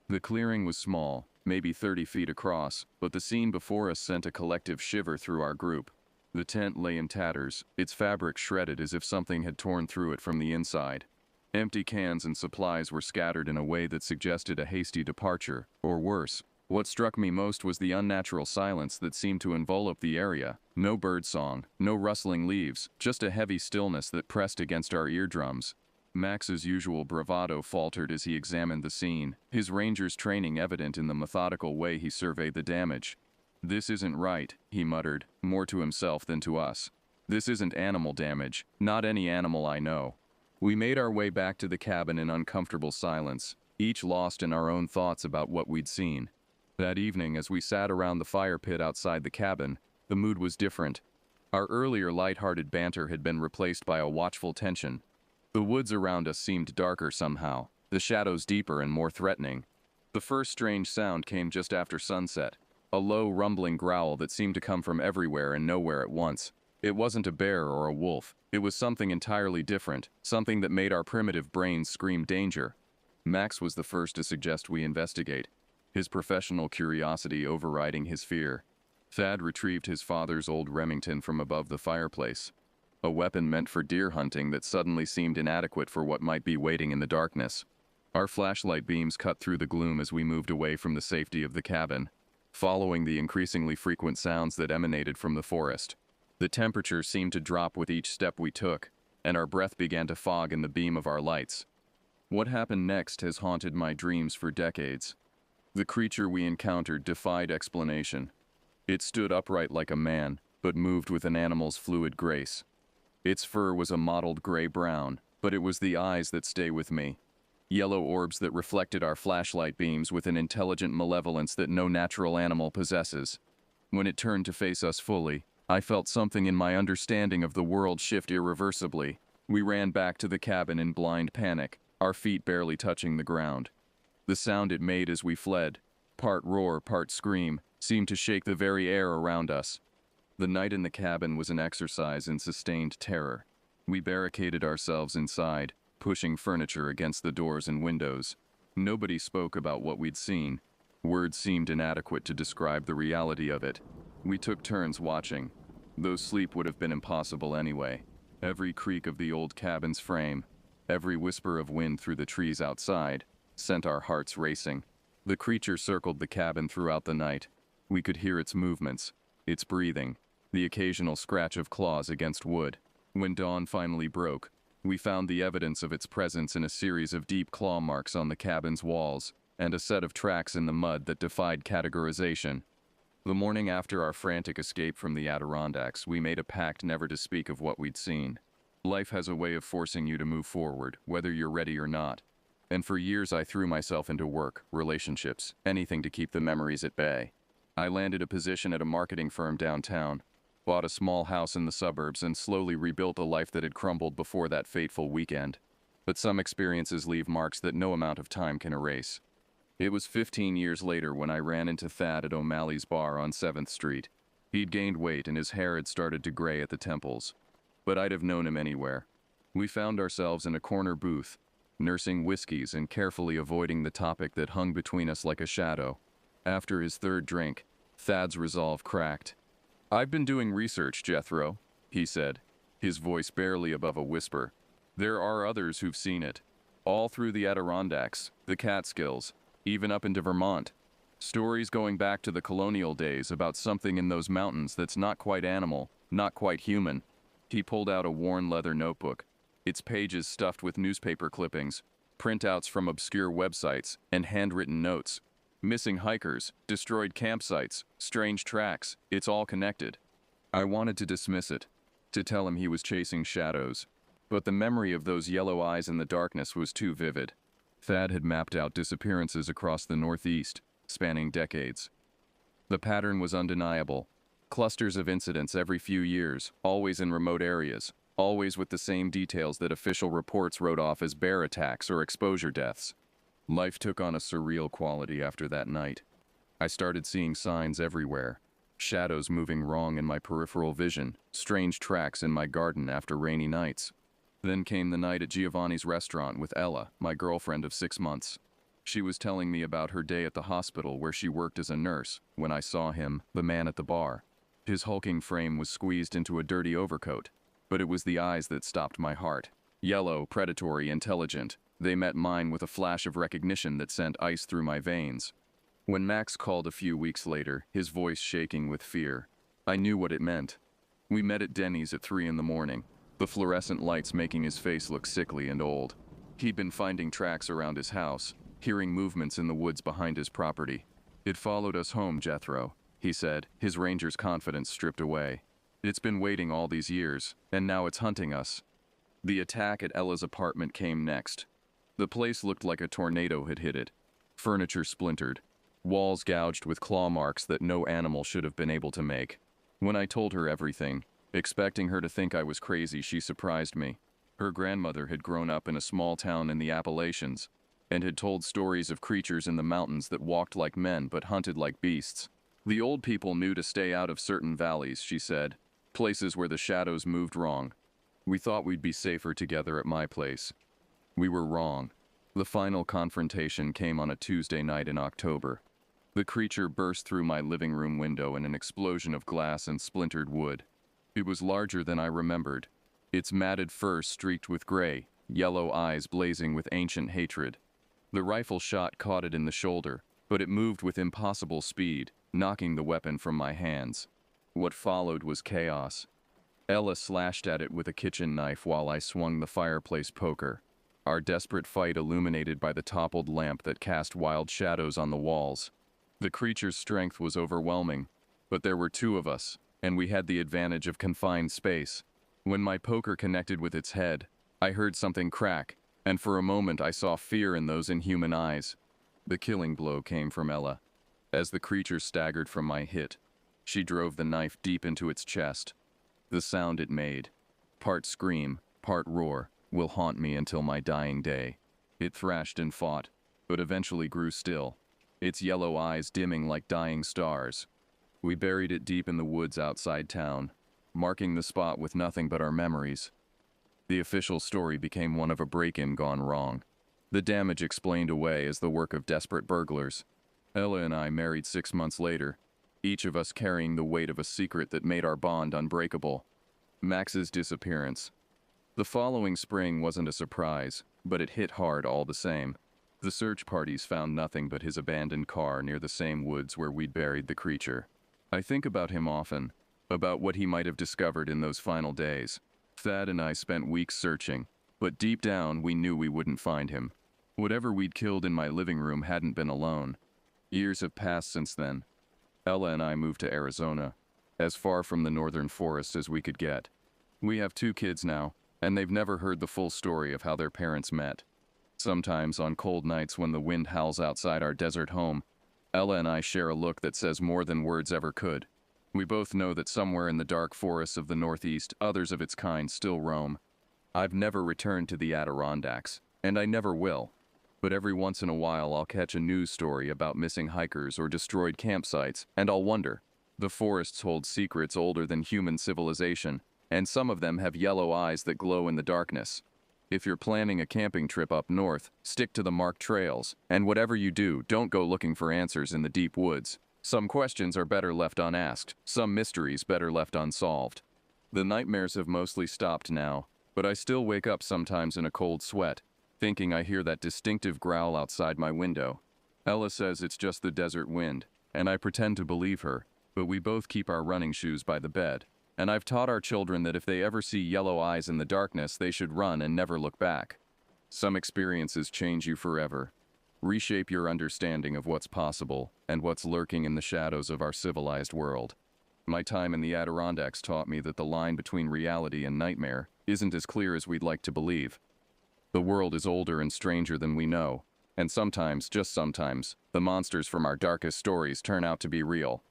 The clearing was small, maybe 30 feet across, but the scene before us sent a collective shiver through our group. The tent lay in tatters, its fabric shredded as if something had torn through it from the inside. Empty cans and supplies were scattered in a way that suggested a hasty departure, or worse. What struck me most was the unnatural silence that seemed to envelop the area. No birdsong, no rustling leaves, just a heavy stillness that pressed against our eardrums. Max's usual bravado faltered as he examined the scene, his ranger's training evident in the methodical way he surveyed the damage. "This isn't right," he muttered, more to himself than to us. "This isn't animal damage, not any animal I know." We made our way back to the cabin in uncomfortable silence, each lost in our own thoughts about what we'd seen. That evening, as we sat around the fire pit outside the cabin, the mood was different. Our earlier light-hearted banter had been replaced by a watchful tension. The woods around us seemed darker somehow, the shadows deeper and more threatening. The first strange sound came just after sunset, a low, rumbling growl that seemed to come from everywhere and nowhere at once. It wasn't a bear or a wolf. It was something entirely different, something that made our primitive brains scream danger. Max was the first to suggest we investigate, his professional curiosity overriding his fear. Thad retrieved his father's old Remington from above the fireplace, a weapon meant for deer hunting that suddenly seemed inadequate for what might be waiting in the darkness. Our flashlight beams cut through the gloom as we moved away from the safety of the cabin, following the increasingly frequent sounds that emanated from the forest. The temperature seemed to drop with each step we took, and our breath began to fog in the beam of our lights. What happened next has haunted my dreams for decades. The creature we encountered defied explanation. It stood upright like a man, but moved with an animal's fluid grace. Its fur was a mottled gray-brown, but it was the eyes that stay with me. Yellow orbs that reflected our flashlight beams with an intelligent malevolence that no natural animal possesses. When it turned to face us fully, I felt something in my understanding of the world shift irreversibly. We ran back to the cabin in blind panic, our feet barely touching the ground. The sound it made as we fled, part roar, part scream, seemed to shake the very air around us. The night in the cabin was an exercise in sustained terror. We barricaded ourselves inside, pushing furniture against the doors and windows. Nobody spoke about what we'd seen. Words seemed inadequate to describe the reality of it. We took turns watching, though sleep would have been impossible anyway. Every creak of the old cabin's frame, every whisper of wind through the trees outside, sent our hearts racing. The creature circled the cabin throughout the night. We could hear its movements, its breathing, the occasional scratch of claws against wood. When dawn finally broke, we found the evidence of its presence in a series of deep claw marks on the cabin's walls, and a set of tracks in the mud that defied categorization. The morning after our frantic escape from the Adirondacks, we made a pact never to speak of what we'd seen. Life has a way of forcing you to move forward, whether you're ready or not. And for years I threw myself into work, relationships, anything to keep the memories at bay. I landed a position at a marketing firm downtown, bought a small house in the suburbs, and slowly rebuilt a life that had crumbled before that fateful weekend. But some experiences leave marks that no amount of time can erase. It was 15 years later when I ran into Thad at O'Malley's bar on 7th Street. He'd gained weight and his hair had started to gray at the temples. But I'd have known him anywhere. We found ourselves in a corner booth, nursing whiskeys and carefully avoiding the topic that hung between us like a shadow. After his third drink, Thad's resolve cracked. "I've been doing research, Jethro," he said, his voice barely above a whisper. "There are others who've seen it. All through the Adirondacks, the Catskills, even up into Vermont. Stories going back to the colonial days about something in those mountains that's not quite animal, not quite human." He pulled out a worn leather notebook, its pages stuffed with newspaper clippings, printouts from obscure websites, and handwritten notes. Missing hikers, destroyed campsites, strange tracks, it's all connected. I wanted to dismiss it, to tell him he was chasing shadows, but the memory of those yellow eyes in the darkness was too vivid. Thad had mapped out disappearances across the Northeast, spanning decades. The pattern was undeniable. Clusters of incidents every few years, always in remote areas, always with the same details that official reports wrote off as bear attacks or exposure deaths. Life took on a surreal quality after that night. I started seeing signs everywhere. Shadows moving wrong in my peripheral vision, strange tracks in my garden after rainy nights. Then came the night at Giovanni's restaurant with Ella, my girlfriend of 6 months. She was telling me about her day at the hospital where she worked as a nurse, when I saw him, the man at the bar. His hulking frame was squeezed into a dirty overcoat, but it was the eyes that stopped my heart. Yellow, predatory, intelligent. They met mine with a flash of recognition that sent ice through my veins. When Max called a few weeks later, his voice shaking with fear, I knew what it meant. We met at Denny's at 3 in the morning, the fluorescent lights making his face look sickly and old. He'd been finding tracks around his house, hearing movements in the woods behind his property. "It followed us home, Jethro," he said, his ranger's confidence stripped away. "It's been waiting all these years, and now it's hunting us." The attack at Ella's apartment came next. The place looked like a tornado had hit it. Furniture splintered, walls gouged with claw marks that no animal should have been able to make. When I told her everything, expecting her to think I was crazy, she surprised me. Her grandmother had grown up in a small town in the Appalachians, and had told stories of creatures in the mountains that walked like men but hunted like beasts. The old people knew to stay out of certain valleys, she said, places where the shadows moved wrong. We thought we'd be safer together at my place. We were wrong. The final confrontation came on a Tuesday night in October. The creature burst through my living room window in an explosion of glass and splintered wood. It was larger than I remembered, its matted fur streaked with gray, yellow eyes blazing with ancient hatred. The rifle shot caught it in the shoulder, but it moved with impossible speed, knocking the weapon from my hands. What followed was chaos. Ella slashed at it with a kitchen knife while I swung the fireplace poker. our desperate fight illuminated by the toppled lamp that cast wild shadows on the walls. The creature's strength was overwhelming, but there were two of us, and we had the advantage of confined space. When my poker connected with its head, I heard something crack, and for a moment I saw fear in those inhuman eyes. The killing blow came from Ella. As the creature staggered from my hit, she drove the knife deep into its chest. The sound it made, part scream, part roar, will haunt me until my dying day. It thrashed and fought, but eventually grew still, its yellow eyes dimming like dying stars. We buried it deep in the woods outside town, marking the spot with nothing but our memories. The official story became one of a break-in gone wrong. The damage explained away as the work of desperate burglars. Ella and I married 6 months later, each of us carrying the weight of a secret that made our bond unbreakable. Max's disappearance. The following spring wasn't a surprise, but it hit hard all the same. The search parties found nothing but his abandoned car near the same woods where we'd buried the creature. I think about him often, about what he might have discovered in those final days. Thad and I spent weeks searching, but deep down we knew we wouldn't find him. Whatever we'd killed in my living room hadn't been alone. Years have passed since then. Ella and I moved to Arizona, as far from the northern forest as we could get. We have 2 kids now, and they've never heard the full story of how their parents met. Sometimes, on cold nights when the wind howls outside our desert home, Ella and I share a look that says more than words ever could. We both know that somewhere in the dark forests of the Northeast, others of its kind still roam. I've never returned to the Adirondacks, and I never will. But every once in a while I'll catch a news story about missing hikers or destroyed campsites, and I'll wonder. The forests hold secrets older than human civilization, and some of them have yellow eyes that glow in the darkness. If you're planning a camping trip up north, stick to the marked trails, and whatever you do, don't go looking for answers in the deep woods. Some questions are better left unasked, some mysteries better left unsolved. The nightmares have mostly stopped now, but I still wake up sometimes in a cold sweat, thinking I hear that distinctive growl outside my window. Ella says it's just the desert wind, and I pretend to believe her, but we both keep our running shoes by the bed, and I've taught our children that if they ever see yellow eyes in the darkness, they should run and never look back. Some experiences change you forever, reshape your understanding of what's possible and what's lurking in the shadows of our civilized world. My time in the Adirondacks taught me that the line between reality and nightmare isn't as clear as we'd like to believe. The world is older and stranger than we know, and sometimes, just sometimes, the monsters from our darkest stories turn out to be real.